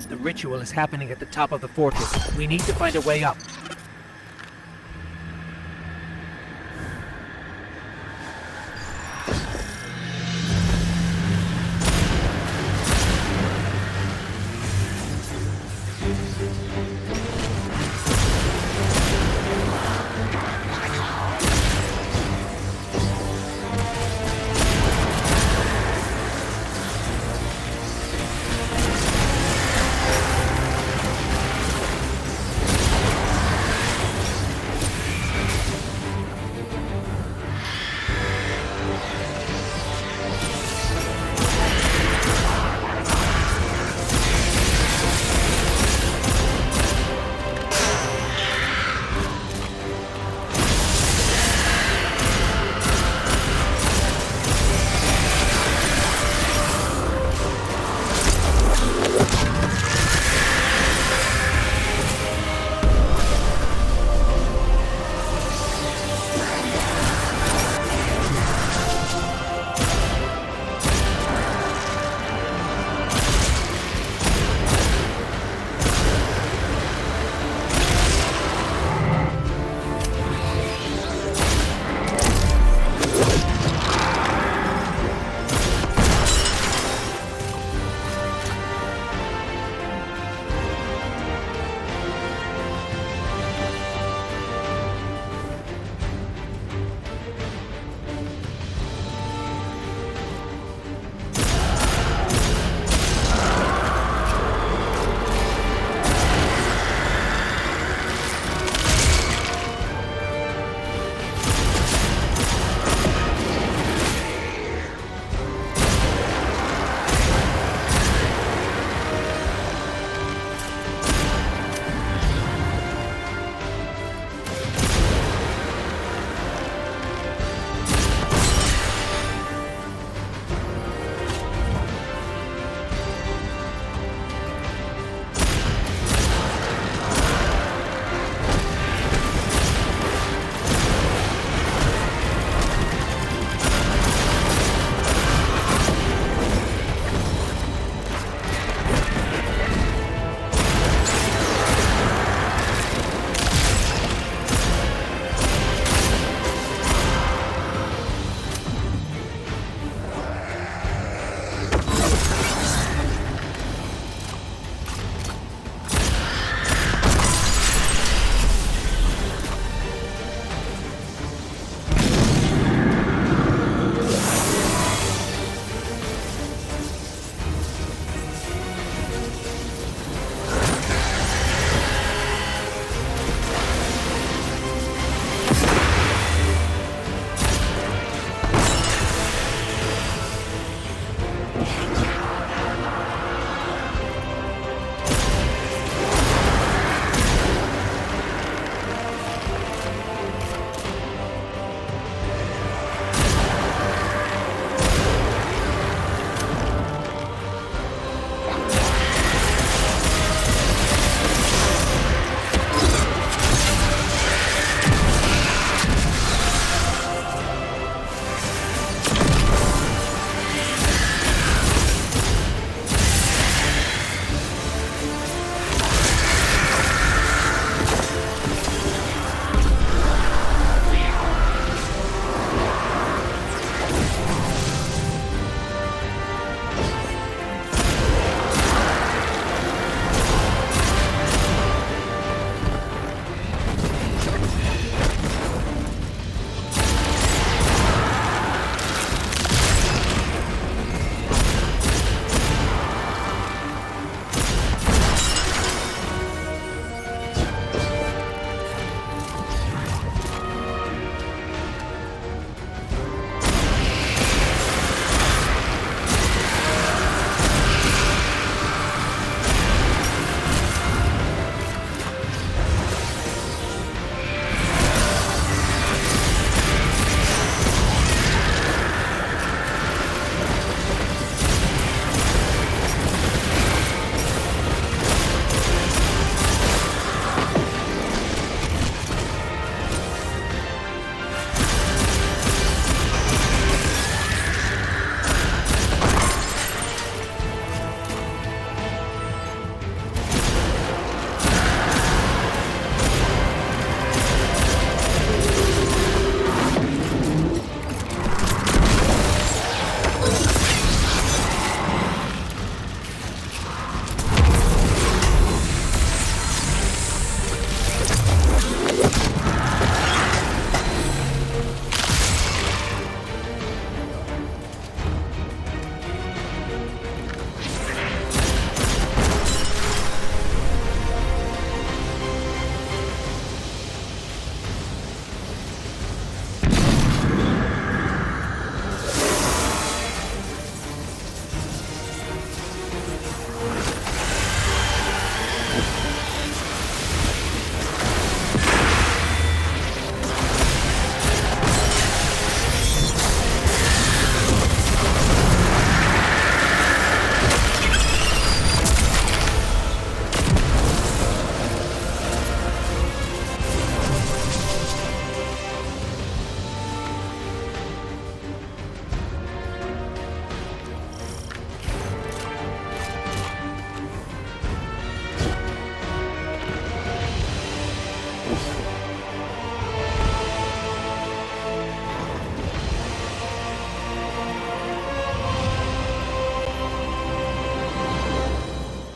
The ritual is happening at the top of the fortress. We need to find a way up.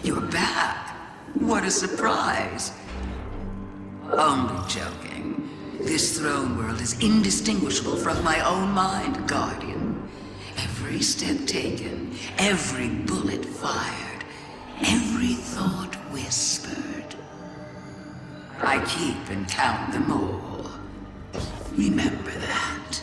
You're back. What a surprise. Only joking. This throne world is indistinguishable from my own mind, Guardian. Every step taken, every bullet fired, every thought whispered. I keep and count them all. Remember that.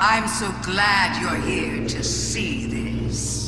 I'm so glad you're here to see this.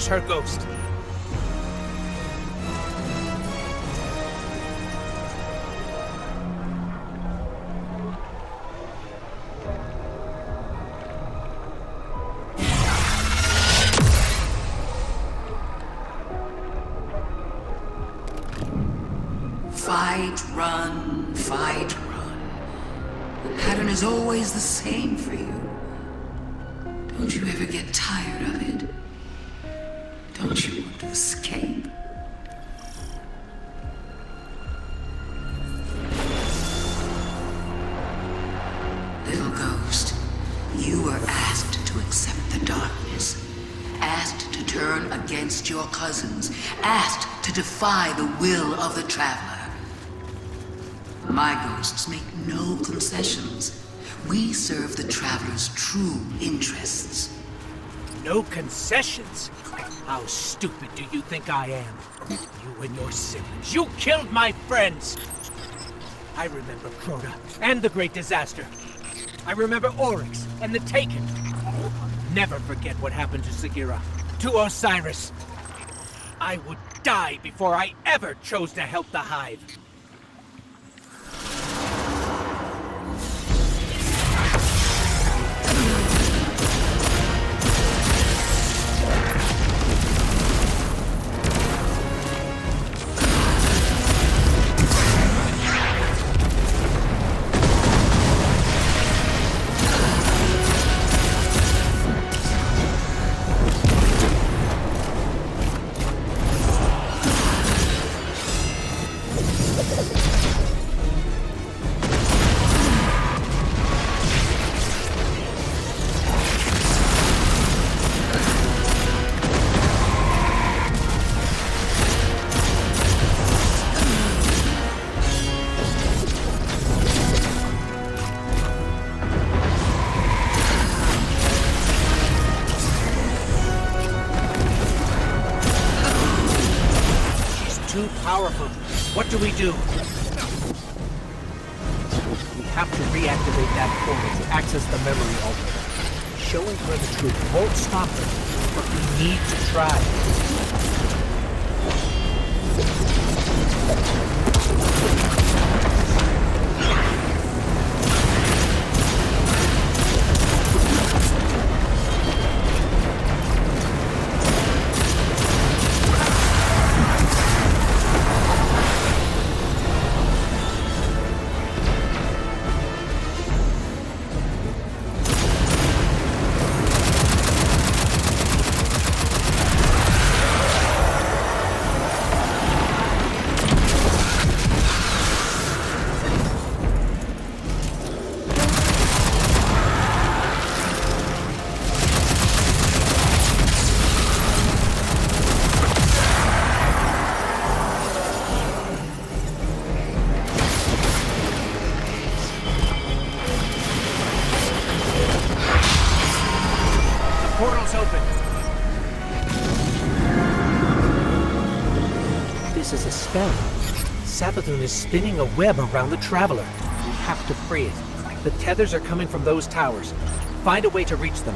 There's her ghost. Fight, run. The pattern is always the same for you. Don't you ever get tired of it? Don't you want to escape? Little ghost, you were asked to accept the darkness. Asked to turn against your cousins. Asked to defy the will of the Traveler. My ghosts make no concessions. We serve the Traveler's true interests. No concessions? How stupid do you think I am? You and your siblings. You killed my friends! I remember Crota and the Great Disaster. I remember Oryx and the Taken. I'll never forget what happened to Sagira, to Osiris. I would die before I ever chose to help the Hive. Too powerful. What do? We have to reactivate that portal to access the memory altar. Showing her the truth won't stop her, but we need to try. Portal's open. This is a spell. Savathûn is spinning a web around the Traveler. We have to free it. The tethers are coming from those towers. Find a way to reach them.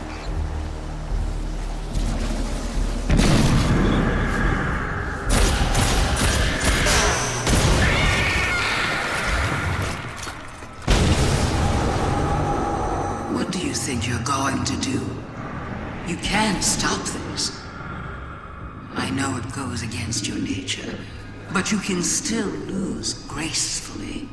What do you think you're going to do? You can't stop this. I know it goes against your nature, but you can still lose gracefully.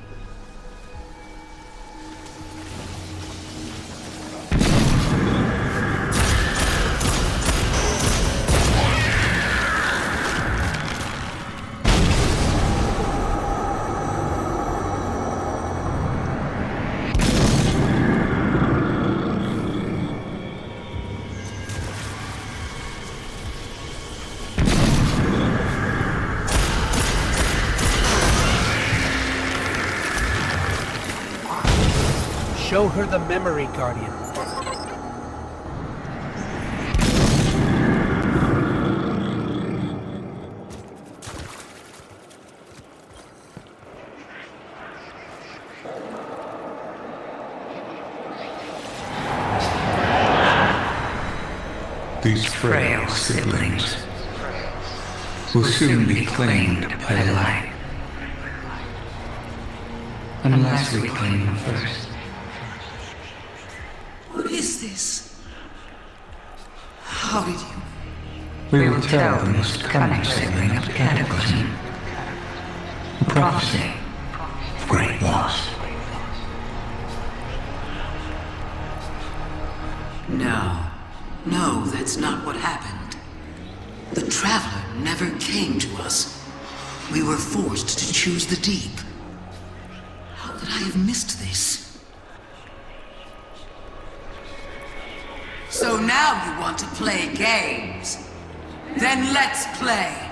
Show her the memory, Guardian. These frail siblings will soon be claimed by the light. Unless we claim them first. What is this? How did you... We will tell the most cunning sibling of the Cataclysm. A prophecy of great loss. No, that's not what happened. The Traveler never came to us. We were forced to choose the deep. How could I have missed this? So now you want to play games? Then let's play!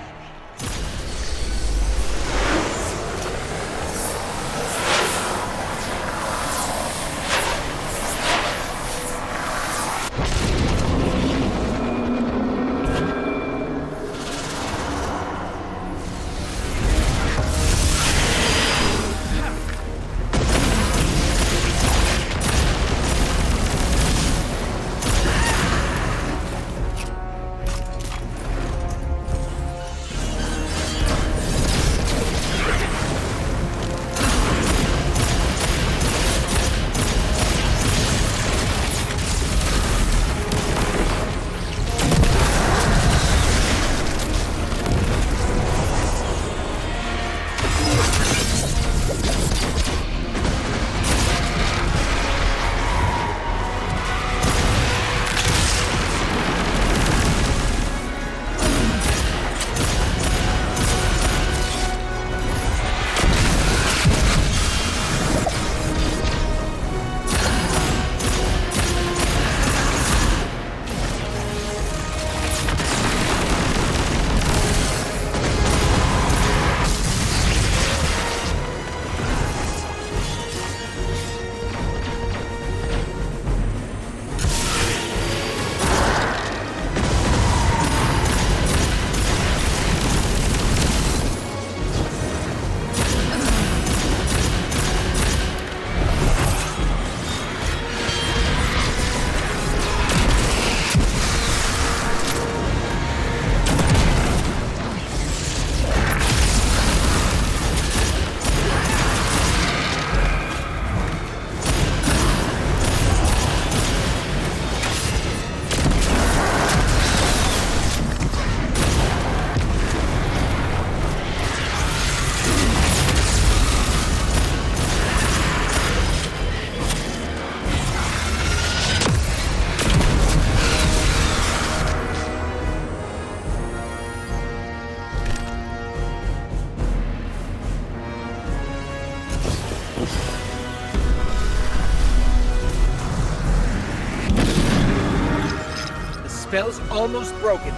Spell's almost broken.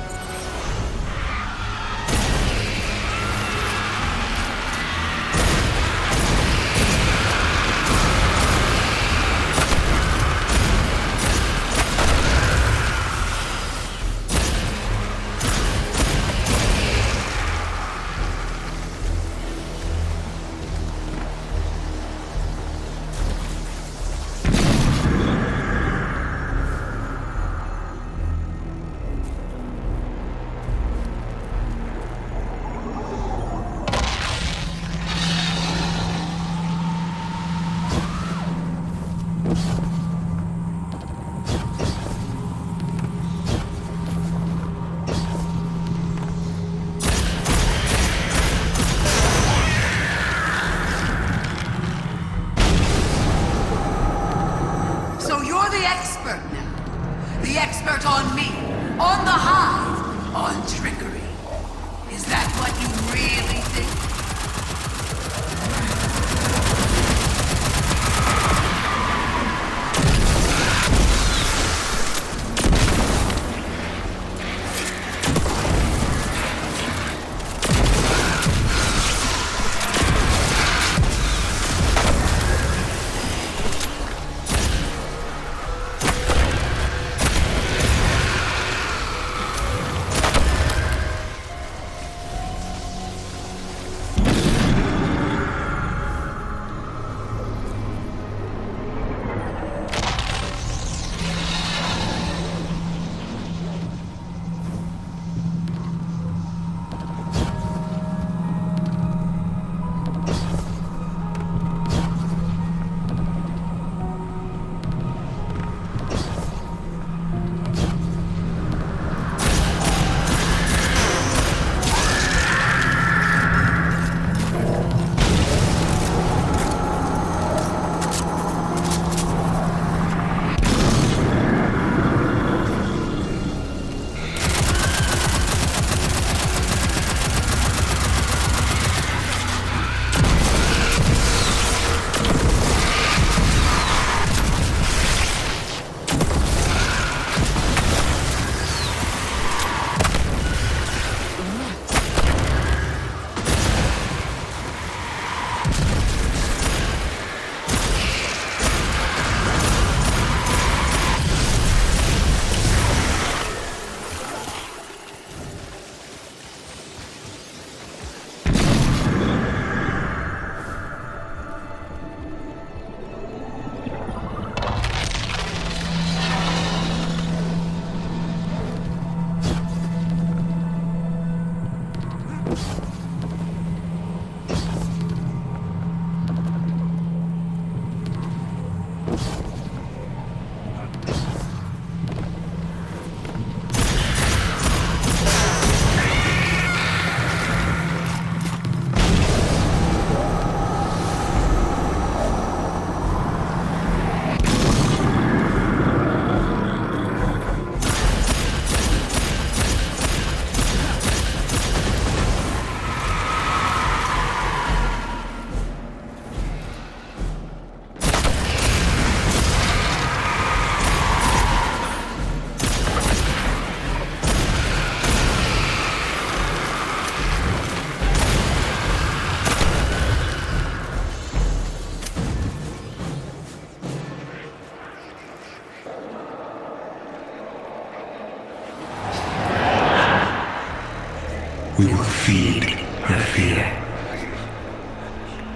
will feed her fear,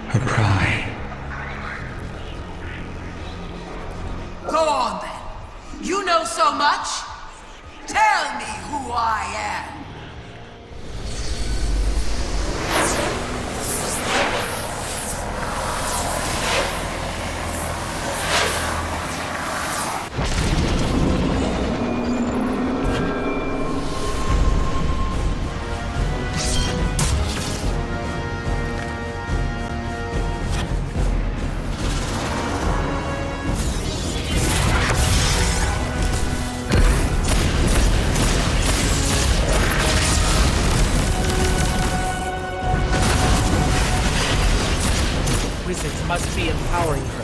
her pride. Go on then. You know so much. Tell me who I am. Wizards must be empowering her.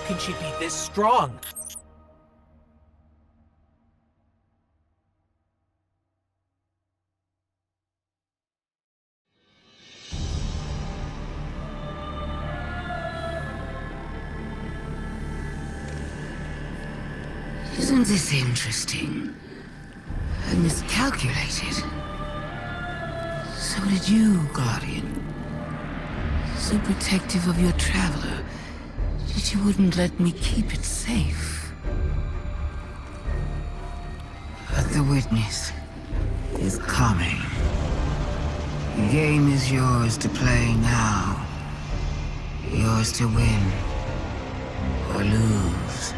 Can she be this strong? Isn't this interesting? I miscalculated. So did you, Guardian. So protective of your traveler that you wouldn't let me keep it safe. But the witness is coming. The game is yours to play now. Yours to win or lose.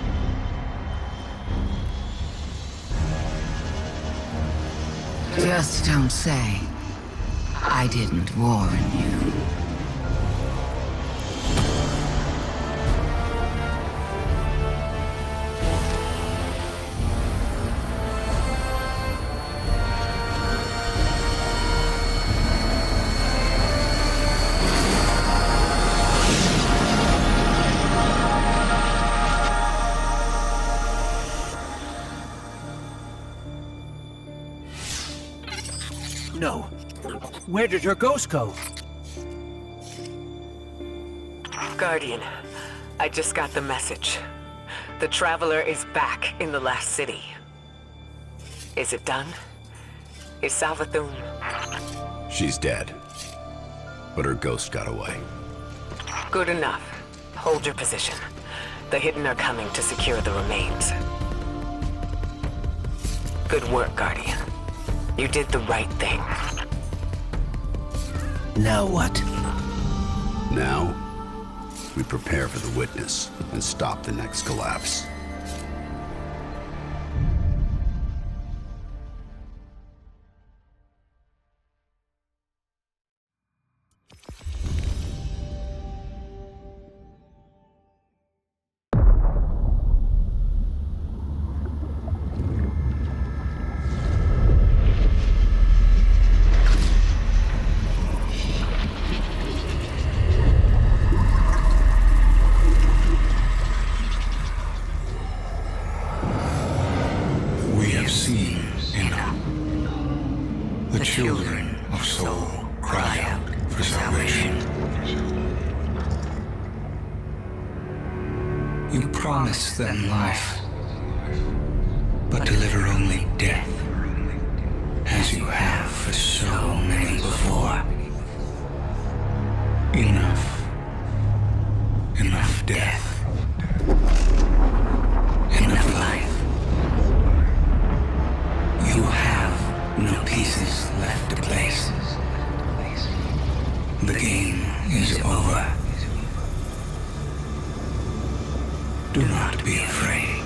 Just don't say I didn't warn you. Where did her ghost go? Guardian, I just got the message. The Traveler is back in the last city. Is it done? Is Savathûn... She's dead. But her ghost got away. Good enough. Hold your position. The Hidden are coming to secure the remains. Good work, Guardian. You did the right thing. Now what? Now, we prepare for the Witness and stop the next collapse. Children of soul cry out for salvation. You promise them life, but deliver only death, as you have for so many before. Enough. Enough death. Enough life. You have no pieces left to place. The game is over. Do not be afraid.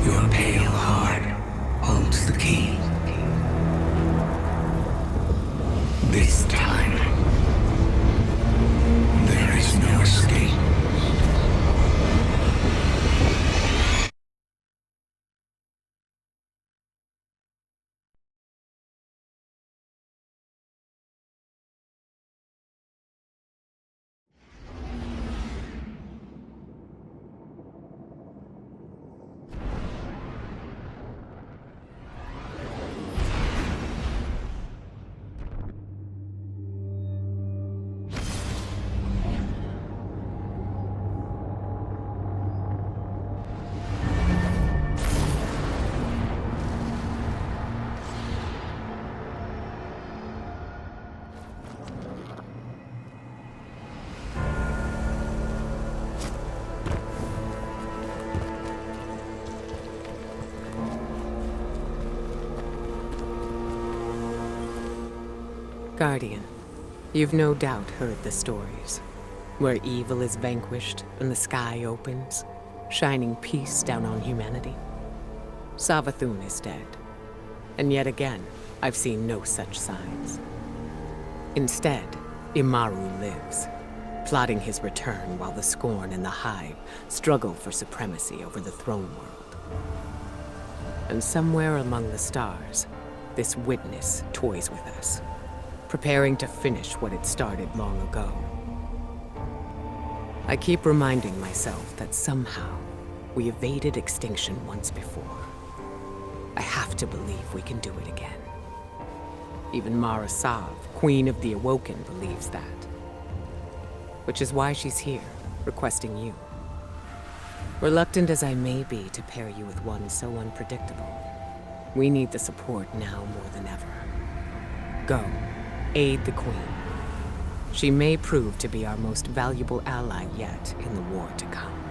Your pale heart holds the key. This time, there is no escape. Guardian, you've no doubt heard the stories, where evil is vanquished and the sky opens, shining peace down on humanity. Savathûn is dead, and yet again, I've seen no such signs. Instead, Imaru lives, plotting his return while the Scorn and the Hive struggle for supremacy over the throne world. And somewhere among the stars, this Witness toys with us, preparing to finish what it started long ago. I keep reminding myself that somehow we evaded extinction once before. I have to believe we can do it again. Even Mara Sav, Queen of the Awoken, believes that. Which is why she's here, requesting you. Reluctant as I may be to pair you with one so unpredictable, we need the support now more than ever. Go. Aid the Queen. She may prove to be our most valuable ally yet in the war to come.